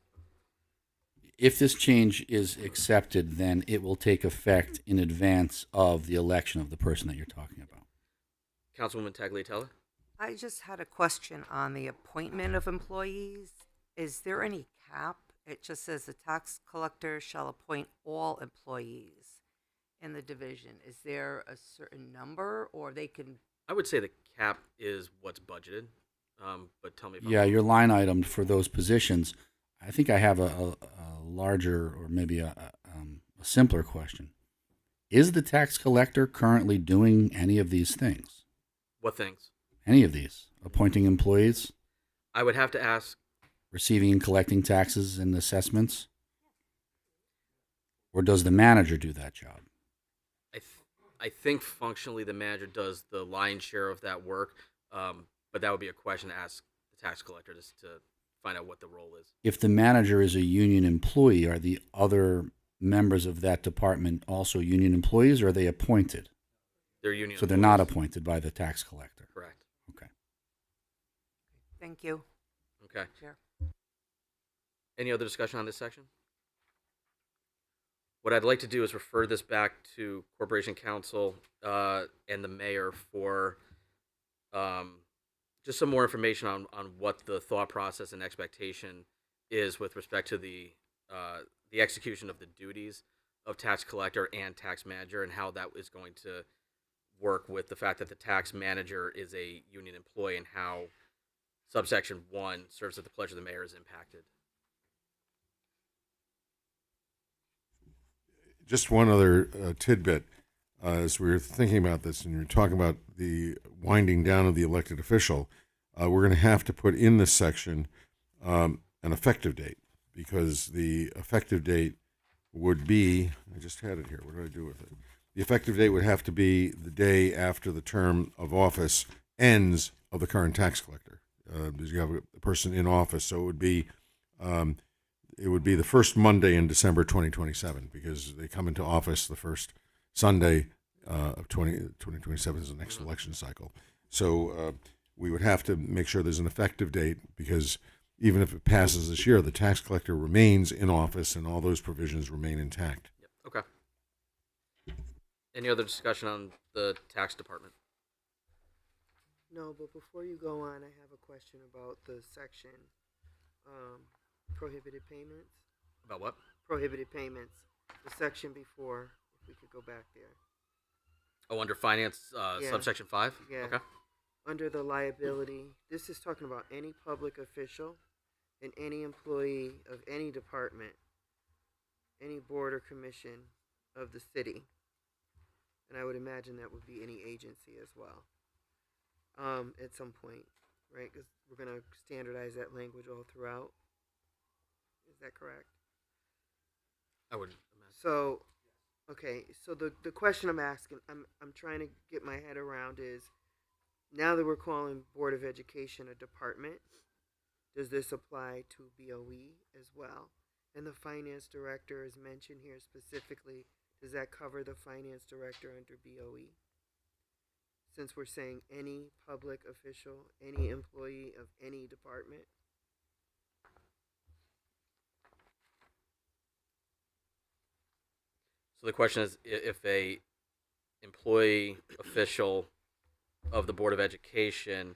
If this change is accepted, then it will take effect in advance of the election of the person that you're talking about. Councilwoman Tagliatella? I just had a question on the appointment of employees. Is there any cap? It just says the tax collector shall appoint all employees in the division. Is there a certain number, or they can? I would say the cap is what's budgeted, but tell me if I'm Yeah, wrong. your line item for those positions. I think I have a larger or maybe a simpler question. Is the tax collector currently doing any of these things? What things? Any of these? Appointing employees, I would have to ask. receiving and collecting taxes and assessments? Or does the manager do that job? I think functionally the manager does the lion's share of that work, but that would be a question to ask the tax collector to find out what the role is. If the manager is a union employee, are the other members of that department also union employees, or are they appointed? They're union. So they're not employees. appointed by the tax collector. Correct. Okay. Thank you. Okay. Chair. Any other discussion on this section? What I'd like to do is refer this back to Corporation Council and the mayor for just some more information on what the thought process and expectation is with respect to the execution of the duties of tax collector and tax manager, and how that is going to work with the fact that the tax manager is a union employee, and how subsection 1 serves at the pleasure of the mayor is impacted. Just one other tidbit. As we were thinking about this and you're talking about the winding down of the elected official, we're going to have to put in this section an effective date, because the effective date would be, I just had it here, what did I do with it? The effective date would have to be the day after the term of office ends of the current tax collector, because you have a person in office, so it would be the first Monday in December 2027, because they come into office the first Sunday of 2027 is the next election cycle. So we would have to make sure there's an effective date, because even if it passes this year, the tax collector remains in office and all those provisions remain intact. Yep. Okay. Any other discussion on the tax department? No, but before you go on, I have a question about the section, prohibited payments. About what? Prohibited payments. The section before, if we could go back there. Oh, under finance, Yeah. subsection 5? Yeah. Okay. Under the liability, this is talking about any public official and any employee of any department, any board or commission of the city. And I would imagine that would be any agency as well, at some point, right? Because we're going to standardize that language all throughout. Is that correct? I would imagine. So, okay, so the question I'm asking, I'm trying to get my head around is, now that we're calling Board of Education a department, does this apply to BOE as well? And the finance director is mentioned here specifically. Does that cover the finance director under BOE? Since we're saying any public official, any employee of any department? So the question is, if a employee official of the Board of Education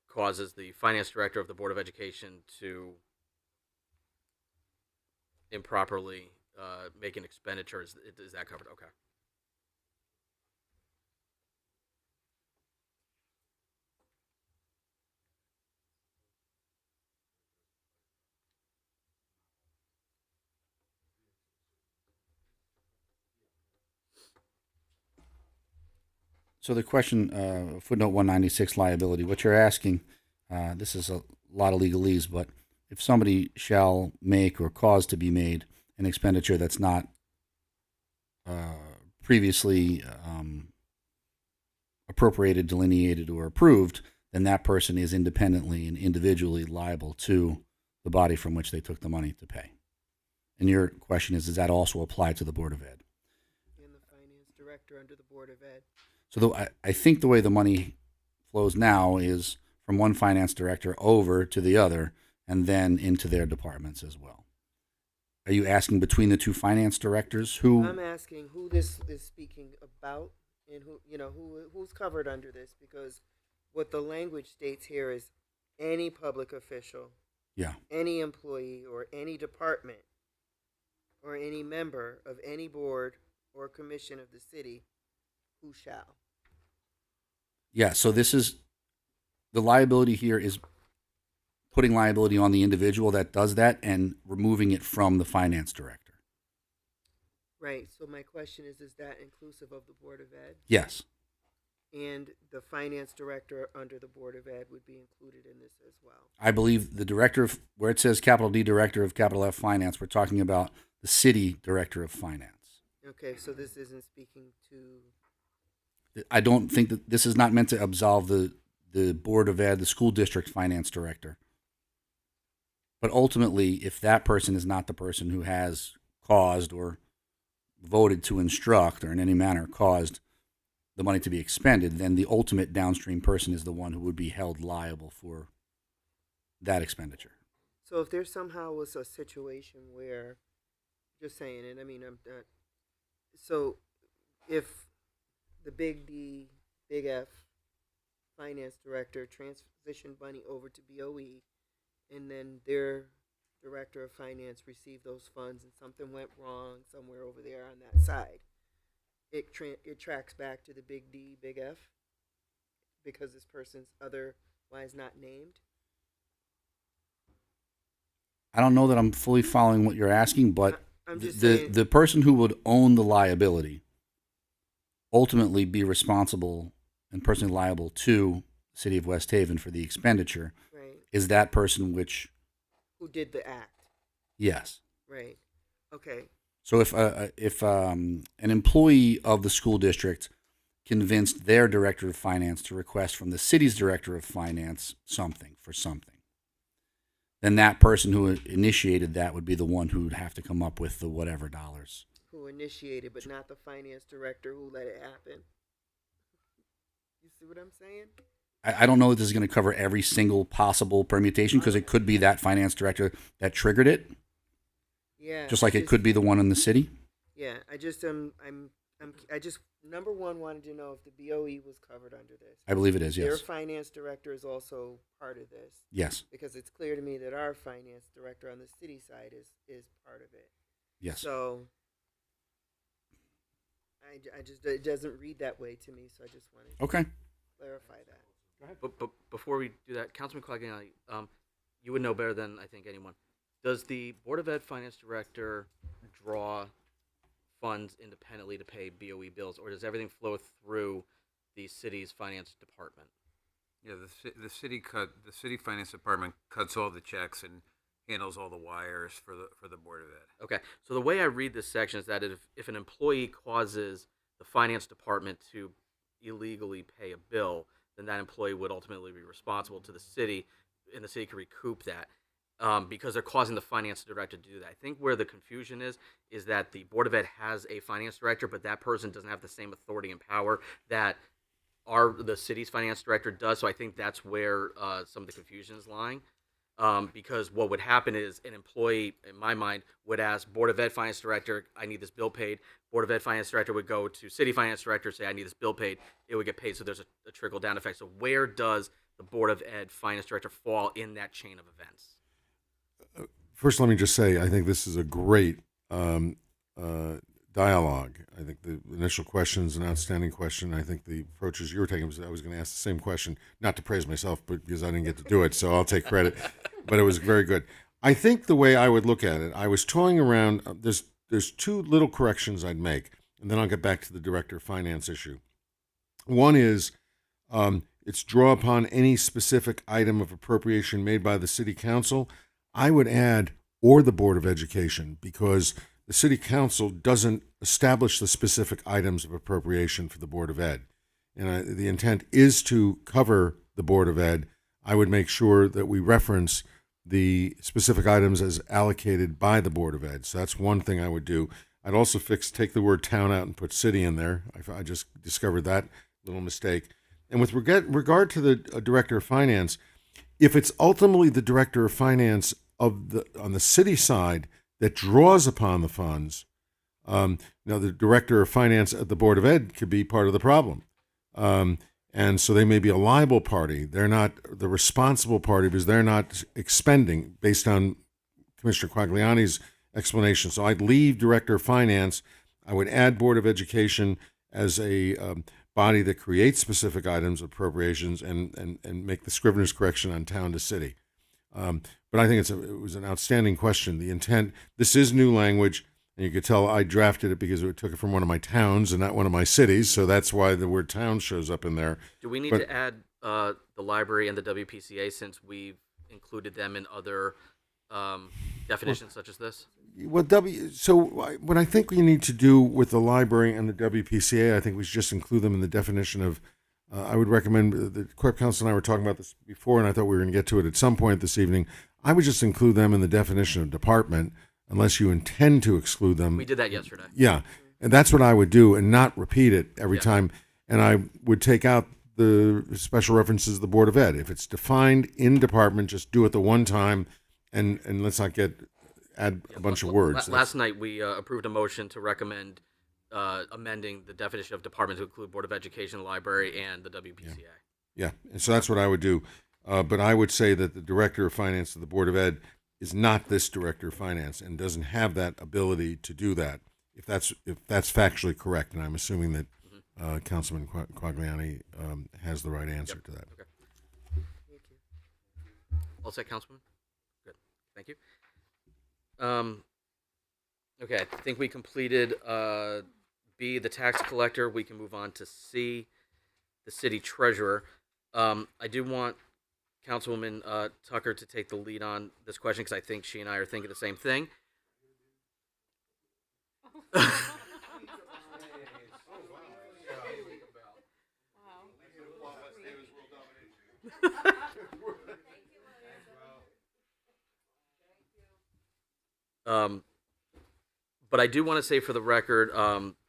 causes the finance director of the Board of Education to improperly make an expenditure, is that covered? Okay. So the question, footnote 196 liability, what you're asking this is a lot of legalese, but if somebody shall make or cause to be made an expenditure that's not previously appropriated, delineated, or approved, then that person is independently and individually liable to the body from which they took the money to pay. And your question is, does that also apply to the Board of Ed? And the finance director under the Board of Ed. So I think the way the money flows now is from one finance director over to the other and then into their departments as well. Are you asking between the two finance directors who? I'm asking who this is speaking about and who's covered under this, because what the language states here is any public official, Yeah. any employee or any department or any member of any board or commission of the city who shall. Yeah, so this is, the liability here is putting liability on the individual that does that and removing it from the finance director. Right. So my question is that inclusive of the Board of Ed? Yes. And the finance director under the Board of Ed would be included in this as well. I believe the director of, where it says capital D director of capital F finance, we're talking about the city director of finance. Okay, so this isn't speaking to. I don't think that this is not meant to absolve the Board of Ed, the school district finance director. But ultimately, if that person is not the person who has caused or voted to instruct or in any manner caused the money to be expended, then the ultimate downstream person is the one who would be held liable for that expenditure. So if there somehow was a situation where, just saying it, I mean, I'm not, so if the big D, big F finance director transitioned money over to BOE, and then their director of finance received those funds and something went wrong somewhere over there on that side, it tracks back to the big D, big F, because this person's otherwise not named. I don't know that I'm fully following what you're asking, but I'm just saying, the person who would own the liability ultimately be responsible and personally liable to the city of West Haven for the expenditure right, is that person which, who did the act, yes. right? Okay, So if an employee of the school district convinced their director of finance to request from the city's director of finance something for something, then that person who initiated that would be the one who would have to come up with the whatever dollars. who initiated, but not the finance director who let it happen. You see what I'm saying? I don't know if this is going to cover every single possible permutation because it could be that finance director that triggered it, Yeah. just like it could be the one in the city. Yeah, I just I just number one wanted to know if the BOE was covered under this. I believe it is, Their yes. finance director is also part of this. Yes, Because it's clear to me that our finance director on the city side is part of it. yes. So I just, it doesn't read that way to me, so I just wanted to Okay. clarify that. But before we do that, Councilman Claggiani, you would know better than I think anyone. Does the Board of Ed Finance Director draw funds independently to pay BOE bills, or does everything flow through the city's finance department? Yeah, the city finance department cuts all the checks and handles all the wires for the Board of Ed. Okay, so the way I read this section is that if an employee causes the finance department to illegally pay a bill, then that employee would ultimately be responsible to the city, and the city can recoup that because they're causing the finance director to do that. I think where the confusion is that the Board of Ed has a finance director, but that person doesn't have the same authority and power that the city's finance director does. So I think that's where some of the confusion is lying. Because what would happen is an employee, in my mind, would ask Board of Ed Finance Director, I need this bill paid. Board of Ed Finance Director would go to City Finance Director, say, I need this bill paid. It would get paid, so there's a trickle-down effect. So where does the Board of Ed Finance Director fall in that chain of events? First, let me just say, I think this is a great dialogue. I think the initial question is an outstanding question. I think the approaches you were taking, I was going to ask the same question, not to praise myself, but because I didn't get to do it, so I'll take credit. But it was very good. I think the way I would look at it, I was toying around. There's two little corrections I'd make, and then I'll get back to the director of finance issue. One is it's draw upon any specific item of appropriation made by the city council. I would add, or the Board of Education, because the city council doesn't establish the specific items of appropriation for the Board of Ed. And the intent is to cover the Board of Ed. I would make sure that we reference the specific items as allocated by the Board of Ed. So that's one thing I would do. I'd also take the word town out and put city in there. I just discovered that little mistake. And with regard to the Director of Finance, if it's ultimately the Director of Finance on the city side that draws upon the funds, now the Director of Finance at the Board of Ed could be part of the problem. And so they may be a liable party. They're not the responsible party because they're not expending based on Commissioner Quagliani's explanation. So I'd leave Director of Finance. I would add Board of Education as a body that creates specific items of appropriations and make the Scrivener's correction on town to city. But I think it was an outstanding question. The intent, this is new language. And you could tell I drafted it because it took it from one of my towns and not one of my cities, so that's why the word town shows up in there. Do we need to add the library and the WPCA since we've included them in other definitions such as this? Well, so what I think we need to do with the library and the WPCA, I think we should just include them in the definition of, I would recommend, the Corp Council and I were talking about this before, and I thought we were going to get to it at some point this evening. I would just include them in the definition of department, unless you intend to exclude them. We did that yesterday. Yeah, and that's what I would do and not repeat it every time. And I would take out the special references to the Board of Ed. If it's defined in department, just do it the one time and let's not add a bunch of words. Last night we approved a motion to recommend amending the definition of department to include Board of Education, Library, and the WPCA. Yeah, and so that's what I would do. But I would say that the Director of Finance of the Board of Ed is not this Director of Finance and doesn't have that ability to do that. If that's factually correct, and I'm assuming that Councilman Quagliani has the right answer to that. Okay. Thank you. All set, Councilman? Good. Thank you. Okay, I think we completed B, the tax collector. We can move on to C, the city treasurer. I do want Councilwoman Tucker to take the lead on this question because I think she and I are thinking the same thing. But I do want to say for the record,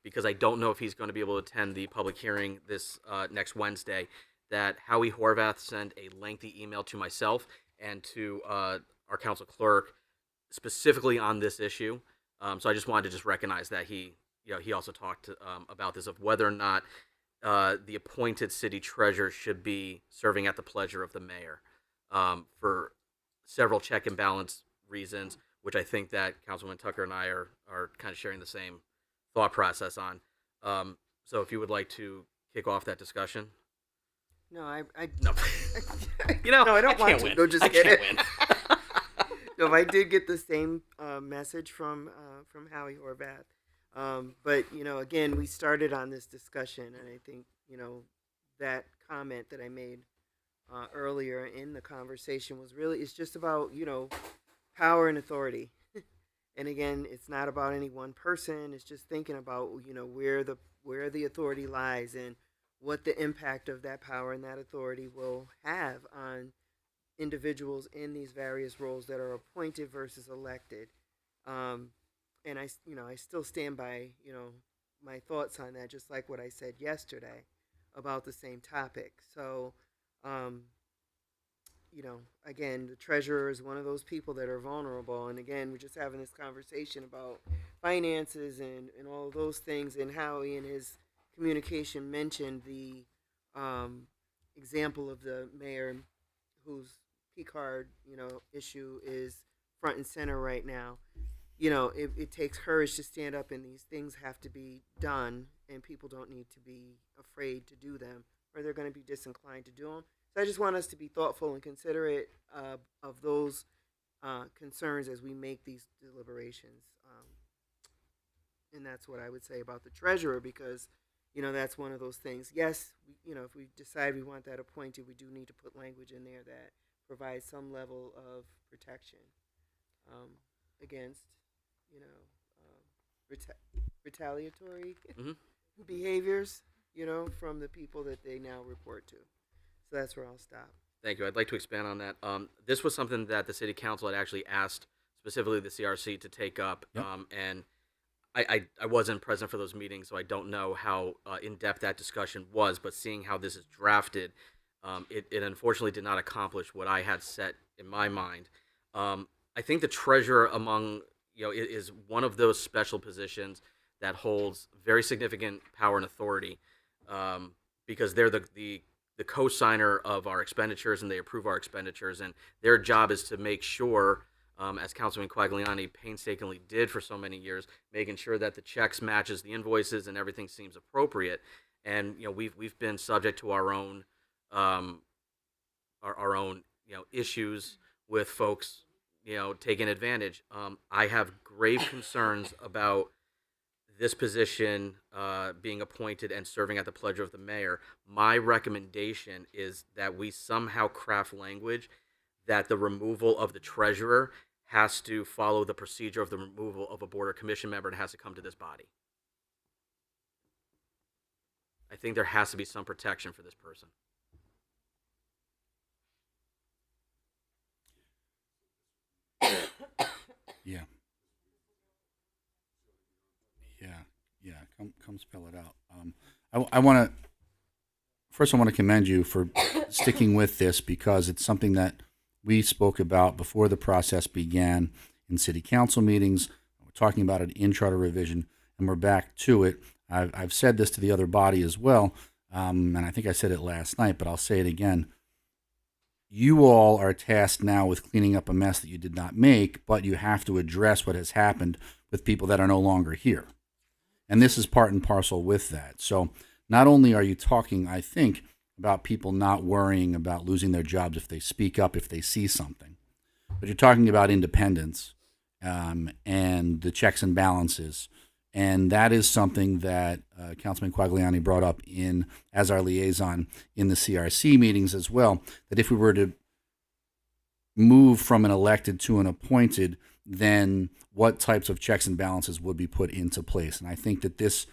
because I don't know if he's going to be able to attend the public hearing this next Wednesday, that Howie Horvath sent a lengthy email to myself and to our council clerk specifically on this issue. So I just wanted to just recognize that he also talked about this, of whether or not the appointed city treasurer should be serving at the pleasure of the mayor for several check and balance reasons, which I think that Councilman Tucker and I are kind of sharing the same thought process on. So if you would like to kick off that discussion. No, I No. no, I don't want to. Win. No, just I get can't it. win. No, I did get the same message from Howie Horvath. But again, we started on this discussion, and I think that comment that I made earlier in the conversation was really, it's just about power and authority. And again, it's not about any one person. It's just thinking about where the authority lies and what the impact of that power and that authority will have on individuals in these various roles that are appointed versus elected. And I still stand by, my thoughts on that, just like what I said yesterday about the same topic. So, again, the treasurer is one of those people that are vulnerable. And again, we're just having this conversation about finances and all of those things, and how he in his communication mentioned the example of the mayor whose P-card, issue is front and center right now. It takes courage to stand up, and these things have to be done, and people don't need to be afraid to do them, or they're going to be disinclined to do them. So I just want us to be thoughtful and considerate of those concerns as we make these deliberations. And that's what I would say about the treasurer, because, that's one of those things. Yes, if we decide we want that appointed, we do need to put language in there that provides some level of protection against, retaliatory Mhm. behaviors, from the people that they now report to. So that's where I'll stop. Thank you. I'd like to expand on that. This was something that the city council had actually asked, specifically the CRC, to take up. Yep. And I wasn't present for those meetings, so I don't know how in-depth that discussion was. But seeing how this is drafted, it unfortunately did not accomplish what I had set in my mind. I think the treasurer is one of those special positions that holds very significant power and authority, because they're the co-signer of our expenditures, and they approve our expenditures, and their job is to make sure, as Councilman Quagliani painstakingly did for so many years, making sure that the checks matches the invoices and everything seems appropriate. And we've been subject to our own our own issues with folks taking advantage. I have grave concerns about this position being appointed and serving at the pleasure of the mayor. My recommendation is that we somehow craft language that the removal of the treasurer has to follow the procedure of the removal of a board or commission member, and has to come to this body. I think there has to be some protection for this person. Yeah. Yeah. Come spell it out. I want to first. I want to commend you for sticking with this, because it's something that we spoke about before the process began in city council meetings. We're talking about it in charter revision, and we're back to it. I've said this to the other body as well, and I think I said it last night, but I'll say it again. You all are tasked now with cleaning up a mess that you did not make, but you have to address what has happened with people that are no longer here. And this is part and parcel with that. So not only are you talking, I think, about people not worrying about losing their jobs if they speak up, if they see something, but you're talking about independence and the checks and balances. And that is something that Councilman Quagliani brought up as our liaison in the CRC meetings as well, that if we were to move from an elected to an appointed, then what types of checks and balances would be put into place. And I think that this,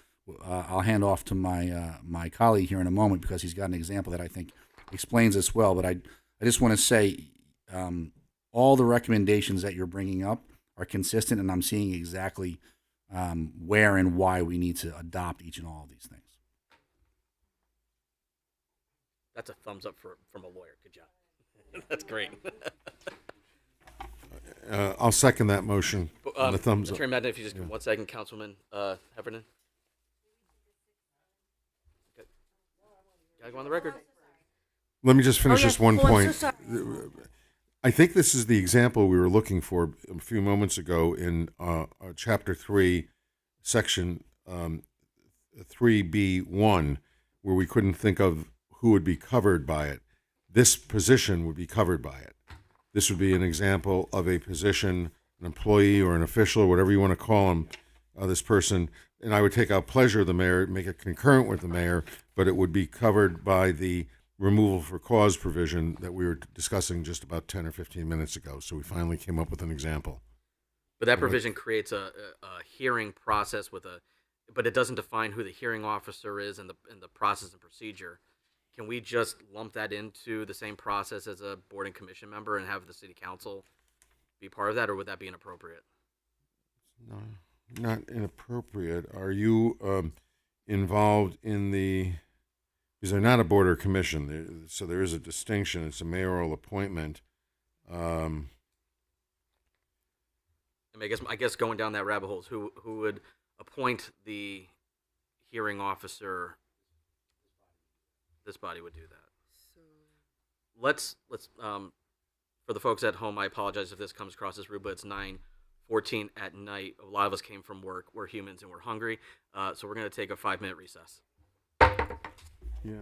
I'll hand off to my colleague here in a moment, because he's got an example that I think explains this well. But I just want to say all the recommendations that you're bringing up are consistent, and I'm seeing exactly where and why we need to adopt each and all of these things. That's a thumbs up from a lawyer. Good job. That's great. I'll second that motion. On the thumbs up. Attorney Madden, if you just give 1 second, Councilman Heffernan. Gotta go on the record. Let me just finish yes. this one Oh, I'm point. so sorry. I think this is the example we were looking for a few moments ago in Chapter 3, Section 3B1, where we couldn't think of who would be covered by it. This position would be covered by it. This would be an example of a position, an employee or an official, whatever you want to call him, this person. And I would take out pleasure of the mayor, make it concurrent with the mayor, but it would be covered by the removal for cause provision that we were discussing just about 10 or 15 minutes ago. So we finally came up with an example. But that provision creates a hearing process but it doesn't define who the hearing officer is and the process and procedure. Can we just lump that into the same process as a board and commission member and have the city council be part of that, or would that be inappropriate? No, not inappropriate. Are you involved in because they're not a board or commission, so there is a distinction. It's a mayoral appointment. I mean, I guess going down that rabbit hole is who would appoint the hearing officer. This body would do that. So Let's for the folks at home, I apologize if this comes across as rude, but it's 9:14 at night. A lot of us came from work. We're humans and we're hungry, so we're going to take a 5-minute recess. Yeah.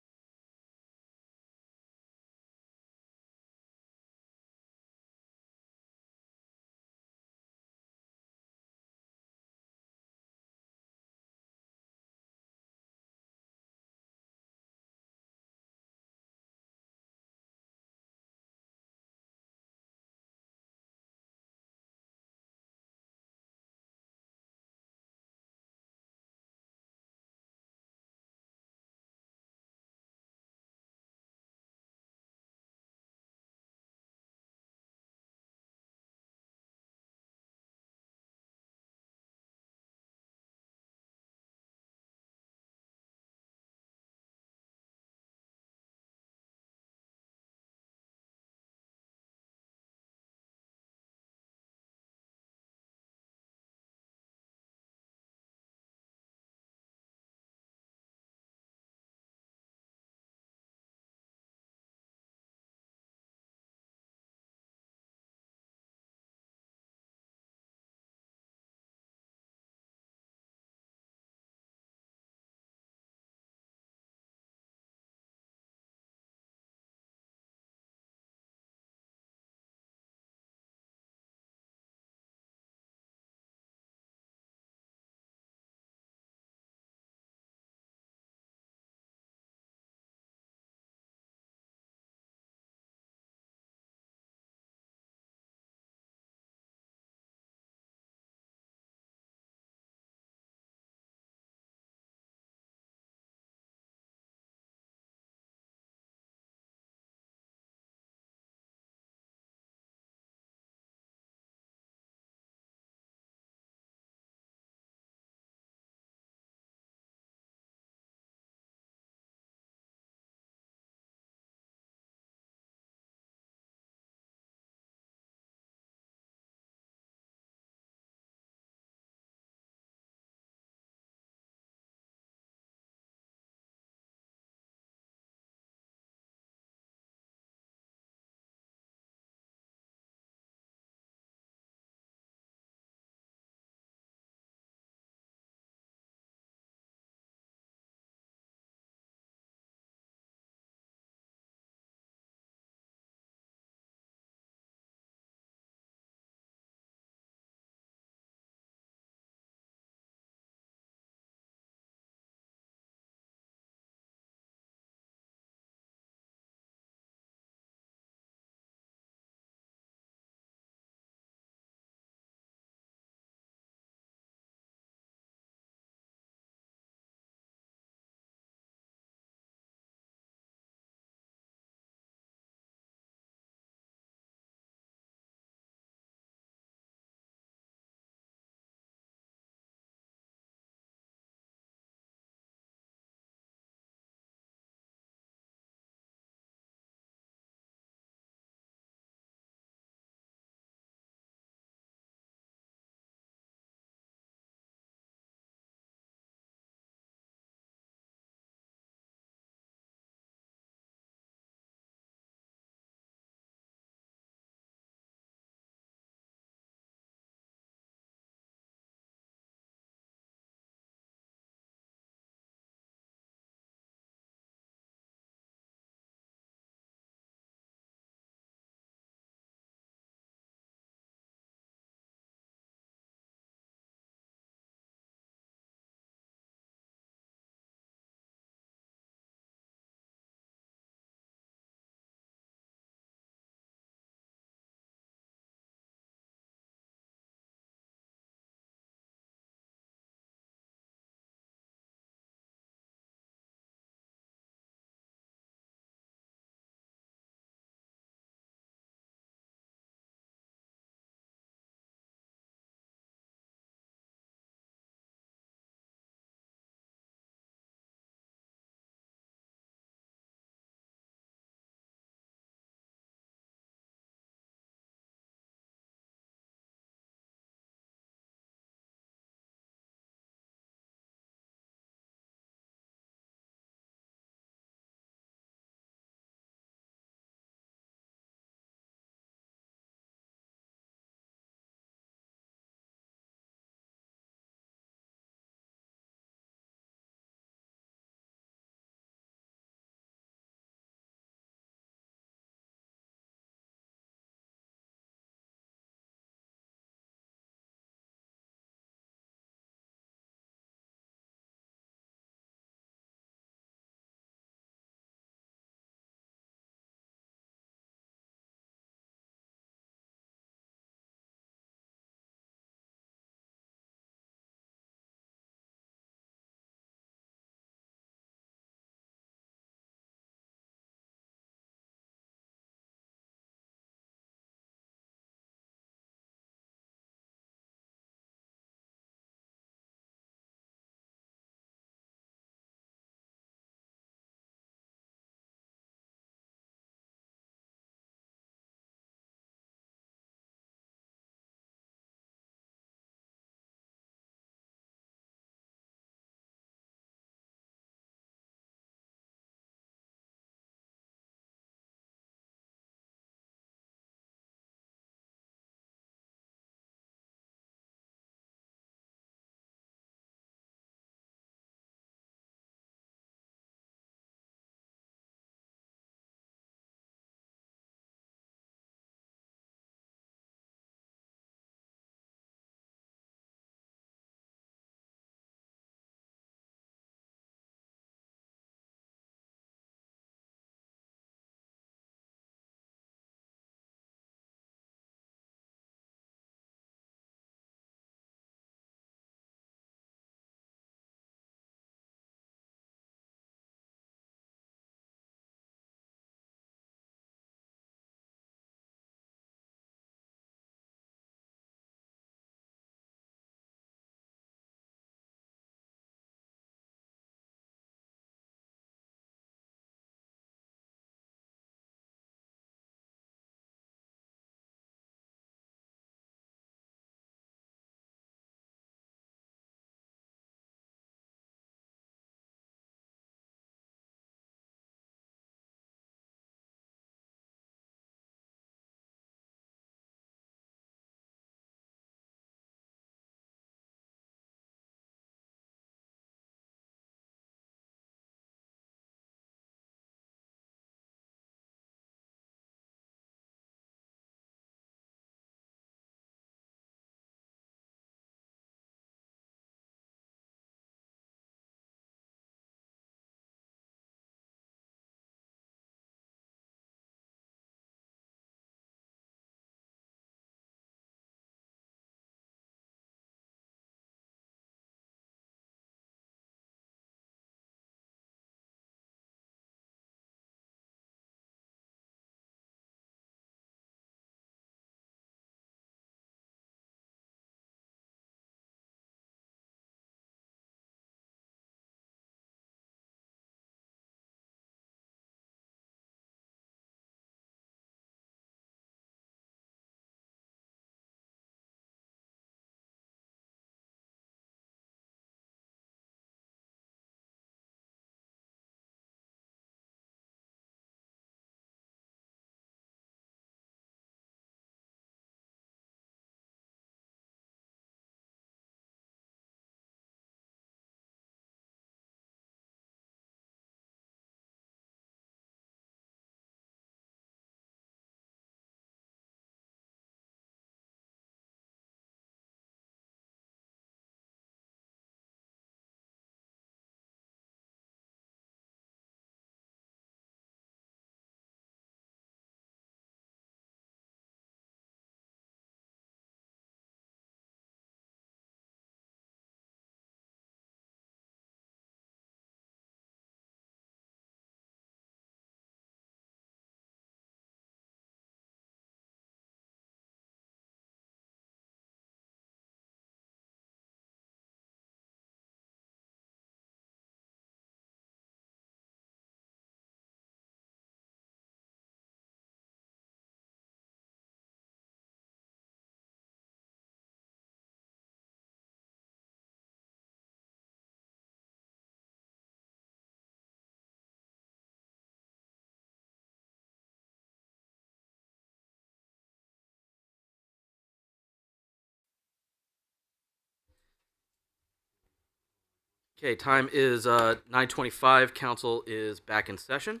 Okay, time is 9:25. Council is back in session.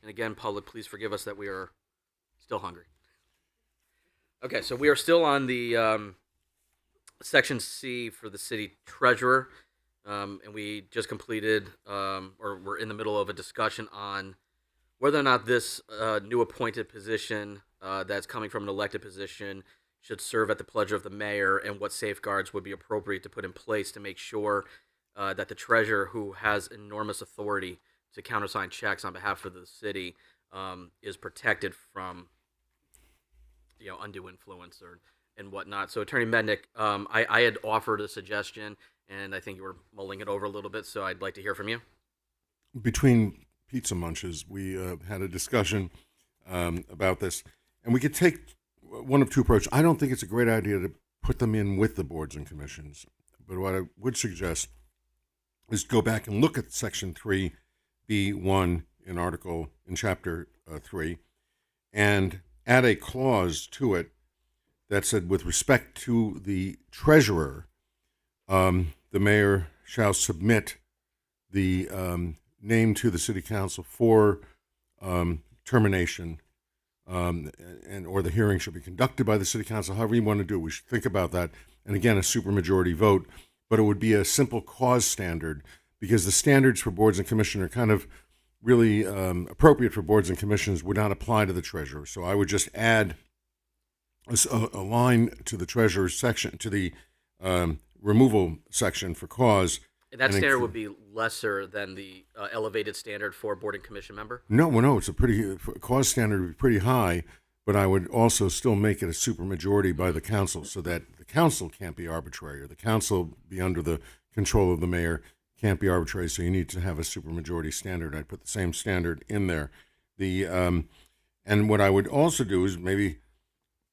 And again, public, please forgive us that we are still hungry. Okay, so we are still on the section C for the city treasurer. And we just completed, or we're in the middle of a discussion on whether or not this new appointed position that's coming from an elected position should serve at the pleasure of the mayor, and what safeguards would be appropriate to put in place to make sure that the treasurer, who has enormous authority to countersign checks on behalf of the city, is protected from undue influence and whatnot. So, Attorney Mednick, I had offered a suggestion, and I think you were mulling it over a little bit, so I'd like to hear from you. Between pizza munches, we had a discussion about this, and we could take one of two approaches. I don't think it's a great idea to put them in with the boards and commissions, but what I would suggest is go back and look at Section 3B1 in Chapter 3, and add a clause to it that said, with respect to the treasurer, the mayor shall submit the name to the city council for termination, and or the hearing should be conducted by the city council. However you want to do it, we should think about that. And again, a supermajority vote, but it would be a simple cause standard, because the standards for boards and commission are kind of really appropriate for boards and commissions, would not apply to the treasurer. So I would just add a line to the treasurer's section, to the removal section for cause. And that standard would be lesser than the elevated standard for board and commission member? No, it's a pretty, cause standard would be pretty high, but I would also still make it a supermajority by the council, so that the council can't be arbitrary, or the council be under the control of the mayor, can't be arbitrary, so you need to have a supermajority standard. I'd put the same standard in there. And what I would also do is maybe,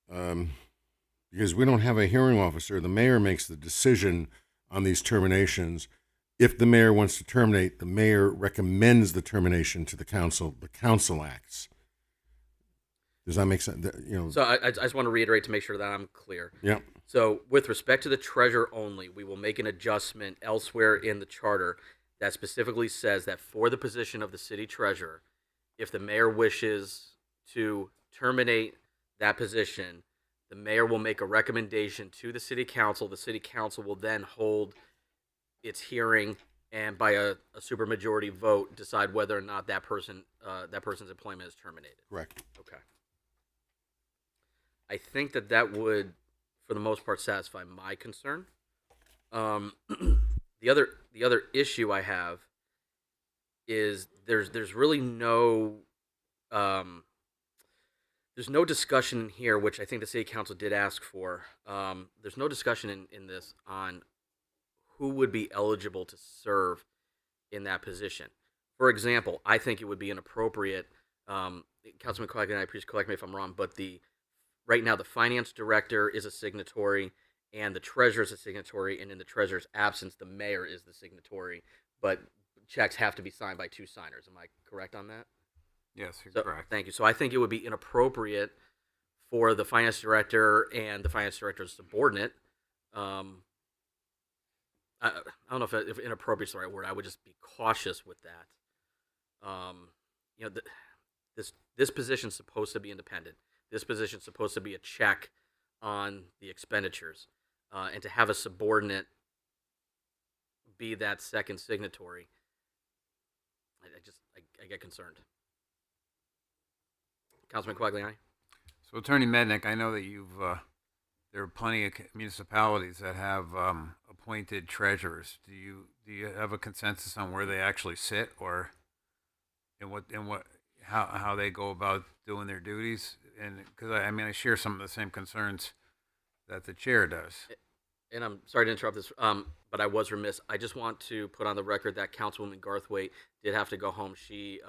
because we don't have a hearing officer, the mayor makes the decision on these terminations. If the mayor wants to terminate, the mayor recommends the termination to the council acts. Does that make sense? So I just want to reiterate to make sure that I'm clear. Yeah. So with respect to the treasurer only, we will make an adjustment elsewhere in the charter that specifically says that for the position of the city treasurer, if the mayor wishes to terminate that position, the mayor will make a recommendation to the city council. The city council will then hold its hearing and by a supermajority vote decide whether or not that person's employment is terminated. Correct. Okay. I think that would, for the most part, satisfy my concern. The other issue I have is there's really no there's no discussion in here, which I think the city council did ask for. There's no discussion in this on who would be eligible to serve in that position. For example, I think it would be inappropriate. Councilman Quagley and I, please correct me if I'm wrong, but right now the finance director is a signatory and the treasurer is a signatory, and in the treasurer's absence, the mayor is the signatory. But checks have to be signed by two signers. Am I correct on that? Yes, you're correct. Thank you. So I think it would be inappropriate for the finance director and the finance director's subordinate. I don't know if inappropriate is the right word. I would just be cautious with that. This position is supposed to be independent. This position is supposed to be a check on the expenditures, and to have a subordinate be that second signatory, I get concerned. Councilman Quagliani. So, Attorney Mednick, I know that there are plenty of municipalities that have appointed treasurers. Do you have a consensus on where they actually sit, or how they go about doing their duties? And because I share some of the same concerns that the chair does. And I'm sorry to interrupt this, but I was remiss. I just want to put on the record that Councilwoman Garthwaite did have to go home. She,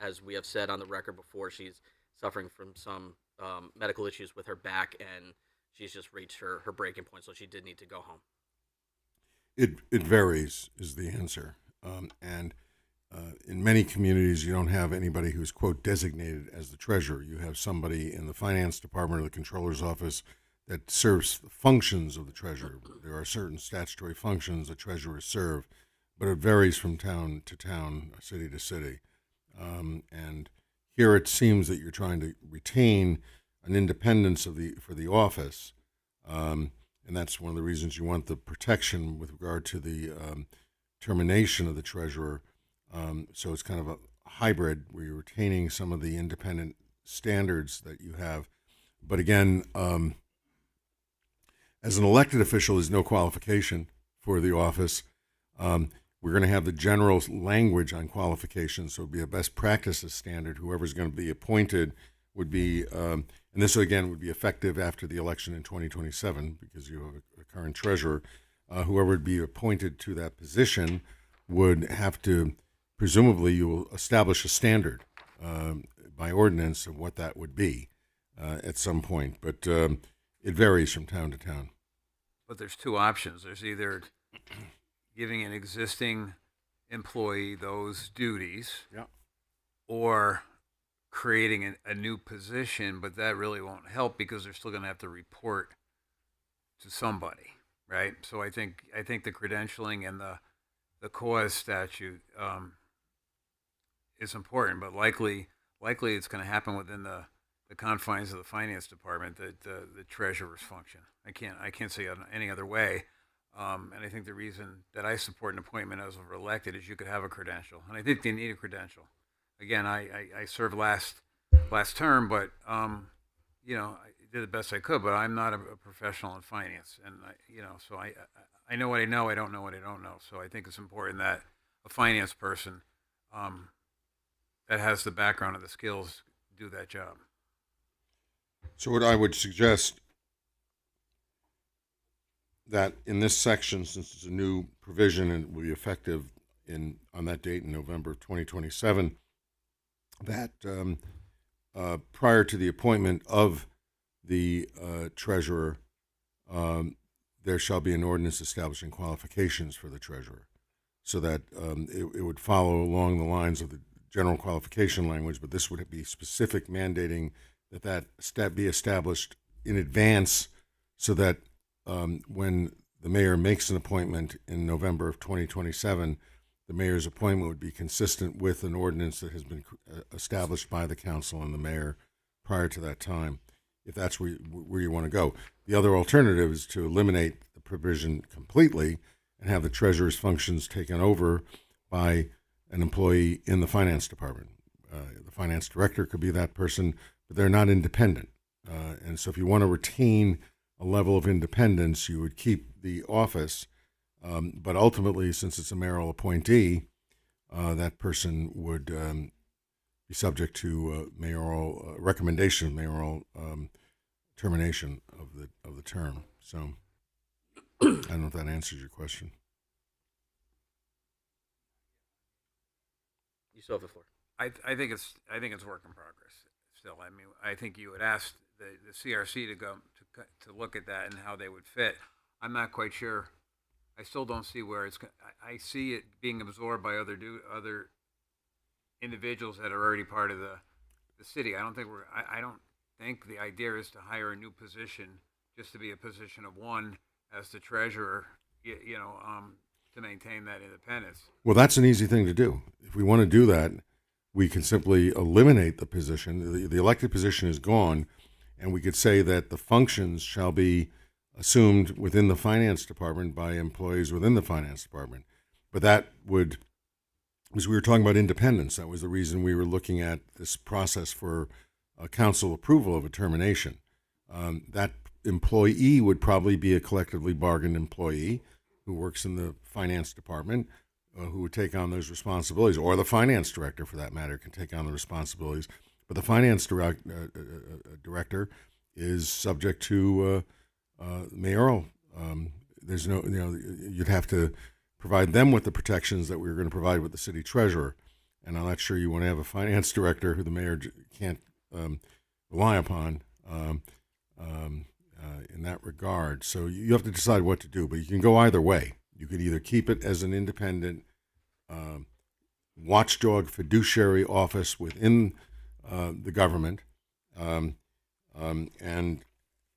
as we have said on the record before, she's suffering from some medical issues with her back, and she's just reached her breaking point, so she did need to go home. It varies is the answer. And in many communities, you don't have anybody who's, quote, designated as the treasurer. You have somebody in the finance department or the controller's office that serves the functions of the treasurer. There are certain statutory functions the treasurers serve, but it varies from town to town, city to city. And here it seems that you're trying to retain an independence for the office, and that's one of the reasons you want the protection with regard to the termination of the treasurer. So it's kind of a hybrid where you're retaining some of the independent standards that you have. But again, as an elected official, there's no qualification for the office. We're going to have the general language on qualifications, so it would be a best practices standard. Whoever's going to be appointed would be, and this again would be effective after the election in 2027 because you have a current treasurer. Whoever would be appointed to that position would have to, presumably, you will establish a standard by ordinance of what that would be at some point. But it varies from town to town. But there's two options. There's either giving an existing employee those duties, Yeah. or creating a new position, but that really won't help because they're still going to have to report to somebody, right? So I think the credentialing and the cause statute is important, but likely it's going to happen within the confines of the finance department, that the treasurer's function. I can't say it any other way. And I think the reason that I support an appointment as of elected is you could have a credential, and I think they need a credential. Again, I served last term, but I did the best I could. But I'm not a professional in finance, and so I know what I know. I don't know what I don't know. So I think it's important that a finance person that has the background and the skills do that job. So what I would suggest that in this section, since it's a new provision and will be effective on that date in November of 2027, that prior to the appointment of the treasurer, there shall be an ordinance establishing qualifications for the treasurer, so that it would follow along the lines of the general qualification language, but this would be specific, mandating that be established in advance, so that when the mayor makes an appointment in November of 2027, the mayor's appointment would be consistent with an ordinance that has been established by the council and the mayor prior to that time, if that's where you want to go. The other alternative is to eliminate the provision completely and have the treasurer's functions taken over by an employee in the finance department. The finance director could be that person, but they're not independent. And so if you want to retain a level of independence, you would keep the office, but ultimately, since it's a mayoral appointee, that person would be subject to mayoral recommendation, mayoral termination of the term. So I don't know if that answers your question. You still have the floor. I think it's work in progress still. I mean, I think you had asked the CRC to go to look at that and how they would fit. I'm not quite sure. I still don't see where it's. I see it being absorbed by other individuals that are already part of the city. I don't think the idea is to hire a new position just to be a position of one as the treasurer. To maintain that independence. Well, that's an easy thing to do. If we want to do that, we can simply eliminate the position. The elected position is gone, and we could say that the functions shall be assumed within the finance department by employees within the finance department. But that would, as we were talking about independence, that was the reason we were looking at this process for council approval of a termination. That employee would probably be a collectively bargained employee who works in the finance department, who would take on those responsibilities, or the finance director, for that matter, can take on the responsibilities. But the finance director is subject to mayoral. There's no, you'd have to provide them with the protections that we were going to provide with the city treasurer. And I'm not sure you want to have a finance director who the mayor can't rely upon in that regard. So you have to decide what to do, but you can go either way. You could either keep it as an independent watchdog fiduciary office within the government,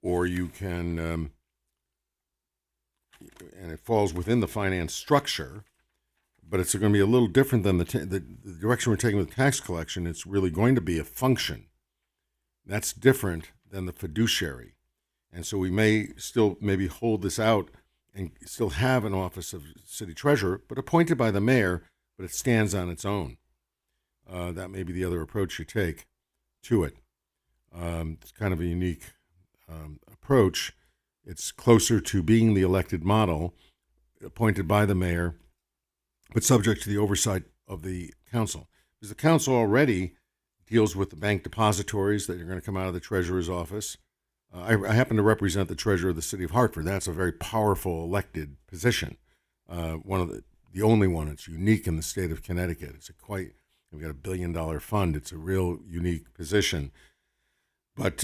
or you can, and it falls within the finance structure, but it's going to be a little different than the direction we're taking with tax collection. It's really going to be a function. That's different than the fiduciary. And so we may still maybe hold this out and still have an office of city treasurer, but appointed by the mayor, but it stands on its own. That may be the other approach you take to it. It's kind of a unique approach. It's closer to being the elected model, appointed by the mayor, but subject to the oversight of the council. Because the council already deals with the bank depositories that are going to come out of the treasurer's office. I happen to represent the treasurer of the city of Hartford. That's a very powerful elected position. One of the only one. It's unique in the state of Connecticut. We've got $1 billion fund. It's a real unique position. But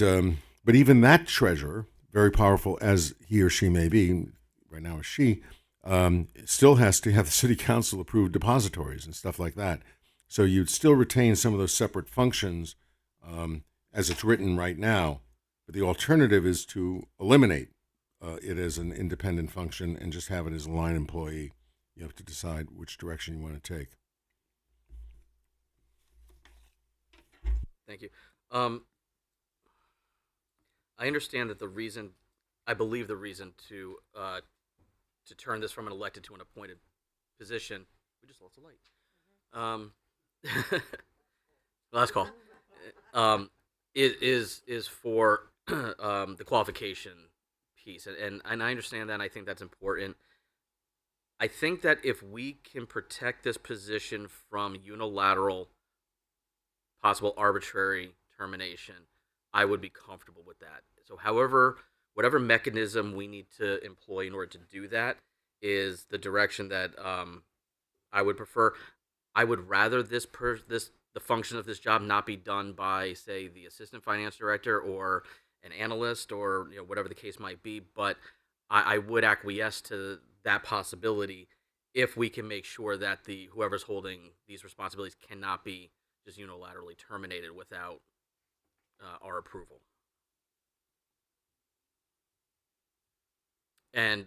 even that treasurer, very powerful as he or she may be, right now is she, still has to have the city council approve depositories and stuff like that. So you'd still retain some of those separate functions as it's written right now. But the alternative is to eliminate it as an independent function and just have it as a line employee. You have to decide which direction you want to take. Thank you. I understand that I believe the reason to turn this from an elected to an appointed position. We just lost a light. Last call. Is for the qualification piece, and I understand that. And I think that's important. I think that if we can protect this position from unilateral, possible arbitrary termination, I would be comfortable with that. So, whatever mechanism we need to employ in order to do that is the direction that I would prefer. I would rather the function of this job not be done by, say, the assistant finance director or an analyst or whatever the case might be. But I would acquiesce to that possibility if we can make sure that whoever's holding these responsibilities cannot be just unilaterally terminated without our approval. And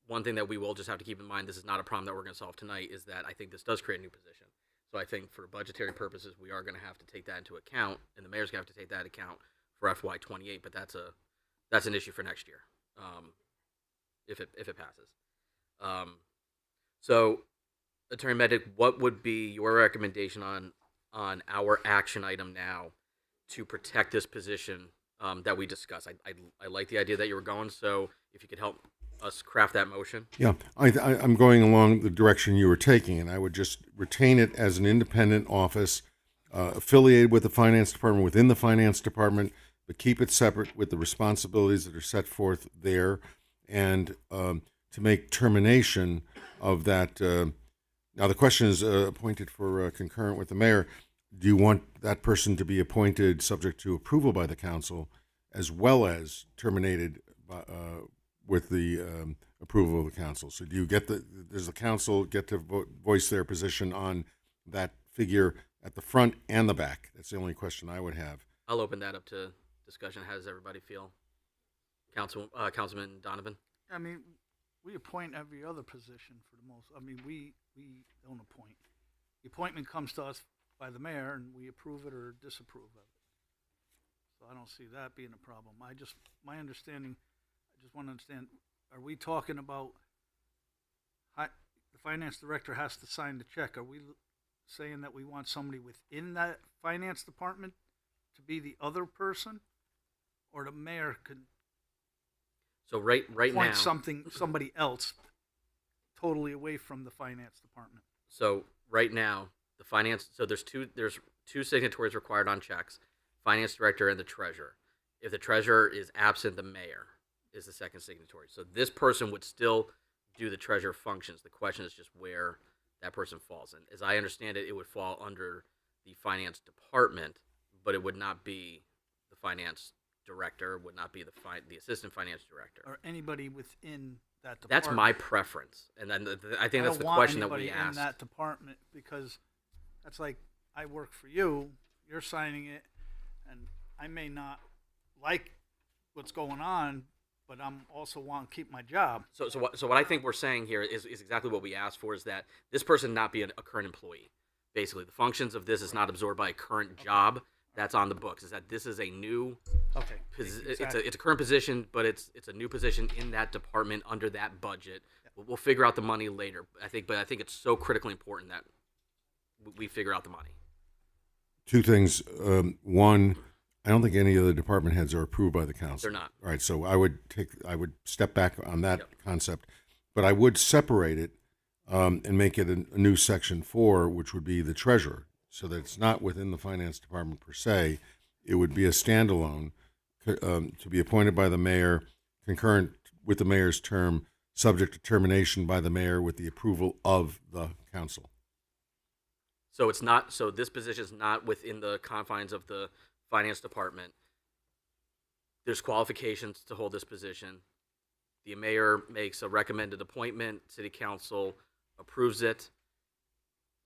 one thing that we will just have to keep in mind, this is not a problem that we're going to solve tonight, is that I think this does create a new position. So I think for budgetary purposes, we are going to have to take that into account, and the mayor's going to have to take that into account for FY28. But that's an issue for next year, if it passes. So, Attorney Medic, what would be your recommendation on our action item now to protect this position that we discussed? I like the idea that you were going, so if you could help us craft that motion. Yeah, I'm going along the direction you were taking, and I would just retain it as an independent office affiliated with the finance department, within the finance department, but keep it separate with the responsibilities that are set forth there, and to make termination of that. Now, the question is appointed for concurrent with the mayor. Do you want that person to be appointed subject to approval by the council, as well as terminated with the approval of the council? So do you does the council get to voice their position on that figure at the front and the back? That's the only question I would have. I'll open that up to discussion. How does everybody feel? Councilman Donovan? I mean, we appoint every other position for the most. I mean, we don't appoint. The appointment comes to us by the mayor, and we approve it or disapprove of it. So I don't see that being a problem. My understanding, I just want to understand, are we talking about the finance director has to sign the check? Are we saying that we want somebody within that finance department to be the other person? Or the mayor could So right now, somebody else totally away from the finance department? So right now, there's two signatories required on checks, finance director and the treasurer. If the treasurer is absent, the mayor is the second signatory. So this person would still do the treasurer functions. The question is just where that person falls. And as I understand it, it would fall under the finance department, but it would not be the finance director, would not be the assistant finance director. Or anybody within that department. That's my preference. And then I think that's the question that we asked. In that department, because that's like, I work for you, you're signing it, and I may not like what's going on, but I'm also want to keep my job. So what I think we're saying here is exactly what we asked for, is that this person not be a current employee. Basically, the functions of this is not absorbed by a current job that's on the books. Is that this is a new, Okay. it's a current position, but it's a new position in that department under that budget. We'll figure out the money later. I think it's so critically important that we figure out the money. Two things. One, I don't think any of the department heads are approved by the council. They're not. All right, so I would step back on that Yep. concept, but I would separate it and make it a new section 4, which would be the treasurer, so that it's not within the finance department per se. It would be a standalone to be appointed by the mayor, concurrent with the mayor's term, subject to termination by the mayor with the approval of the council. So it's not. So this position is not within the confines of the finance department. There's qualifications to hold this position. The mayor makes a recommended appointment. City council approves it,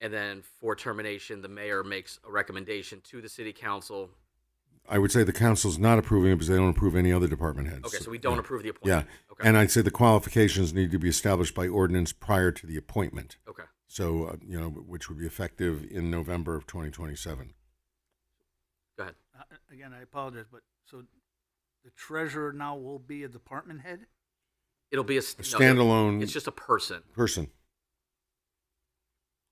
and then for termination, the mayor makes a recommendation to the city council. I would say the council's not approving it because they don't approve any other department heads. Okay, so we don't approve the Yeah, appointment. Okay. and I'd say the qualifications need to be established by ordinance prior to the appointment. Okay. So, which would be effective in November of 2027. Go ahead. Again, I apologize, but so the treasurer now will be a department head? It'll be a standalone it's just a person.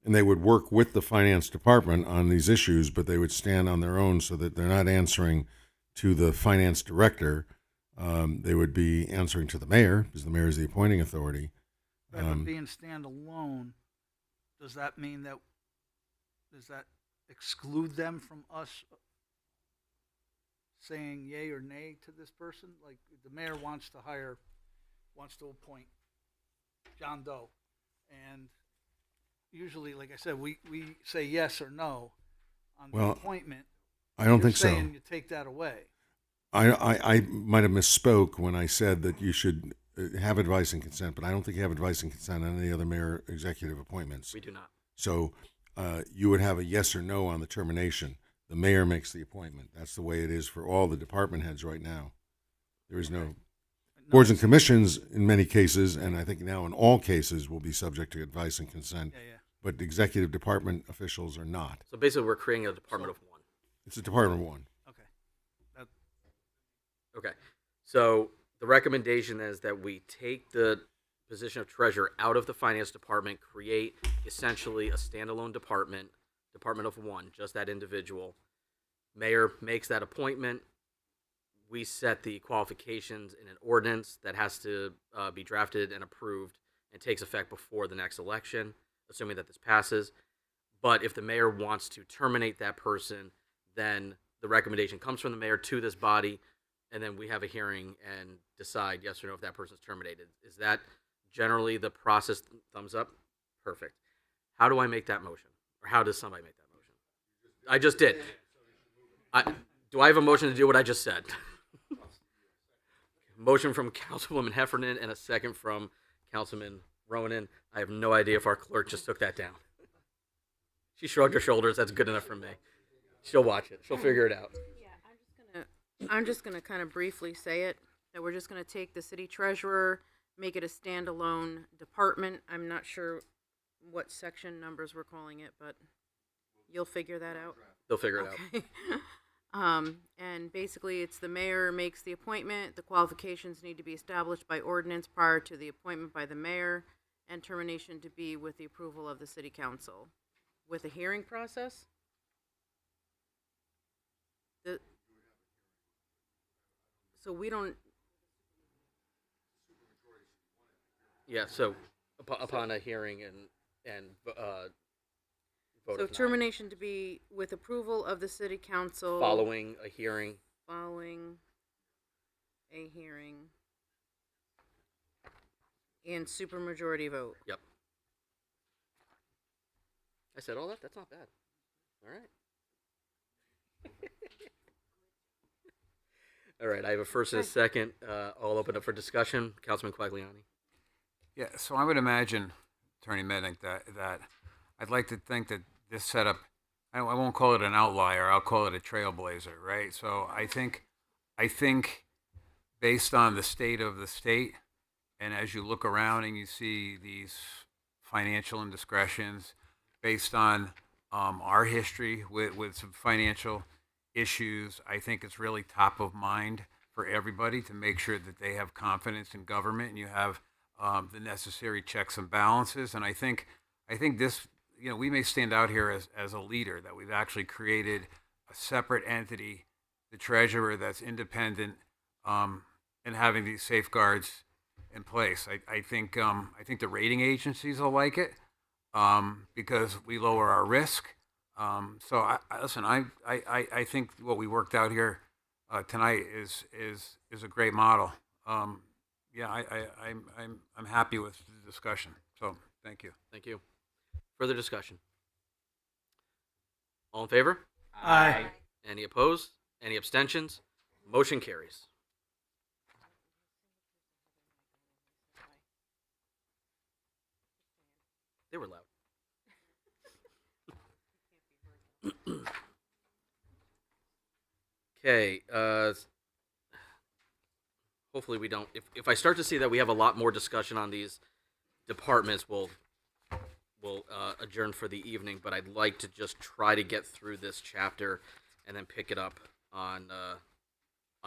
And they would work with the finance department on these issues, but they would stand on their own so that they're not answering to the finance director. They would be answering to the mayor, because the mayor is the appointing authority. Right, but being standalone, does that exclude them from us saying yay or nay to this person? Like, the mayor wants to appoint John Doe, and usually, like I said, we say yes or no on the appointment. I don't think so. You take that away. I might have misspoke when I said that you should have advice and consent, but I don't think you have advice and consent on any other mayor executive appointments. We do not. So you would have a yes or no on the termination. The mayor makes the appointment. That's the way it is for all the department heads right now. There is no boards and commissions in many cases, and I think now in all cases will be subject to advice and consent. Yeah. But executive department officials are not. So basically, we're creating a department of one. It's a department of one. Okay. Okay. So the recommendation is that we take the position of treasurer out of the finance department, create essentially a standalone department of one, just that individual. Mayor makes that appointment. We set the qualifications in an ordinance that has to be drafted and approved and takes effect before the next election, assuming that this passes. But if the mayor wants to terminate that person, then the recommendation comes from the mayor to this body, and then we have a hearing and decide yes or no if that person's terminated. Is that generally the process? Thumbs up? Perfect. How do I make that motion? Or how does somebody make that motion? I just did. Do I have a motion to do what I just said? Motion from Councilwoman Heffernan and a second from Councilman Ronan. I have no idea if our clerk just took that down. She shrugged her shoulders. That's good enough for me. She'll watch it. She'll figure it out. Yeah, I'm just gonna kind of briefly say it, that we're just gonna take the city treasurer, make it a standalone department. I'm not sure what section numbers we're calling it, but you'll figure that out. They'll figure it out. And basically, it's the mayor makes the appointment. The qualifications need to be established by ordinance prior to the appointment by the mayor, and termination to be with the approval of the city council. With a hearing process? So we don't, Yeah, so upon a hearing and vote so of nine. termination to be with approval of the city council. Following a hearing. Following a hearing. And supermajority vote. Yep. I said all that? That's not bad. All right. All right, I have a first and a second. I'll open up for discussion. Councilman Quagliani. Yeah, so I would imagine, Attorney Mednick, that I'd like to think that this setup, I won't call it an outlier, I'll call it a trailblazer, right? So I think based on the state of the state, and as you look around and you see these financial indiscretions based on our history with some financial issues, I think it's really top of mind for everybody to make sure that they have confidence in government and you have the necessary checks and balances. And I think this, we may stand out here as a leader, that we've actually created a separate entity, the treasurer, that's independent, and having these safeguards in place. I think the rating agencies will like it because we lower our risk. So listen, I think what we worked out here tonight is a great model. Yeah, I'm happy with the discussion. So thank you. Thank you. Further discussion? All in favor? Aye. Any opposed? Any abstentions? Motion carries. They were loud. Okay. Hopefully we don't. If I start to see that we have a lot more discussion on these departments, we'll adjourn for the evening. But I'd like to just try to get through this chapter and then pick it up on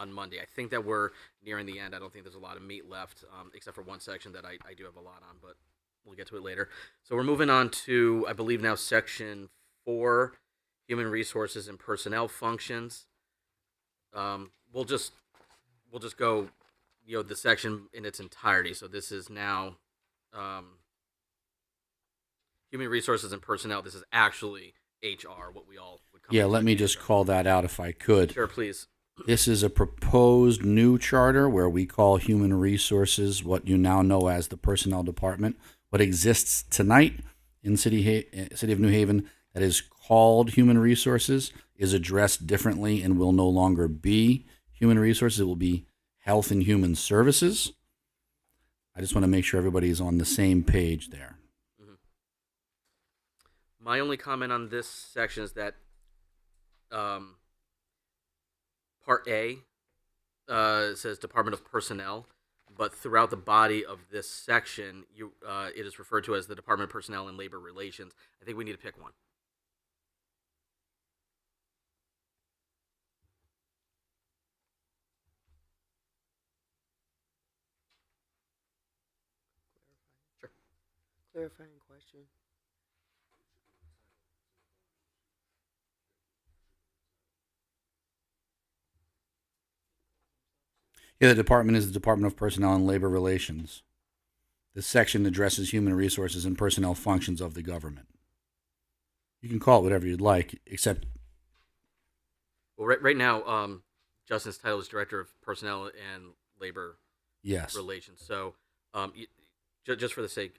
Monday. I think that we're nearing the end. I don't think there's a lot of meat left, except for one section that I do have a lot on, but we'll get to it later. So we're moving on to, I believe now, section 4, human resources and personnel functions. We'll just go, the section in its entirety. So this is now human resources and personnel. This is actually HR, what we all would come. Yeah, let me just call that out if I could. Sure, please. This is a proposed new charter where we call human resources what you now know as the personnel department. What exists tonight in City of New Haven that is called human resources is addressed differently and will no longer be human resources. It will be health and human services. I just want to make sure everybody is on the same page there. Mm-hmm. My only comment on this section is that Part A says Department of Personnel, but throughout the body of this section, it is referred to as the Department of Personnel and Labor Relations. I think we need to pick one. Sure. Clarifying question. Yeah, the department is the Department of Personnel and Labor Relations. This section addresses human resources and personnel functions of the government. You can call it whatever you'd like, except... Well, right now, Justin's title is Director of Personnel and Labor Yes. Relations. So, just for the sake,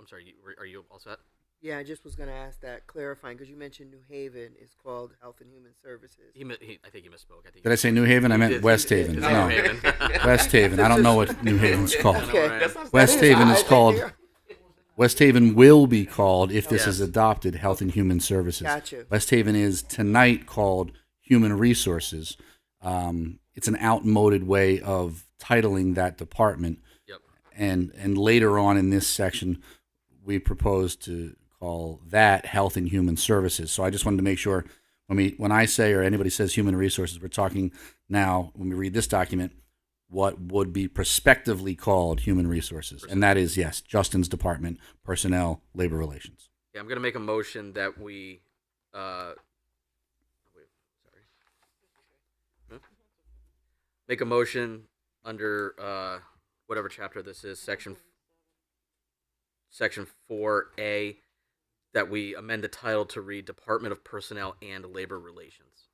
I'm sorry, are you all set? Yeah, I just was going to ask that, clarifying, because you mentioned New Haven is called Health and Human Services. I think he misspoke. Did I say New Haven? I meant West Haven. No, New Haven. West Haven. I don't know what New Haven's called. Okay. West Haven is called... West Haven will be called, if this Yes. is adopted, Health and Human Services. Gotcha. West Haven is tonight called Human Resources. It's an outmoded way of titling that department. Yep. And later on in this section, we propose to call that Health and Human Services. So I just wanted to make sure when I say or anybody says Human Resources, we're talking now, when we read this document, what would be prospectively called Human Resources. And that is, yes, Justin's department, Personnel, Labor Relations. Yeah, I'm going to make a motion that we, make a motion under whatever chapter this is, section 4A, that we amend the title to read Department of Personnel and Labor Relations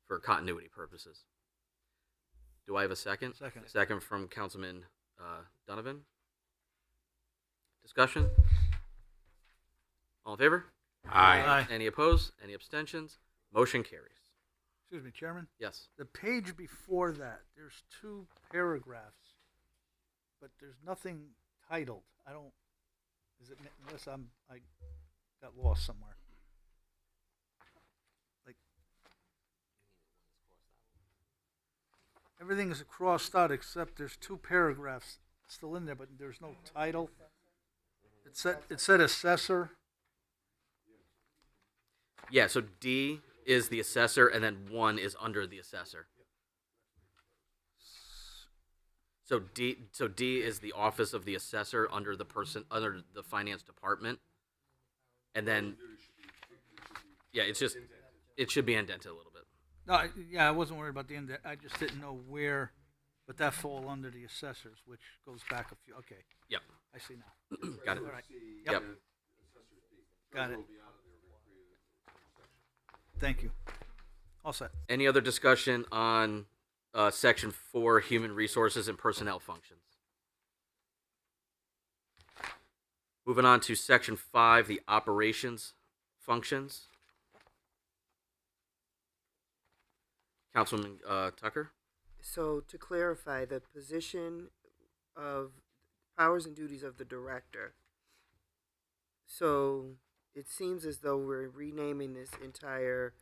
for continuity purposes. Do I have a second? Second. Second from Councilman Donovan. Discussion? All in favor? Aye. Any opposed? Any abstentions? Motion carries. Excuse me, Chairman. Yes. The page before that, there's 2 paragraphs, but there's nothing titled. I don't. Is it unless I got lost somewhere? Like. everything is crossed out except there's two paragraphs still in there, but there's no title. It said assessor. Yeah, so D is the assessor, and then 1 is under the assessor. So D is the office of the assessor under the finance department, and then it should be indented a little bit. No, I wasn't worried about the end. I just didn't know where, but that fall under the assessors, which goes back a few. Okay, Yep. I see now. Got it. All right. Yep. Got it. Thank you. All set. Any other discussion on Section 4, Human Resources and Personnel Functions? Moving on to Section 5, the Operations Functions. Councilman Tucker? So to clarify, the position of powers and duties of the director. So it seems as though we're renaming this entire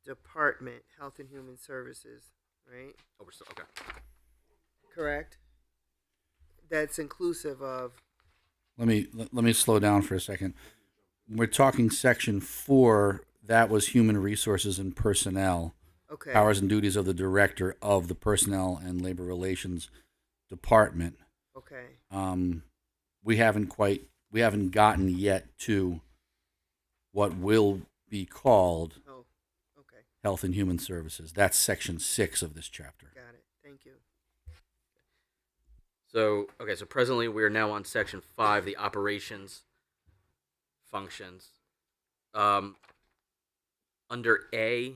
department, Health and Human Services, right? Oh, we're still, okay. Correct? That's inclusive of, Let me slow down for a second. When we're talking Section 4, that was Human Resources and Personnel. okay. Powers and duties of the director of the Personnel and Labor Relations Department. Okay. We haven't gotten yet to what will be called Oh, okay. Health and Human Services. That's Section 6 of this chapter. Got it. Thank you. So presently we are now on Section 5, the Operations Functions. Under A,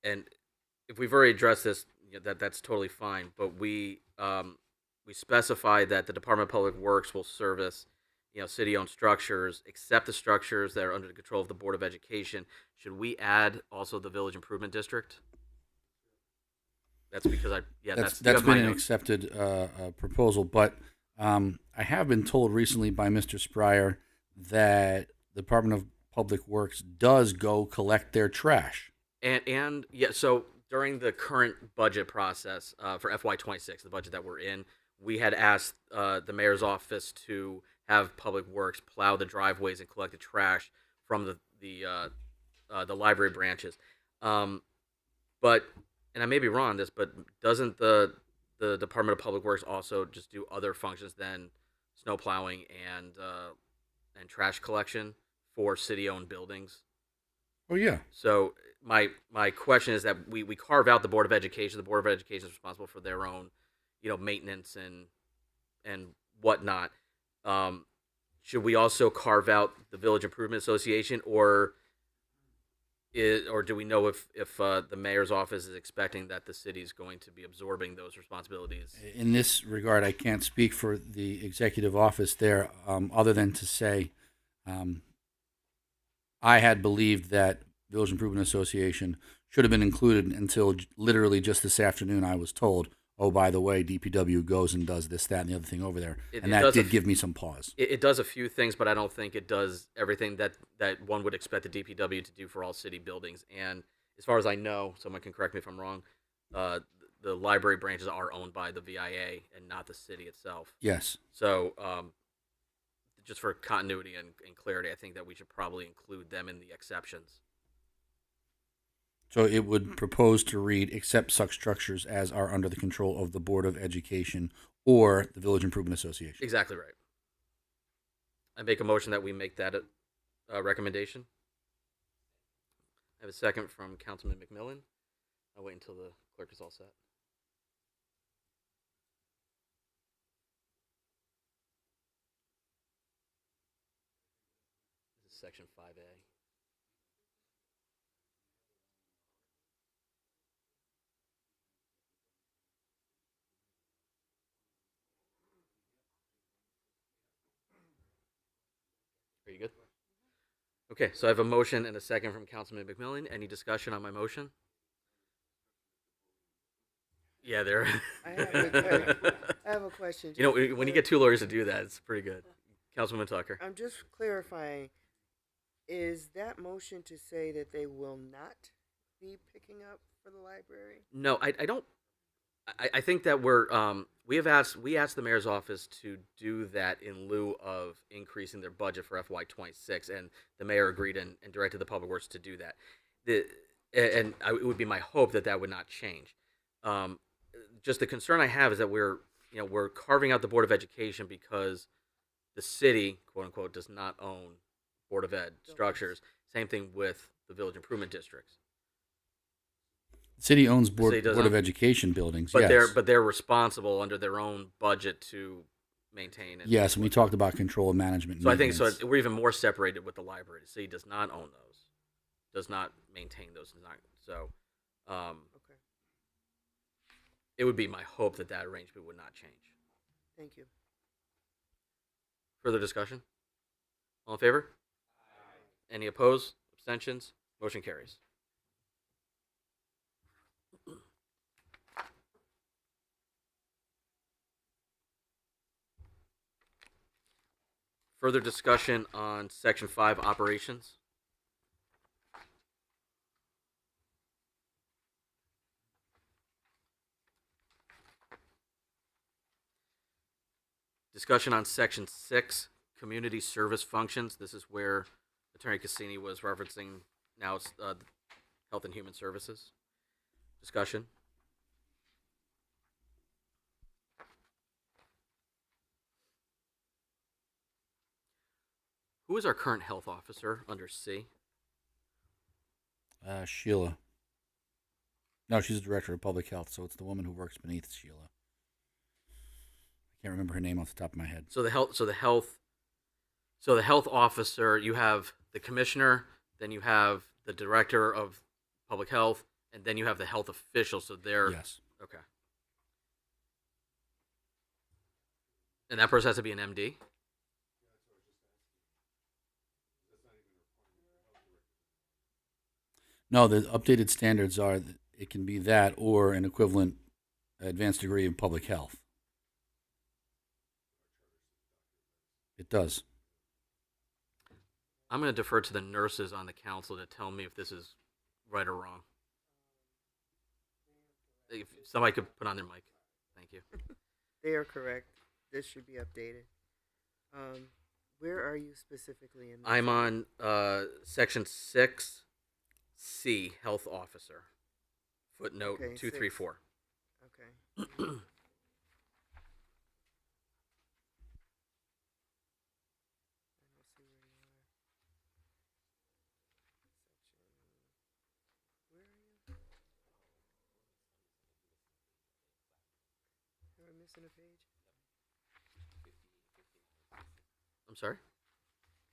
and if we've already addressed this, that's totally fine. But we specify that the Department of Public Works will service, city-owned structures, except the structures that are under the control of the Board of Education. Should we add also the Village Improvement District? That's because that's been an accepted proposal, but I have been told recently by Mr. Spryer that the Department of Public Works does go collect their trash. And so during the current budget process for FY26, the budget that we're in, we had asked the mayor's office to have Public Works plow the driveways and collect the trash from the library branches. But, and I may be wrong on this, but doesn't the Department of Public Works also just do other functions than snow plowing and trash collection for city-owned buildings? Oh yeah. So my question is that we carve out the Board of Education. The Board of Education is responsible for their own, maintenance and whatnot. Should we also carve out the Village Improvement Association, or do we know if the mayor's office is expecting that the city is going to be absorbing those responsibilities? In this regard, I can't speak for the executive office there, other than to say I had believed that Village Improvement Association should have been included until literally just this afternoon I was told, oh, by the way, DPW goes and does this, that, and the other thing over there. And that did give me some pause. It does a few things, but I don't think it does everything that one would expect the DPW to do for all city buildings. And as far as I know, someone can correct me if I'm wrong, the library branches are owned by the VIA and not the city itself. Yes. So just for continuity and clarity, I think that we should probably include them in the exceptions. So it would propose to read, except such structures as are under the control of the Board of Education or the Village Improvement Association. Exactly right. I make a motion that we make that a recommendation. I have a second from Councilman McMillan. I'll wait until the clerk is all set. This is Section 5A. Are you good? Okay, so I have a motion and a second from Councilman McMillan. Any discussion on my motion? Yeah, there. I have a question. When you get two lawyers to do that, it's pretty good. Councilman Tucker. I'm just clarifying, is that motion to say that they will not be picking up for the library? No, I don't. I think that we asked the mayor's office to do that in lieu of increasing their budget for FY26, and the mayor agreed and directed the public works to do that. It would be my hope that that would not change. Just the concern I have is that we're carving out the Board of Education because the city, quote unquote, does not own Board of Ed structures. Same thing with the village improvement districts. The city owns city Board doesn't- of Education buildings, But yes. they're responsible under their own budget to maintain it. Yes, and we talked about control and management. So I think maintenance. we're even more separated with the library. The city does not own those, does not maintain those. Okay, It would be my hope that that arrangement would not change. thank you. Further discussion? All in favor? Any opposed? Abstentions? Motion carries. Further discussion on Section 5 operations? Discussion on Section 6 community service functions. This is where Attorney Cassini was referencing. Now it's Health and Human Services. Discussion. Who is our current health officer under C? Sheila. No, she's the director of public health, so it's the woman who works beneath Sheila. I can't remember her name off the top of my head. So the health officer, you have the commissioner, then you have the director of public health, and then you have the health official. So they're Yes. okay. And that person has to be an MD. No, the updated standards are that it can be that or an equivalent advanced degree in public health. It does. I'm going to defer to the nurses on the council to tell me if this is right or wrong. If somebody could put on their mic. Thank you. They are correct. This should be updated. Where are you specifically in this? I'm on Section 6C, Health Officer. Footnote Okay, 234. Okay. I don't see where you are. Section. Where are you? Am I missing a page? I'm sorry?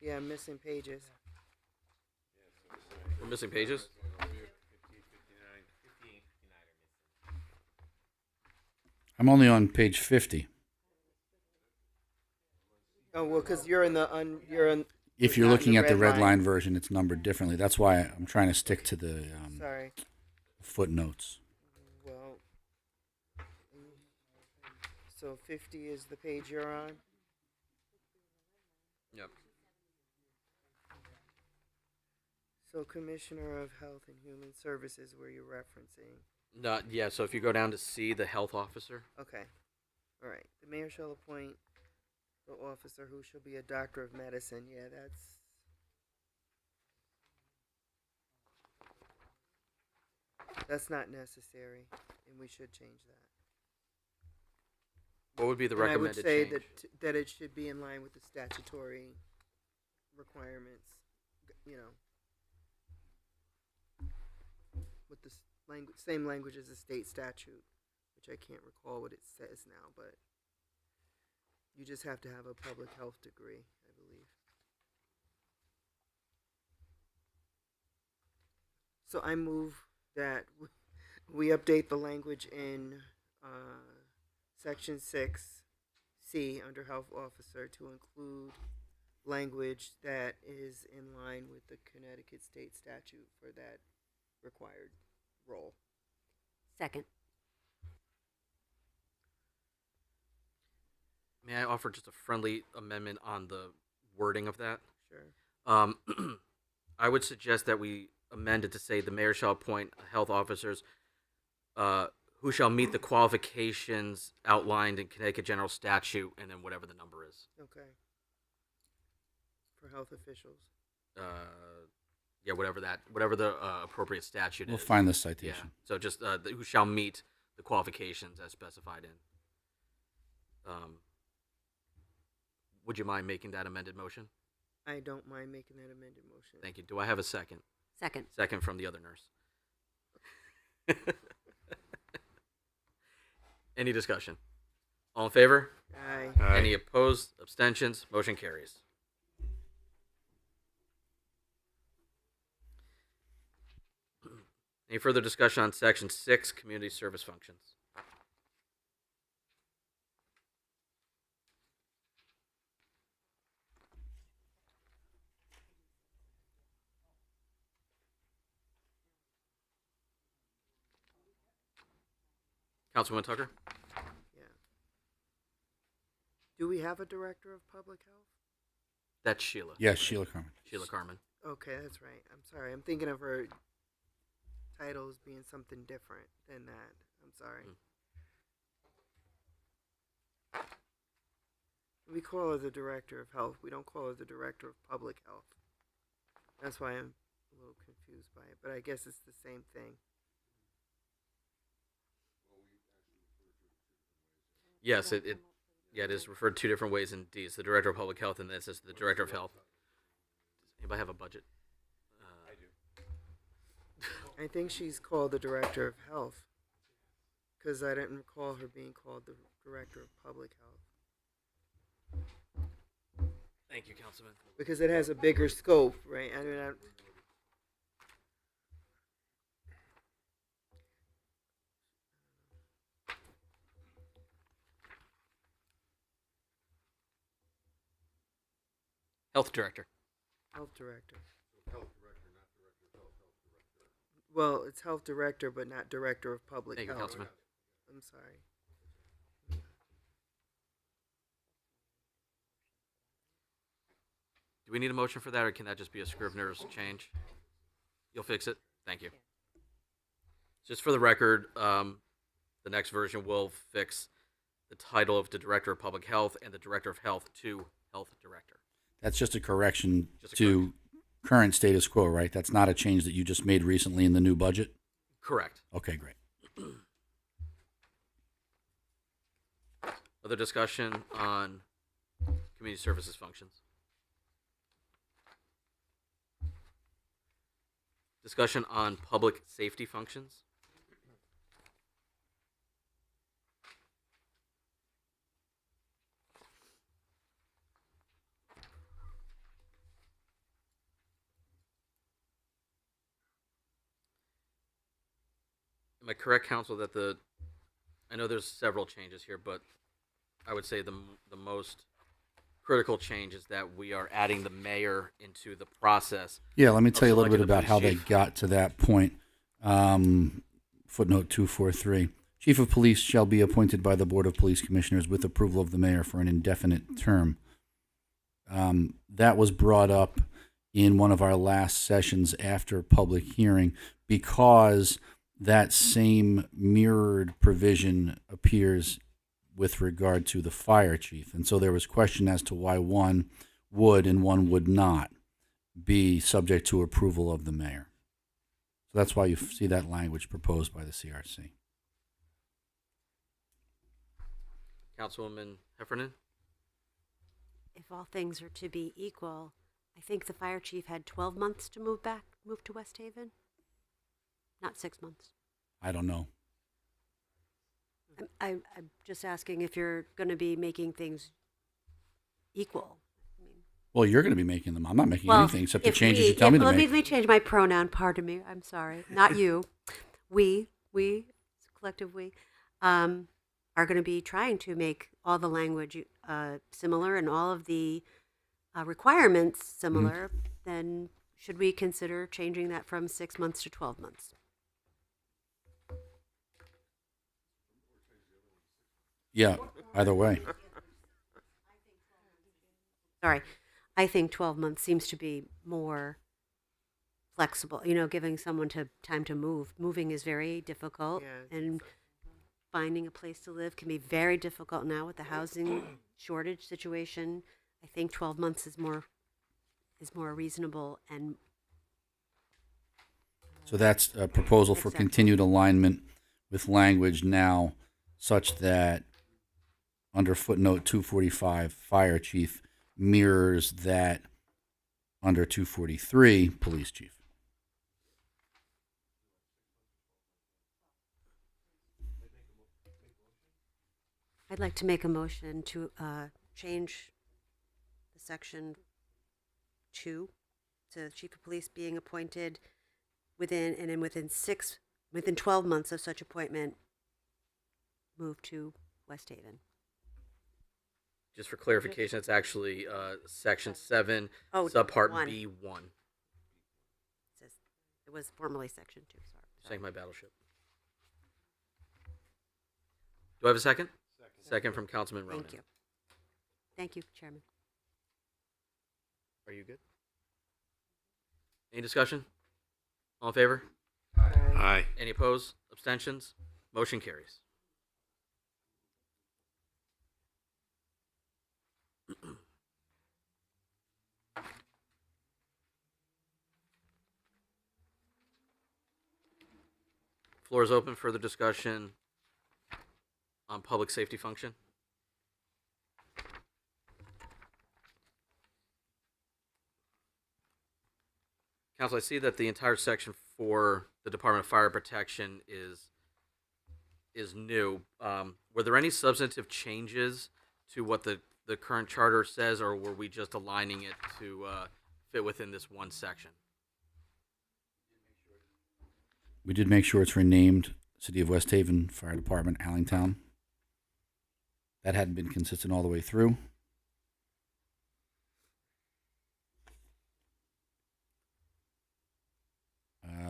Yeah, I'm missing pages. We're missing pages? I'm only on page 50. Oh well, because you're in the you're in. If you're not in looking at the red line version, it's numbered differently. That's why I'm trying to stick to the Sorry. footnotes. Well. So 50 is the page you're on. Yep. So Commissioner of Health and Human Services, where you're referencing. Yeah, so if you go down to C, the health officer. Okay. All right. The mayor shall appoint the officer who shall be a doctor of medicine. Yeah, that's not necessary, and we should change that. What would be the And I would recommended say change? that it should be in line with the statutory requirements, you know, with the same language as the state statute, which I can't recall what it says now, but you just have to have a public health degree, I believe. So I move that we update the language in Section 6C under Health Officer to include language that is in line with the Connecticut state statute for that required role. Second. May I offer just a friendly amendment on the wording of that? Sure. I would suggest that we amend it to say the mayor shall appoint health officers who shall meet the qualifications outlined in Connecticut General Statute, and then whatever the number is. Okay. For health officials. Yeah, whatever the appropriate statute We'll is. find this Yeah. citation. So just who shall meet the qualifications as specified in. Would you mind making that amended motion? I don't mind making that amended motion. Thank you. Do I have a second? Second. Second from the other nurse. Any discussion? All in favor? Aye. Aye. Any opposed? Abstentions? Motion carries. Any further discussion on Section 6, Community Service Functions? Councilwoman Tucker? Yeah. Do we have a director of public health? That's Sheila. Yes, Sheila Carmen. Sheila Carmen. Okay, that's right. I'm sorry. I'm thinking of her titles being something different than that. I'm sorry. We call her the director of health. We don't call her the director of public health. That's why I'm a little confused by it, but I guess it's the same thing. Yes, it is referred two different ways in D. It's the Director of Public Health, and then it says the Director of Health. Does anybody have a budget? I do. I think she's called the director of health because I didn't recall her being called the director of public health Thank you, Councilman. because it has a bigger scope, right? I mean, Health Director. health director. Well, it's health director, but not director of public Thank you, health. Councilman. I'm sorry. Do we need a motion for that, or can that just be a Scrivener's change? You'll fix it? Thank you. Just for the record, the next version will fix the title of the Director of Public Health and the Director of Health to Health Director. That's just a correction Just a to current status quo, right? That's not a change that you just made recently in the new budget? Correct. Okay, great. Other discussion on community services functions? Discussion on public safety functions? Am I correct, counsel, that I know there's several changes here, but I would say the most critical change is that we are adding the mayor into the process. Yeah, let me tell you a little bit selecting the about how they police chief. got to that point. Footnote 243. Chief of Police shall be appointed by the Board of Police Commissioners with approval of the mayor for an indefinite term. That was brought up in one of our last sessions after public hearing because that same mirrored provision appears with regard to the fire chief. And so there was question as to why one would and one would not be subject to approval of the mayor. So that's why you see that language proposed by the CRC. Councilwoman Heffernan? If all things are to be equal, I think the fire chief had 12 months to move to West Haven. Not 6 months. I don't know. I'm just asking if you're going to be making things equal. Well, you're going to be making them. I'm not making Well, anything except the if changes we- you tell if- me to let make. me change my pronoun. Pardon me. I'm sorry. Not you. We, collective we, are going to be trying to make all the language similar and all of the requirements similar. Mm-hmm. Then should we consider changing that from 6 months to 12 months? Yeah, either way. Sorry. I think 12 months seems to be more flexible, giving someone time to move. Moving is very difficult, Yeah, and finding a place to live can be very difficult now with the housing shortage situation. I think 12 months is more reasonable and So that's a proposal for Acceptable. continued alignment with language now such that under footnote 245, fire chief mirrors that under 243, police chief. I'd like to make a motion to change the section 2 to chief of police being appointed within 12 months of such appointment, move to West Haven. Just for clarification, it's actually section 7, Oh, subpart 1. B1. It was formerly section 2. Sorry. Sank my battleship. Do I have a second? Second from Councilman Ronan. Thank you. Thank you, Chairman. Are you good? Any discussion? All in favor? Aye. Any opposed? Abstentions? Motion carries. Floor is open. Further discussion on public safety function. Council, I see that the entire section for the Department of Fire Protection is new. Were there any substantive changes to what the current charter says, or were we just aligning it to fit within this one section? We did make sure it's renamed City of West Haven Fire Department, Allentown. That hadn't been consistent all the way through.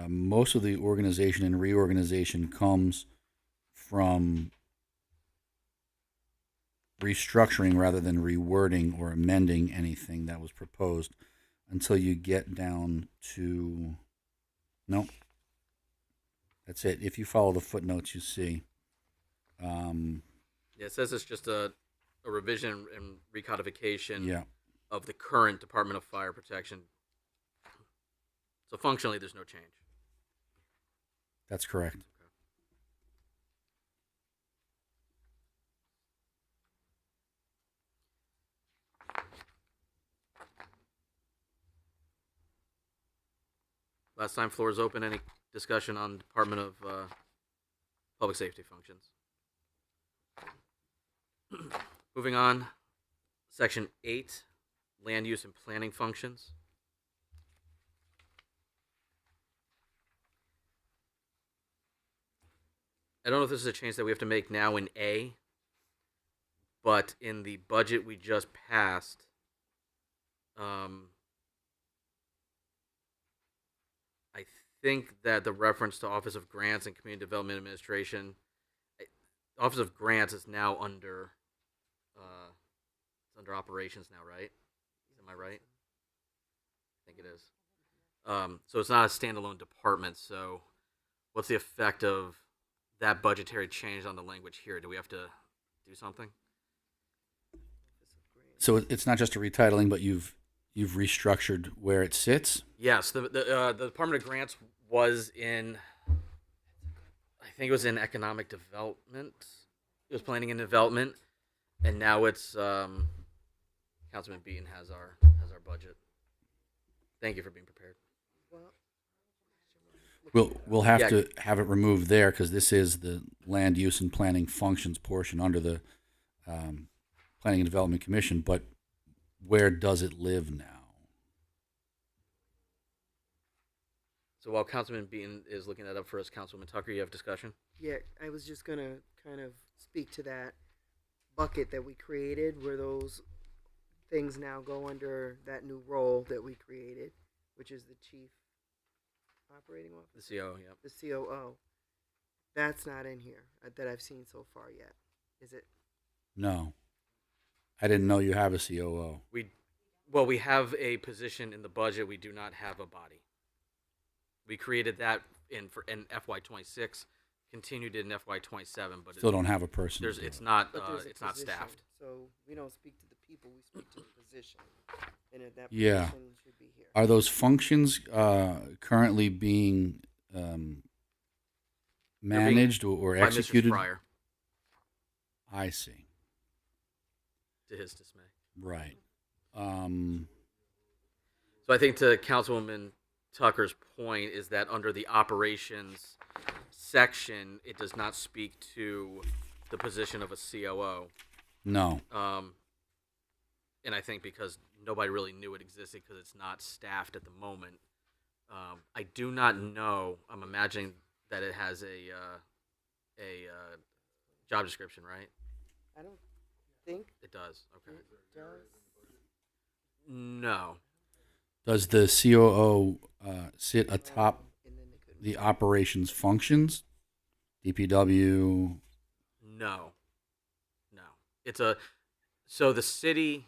Most of the organization and reorganization comes from restructuring rather than rewording or amending anything that was proposed until you get down to, nope, that's it. If you follow the footnotes, you see. Yeah, it says it's just a revision and recodification Yeah. of the current Department of Fire Protection. So functionally, there's no change. That's correct. Last time, floor is open. Any discussion on Department of Public Safety functions? Moving on, Section 8, Land Use and Planning Functions. I don't know if this is a change that we have to make now in A, but in the budget we just passed, I think that the reference to Office of Grants and Community Development Administration, Office of Grants is now under, it's under operations now, right? Am I right? I think it is. So it's not a standalone department. So, what's the effect of that budgetary change on the language here? Do we have to do something? So it's not just a retitling, but you've restructured where it sits. Yes, the Department of Grants was in, I think it was in economic development. It was planning and development, and now it's Councilman Beaton has our budget. Thank you for being prepared. We'll have Yeah. to have it removed there because this is the land use and planning functions portion under the Planning and Development Commission. But where does it live now? So while Councilman Beaton is looking that up for us, Councilwoman Tucker, you have discussion? Yeah, I was just gonna kind of speak to that bucket that we created, where those things now go under that new role that we created, which is the chief operating officer, The CO, yeah. the COO. That's not in here that I've seen so far yet, is it? No, I didn't know you have a COO. We have a position in the budget. We do not have a body. We created that in FY26, continued it in FY27, but Still don't have a person. there's to do it's it. not But there's a it's not position, staffed. So we don't speak to the people, we speak to the position. And if that Yeah. position should be here. Are those functions currently being managed or By Mr. executed? Spryer, I see. to his dismay. Right. So I think to Councilwoman Tucker's point is that under the operations section, it does not speak to the position of a COO. No. And I think because nobody really knew it existed because it's not staffed at the moment. I do not know. I'm imagining that it has a job description, right? I don't think It does. Okay. it does. No. Does the COO sit atop And then they couldn't. the operations functions? DPW. No. No. So the city,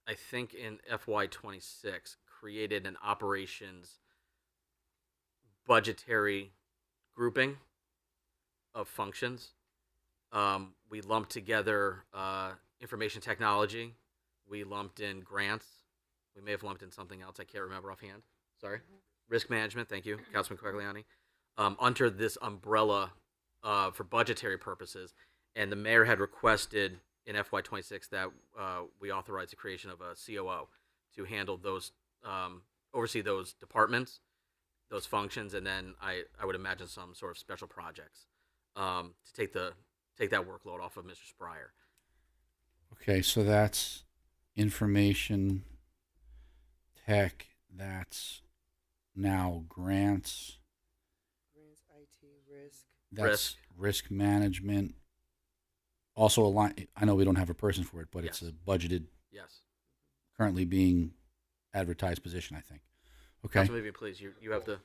I think in FY26, created an operations budgetary grouping of functions. We lumped together information technology. We lumped in grants. We may have lumped in something else. I can't remember offhand. Sorry. Risk management. Thank you, Councilman Quagliani. Under this umbrella for budgetary purposes, and the mayor had requested in FY26 that we authorize the creation of a COO to handle those, oversee those departments, those functions, and then I would imagine some sort of special projects to take that workload off of Mr. Spryer. Okay, so that's information tech. That's now grants. Grants, IT, risk. That's risk management. Also, a line. I know we don't have a person for it, but it's Yes. a budgeted, Yes. currently being advertised position, I think. Okay, Councilman Vivian, please, you have the.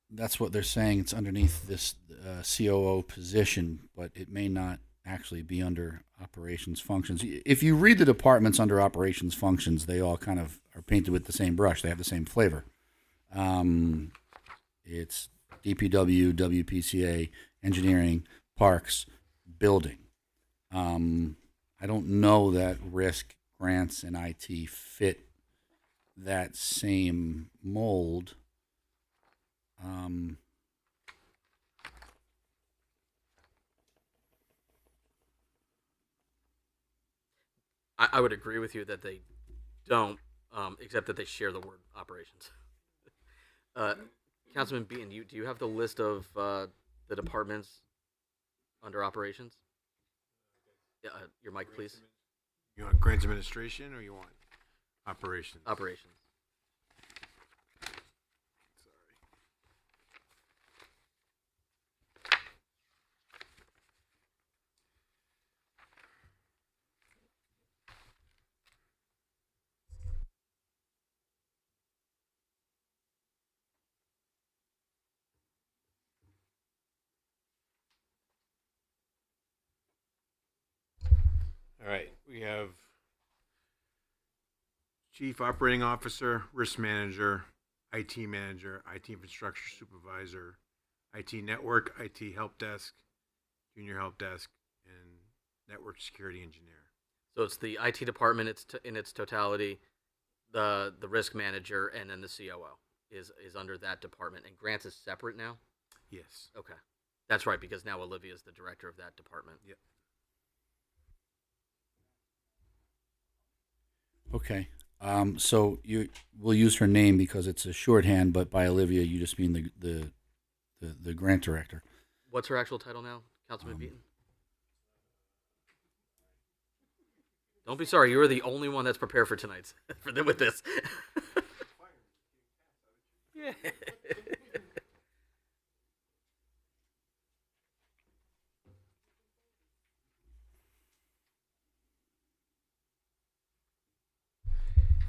that's what they're saying. It's underneath this COO position, but it may not actually be under operations functions. If you read the departments under operations functions, they all kind of are painted with the same brush. They have the same flavor. It's DPW, WPCA, engineering, parks, building. I don't know that risk, grants, and IT fit that same mold. I would agree with you that they don't, except that they share the word operations. Councilman Beaton, do you have the list of the departments under operations? Yeah, your mic, please. You want grants administration or you want operations? Operations. All right, we have Chief Operating Officer, Risk Manager, IT Manager, IT Infrastructure Supervisor, IT Network, IT Help Desk, Junior Help Desk, and Network Security Engineer. So it's the IT department in its totality, the risk manager, and then the COO is under that department. And grants is separate now? Yes. Okay. That's right, because now Olivia is the director of that department. Yep. Okay. So we'll use her name because it's a shorthand, but by Olivia, you just mean the grant director. What's her actual title now, Councilman Beaton? Don't be sorry. You were the only one that's prepared for tonight's with this. Yeah.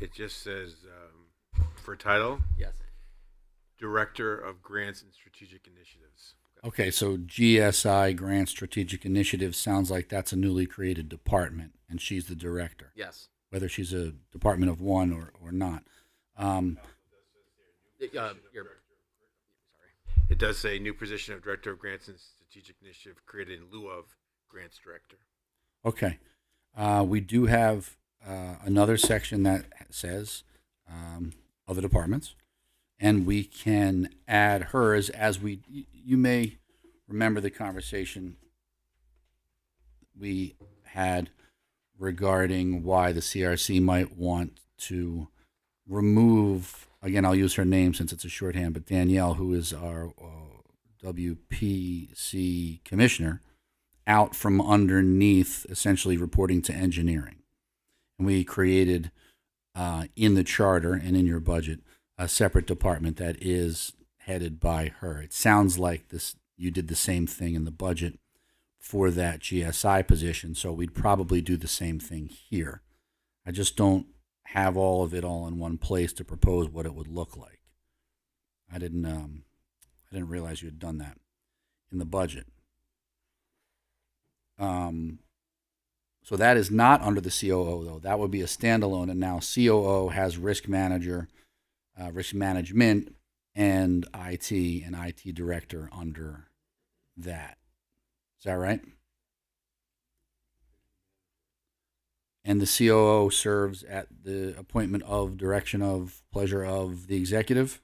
It just says, for title, Yes. Director of Grants and Strategic Initiatives. Okay, so GSI, Grant Strategic Initiative, sounds like that's a newly created department, and she's the director, Yes. whether she's a department of one or not. You're, It does say new position of Director of Grants and Strategic Initiative created in lieu of Grants Director. Okay. We do have another section that says other departments, and we can add hers as we. You may remember the conversation we had regarding why the CRC might want to remove. Again, I'll use her name since it's a shorthand, but Danielle, who is our WPC commissioner, out from underneath, essentially reporting to engineering. And we created in the charter and in your budget a separate department that is headed by her. It sounds like this you did the same thing in the budget for that GSI position, so we'd probably do the same thing here. I just don't have all of it all in one place to propose what it would look like. I didn't realize you had done that in the budget. So that is not under the COO though. That would be a standalone, and now COO has risk manager, risk management, and IT director under that. Is that right? And the COO serves at the appointment of, direction of, pleasure of the executive?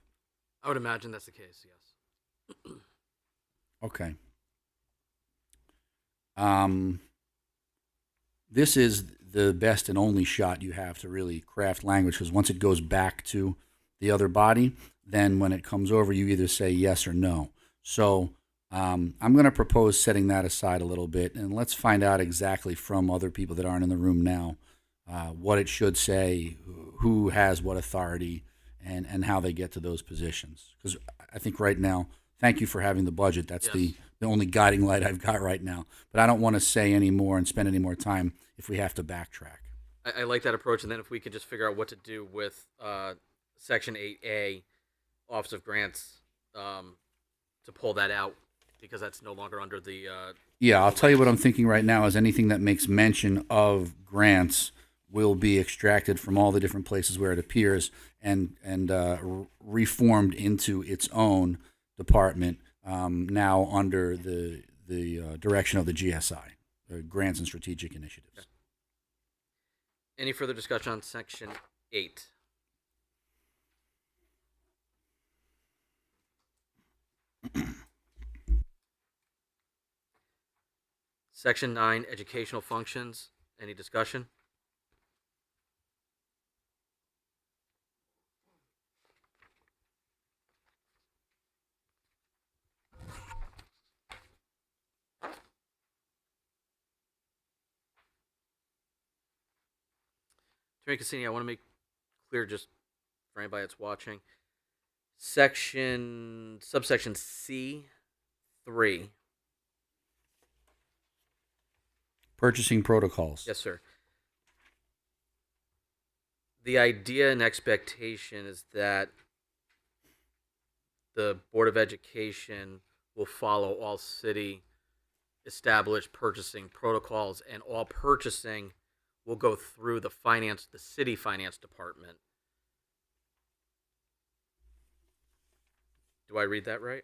I would imagine that's the case, yes. Okay. This is the best and only shot you have to really craft language, because once it goes back to the other body, then when it comes over, you either say yes or no. So I'm going to propose setting that aside a little bit, and let's find out exactly from other people that aren't in the room now what it should say, who has what authority, and how they get to those positions. Because I think right now, thank you for having the budget. That's Yes. the only guiding light I've got right now. But I don't want to say any more and spend any more time if we have to backtrack. I like that approach, and then if we could just figure out what to do with Section 8A, Office of Grants, to pull that out, because that's no longer under the... Yeah, I'll tell you what I'm thinking right now is anything that makes mention of grants will be extracted from all the different places where it appears and reformed into its own department, now under the direction of the GSI, Grants and Strategic Initiatives. Okay. Any further discussion on Section 8? Section 9, educational functions. Any discussion? Attorney Cassini, I want to make clear, just for anybody that's watching, subsection C3. Purchasing protocols. Yes, sir. The idea and expectation is that the Board of Education will follow all city established purchasing protocols, and all purchasing will go through the city finance department. Do I read that right?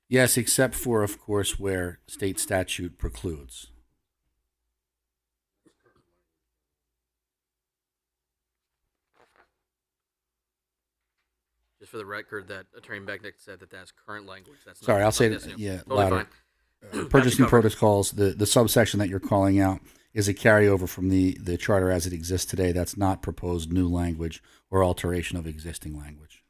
Yes, except for, of course, where state statute precludes. Just for the record, that Attorney Becknick said that that's current language. That's Sorry, not, I'll say yes, that. Yeah, totally louder. fine. Purchasing Covered. protocols, the subsection that you're calling out is a carryover from the charter as it exists today. That's not proposed new language or alteration of existing language.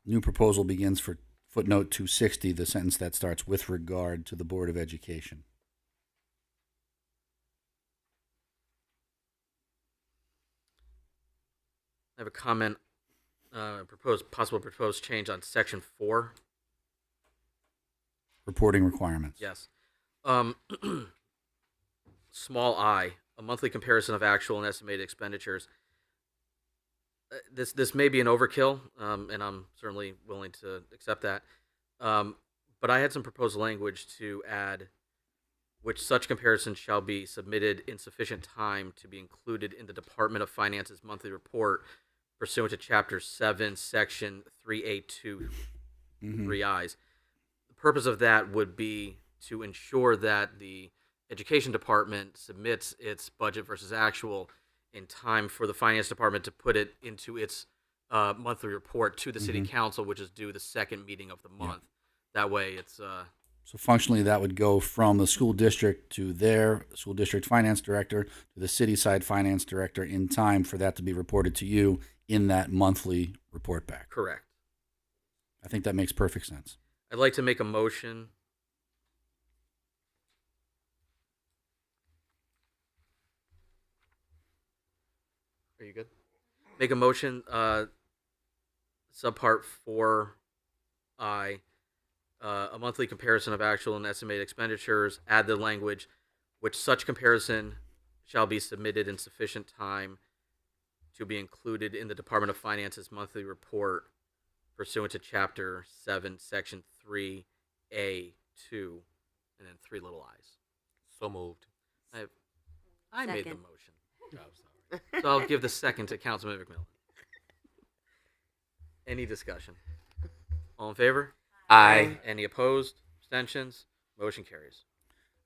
New proposal begins for footnote 260, the sentence that starts with regard to the Board of Education. I have a comment, possible proposed change on Section 4. Reporting requirements. Yes. Small I, a monthly comparison of actual and estimated expenditures. this may be an overkill, and I'm certainly willing to accept that. But I had some proposed language to add, which such comparison shall be submitted in sufficient time to be included in the Department of Finance's monthly report pursuant to Chapter 7, Section 3A2, 3Is. The purpose of that would be to ensure that the Education Department submits its budget versus actual in time for the Finance Department to put it into its monthly report to the City Council, which is due the second meeting of the month. That way it's... So functionally, that would go from the school district to their school district finance director to the city side finance director in time for that to be reported to you in that monthly report back. Correct. I think that makes perfect sense. I'd like to make a motion. Are you good? Make a motion, subpart 4I, a monthly comparison of actual and estimated expenditures, add the language, which such comparison shall be submitted in sufficient time to be included in the Department of Finance's monthly report pursuant to Chapter 7, Section 3A2, and then 3 little i's. So moved. I made the Second. motion. Oh, sorry. So I'll give the second to Councilman McMillan. Any discussion? All in favor? Aye. Any opposed? Abstentions? Motion carries.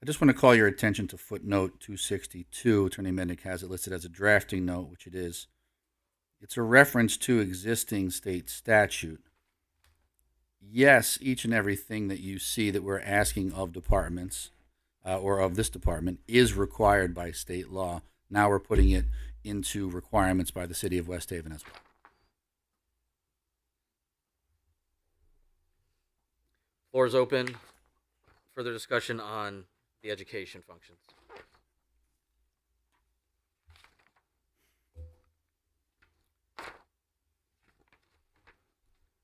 I just want to call your attention to footnote 262. Attorney Mendick has it listed as a drafting note, which it is. It's a reference to existing state statute. Yes, each and everything that you see that we're asking of departments or of this department is required by state law. Now we're putting it into requirements by the city of West Haven as well. Floor is open. Further discussion on the education functions.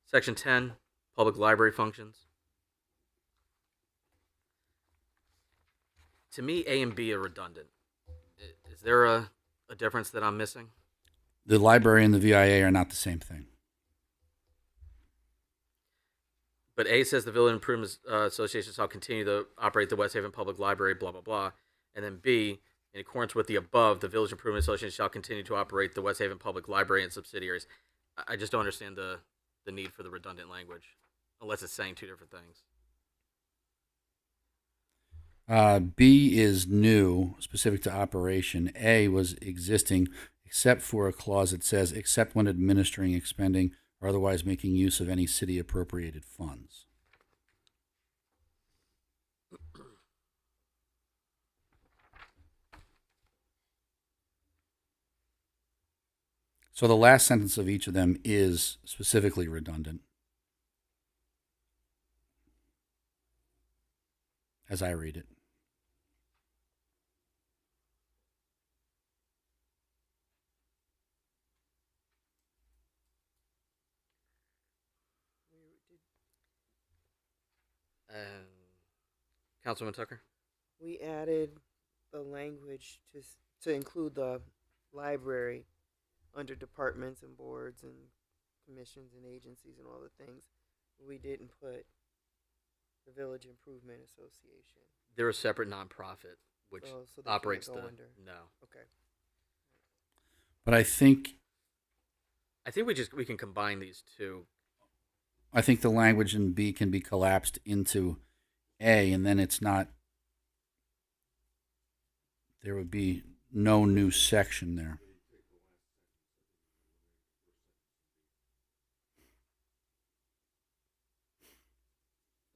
Section 10, public library functions. To me, A and B are redundant. Is there a difference that I'm missing? The library and the VIA are not the same thing. But A says the Village Improvement Association shall continue to operate the West Haven Public Library, blah, blah, blah. And then B, in accordance with the above, the Village Improvement Association shall continue to operate the West Haven Public Library and subsidiaries. I just don't understand the need for the redundant language, unless it's saying two different things. B is new, specific to operation. A was existing, except for a clause that says, except when administering, expending, or otherwise making use of any city appropriated funds. So the last sentence of each of them is specifically redundant, as I read it. Councilman Tucker? We added the language to include the library under departments and boards and commissions and agencies and all the things. We didn't put the Village Improvement Association. They're a separate nonprofit, which Oh, so they operates can't the... go under. No. Okay. But I think we can combine these two. I think the language in B can be collapsed into A, and then it's not, there would be no new section there.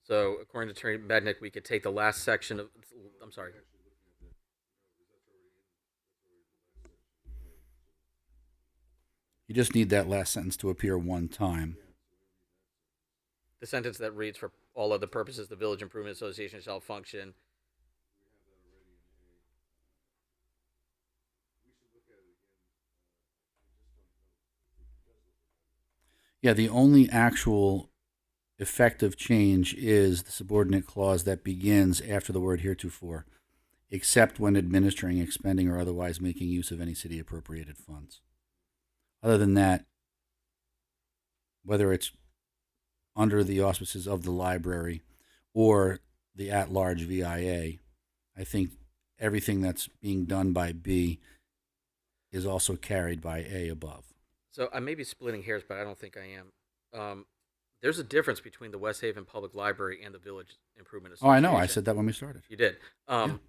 So, according to Attorney Mednick, we could take the last section of... I'm sorry. You just need that last sentence to appear one time. The sentence that reads, for all other purposes, the Village Improvement Association shall function. Yeah, the only actual effective change is the subordinate clause that begins after the word heretofore, except when administering, expending, or otherwise making use of any city appropriated funds. Other than that, whether it's under the auspices of the library or the at-large VIA, I think everything that's being done by B is also carried by A above. So I may be splitting hairs, but I don't think I am. There's a difference between the West Haven Public Library and the Village Improvement Oh, I Association. know. I said that when we started. You did. I'm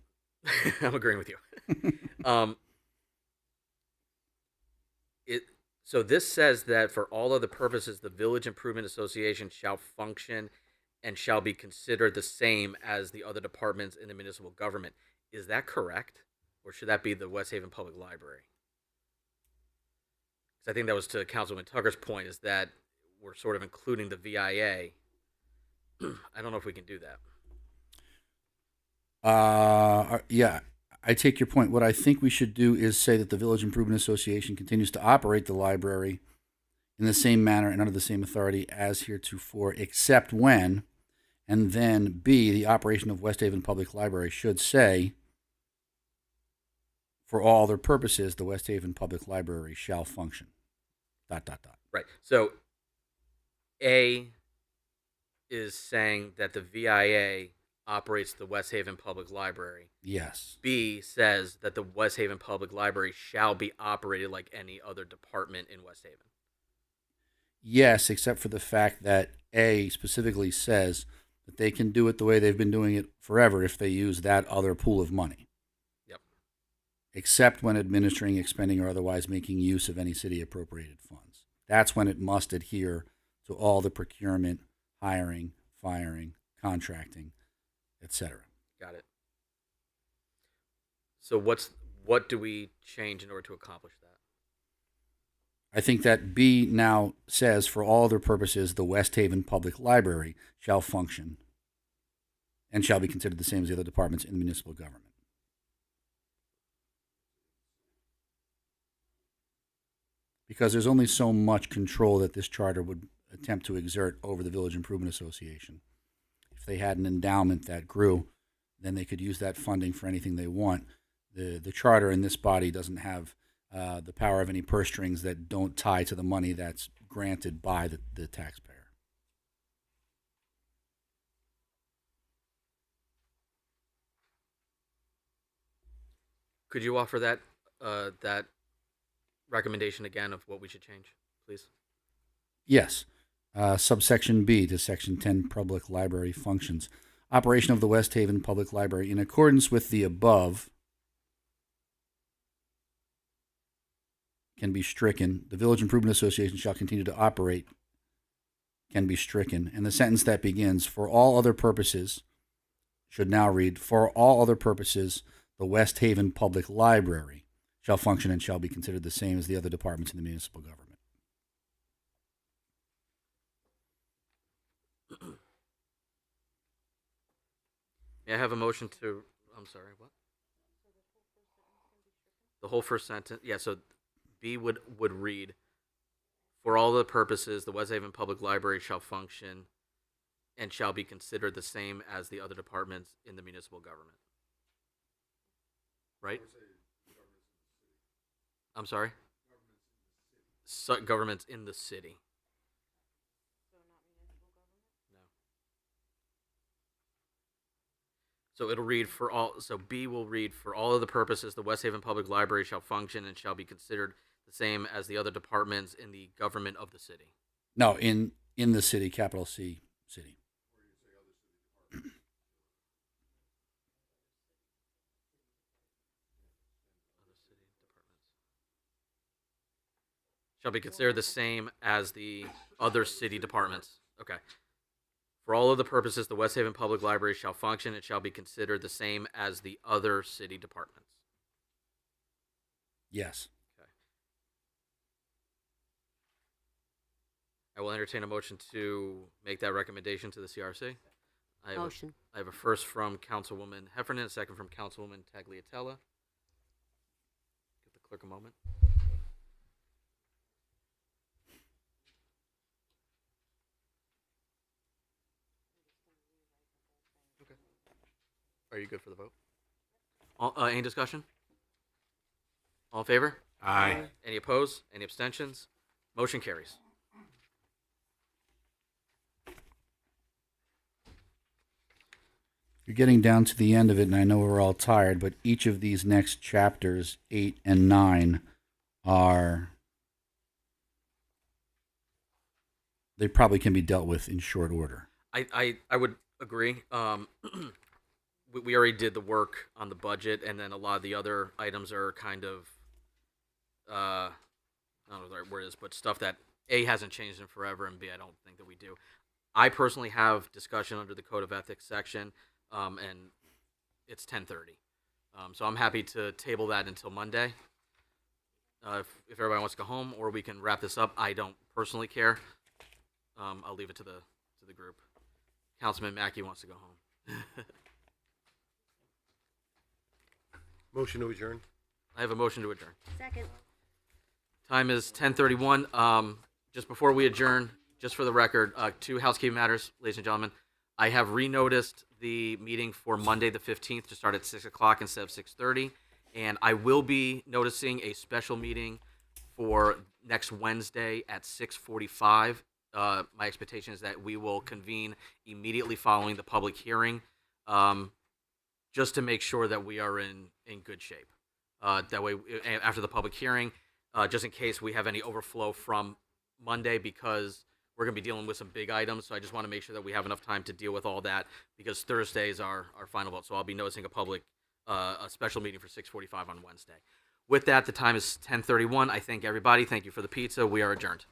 agreeing with you. So this says that for all other purposes, the Village Improvement Association shall function and shall be considered the same as the other departments in the municipal government. Is that correct? Or should that be the West Haven Public Library? Because I think that was to Councilman Tucker's point, is that we're sort of including the VIA. I don't know if we can do that. Yeah, I take your point. What I think we should do is say that the Village Improvement Association continues to operate the library in the same manner and under the same authority as heretofore, except when, and then B, the operation of West Haven Public Library should say, for all other purposes, the West Haven Public Library shall function. ... Right. So A is saying that the VIA operates the West Haven Public Library. Yes. B says that the West Haven Public Library shall be operated like any other department in West Haven. Yes, except for the fact that A specifically says that they can do it the way they've been doing it forever if they use that other pool of money. Yep. Except when administering, expending, or otherwise making use of any city appropriated funds. That's when it must adhere to all the procurement, hiring, firing, contracting, etc. Got it. So what do we change in order to accomplish that? I think that B now says, for all other purposes, the West Haven Public Library shall function and shall be considered the same as the other departments in the municipal government. Because there's only so much control that this charter would attempt to exert over the Village Improvement Association. If they had an endowment that grew, then they could use that funding for anything they want. The charter in this body doesn't have the power of any purse strings that don't tie to the money that's granted by the taxpayer. Could you offer that that recommendation again of what we should change, please? Yes. Subsection B to Section 10, Public Library Functions. Operation of the West Haven Public Library in accordance with the above can be stricken. The Village Improvement Association shall continue to operate can be stricken. And the sentence that begins, for all other purposes, should now read, for all other purposes, the West Haven Public Library shall function and shall be considered the same as the other departments in the municipal government. May I have a motion to, I'm sorry, what? The whole first sentence, yeah, so B would read, for all the purposes, the West Haven Public Library shall function and shall be considered the same as the other departments in the municipal government. Right? I'm sorry? Governments in the city. No. So it'll read for all, so B will read, for all of the purposes, the West Haven Public Library shall function and shall be considered the same as the other departments in the government of the city. No, in the city, capital C, city. Shall be considered the same as the other city departments. Okay. For all of the purposes, the West Haven Public Library shall function and shall be considered the same as the other city departments. Yes. Okay. I will entertain a motion to make that recommendation to the CRC. Motion. I have a first from Councilwoman Heffernan, a second from Councilwoman Tagliatella. Give the clerk a moment. Are you good for the vote? Any discussion? All in favor? Aye. Any opposed? Any abstentions? Motion carries. You're getting down to the end of it, and I know we're all tired, but each of these next chapters, 8 and 9, they probably can be dealt with in short order. I would agree. We already did the work on the budget, and then a lot of the other items are kind of, I don't know what the right word is, but stuff that A, hasn't changed in forever, and B, I don't think that we do. I personally have discussion under the Code of Ethics section, and it's 10:30. So I'm happy to table that until Monday. If everybody wants to go home, or we can wrap this up, I don't personally care. I'll leave it to the group. Councilman Mackey wants to go home. Motion to adjourn. I have a motion to adjourn. Second. Time is 10:31. Just before we adjourn, just for the record, 2 housekeeping matters, ladies and gentlemen. I have renoticed the meeting for Monday the 15th to start at 6 o'clock instead of 6:30. And I will be noticing a special meeting for next Wednesday at 6:45. My expectation is that we will convene immediately following the public hearing, just to make sure that we are in good shape. That way, after the public hearing, just in case we have any overflow from Monday, because we're going to be dealing with some big items. So I just want to make sure that we have enough time to deal with all that, because Thursday is our final vote. So I'll be noticing a special meeting for 6:45 on Wednesday. With that, the time is 10:31. I thank everybody. Thank you for the pizza. We are adjourned.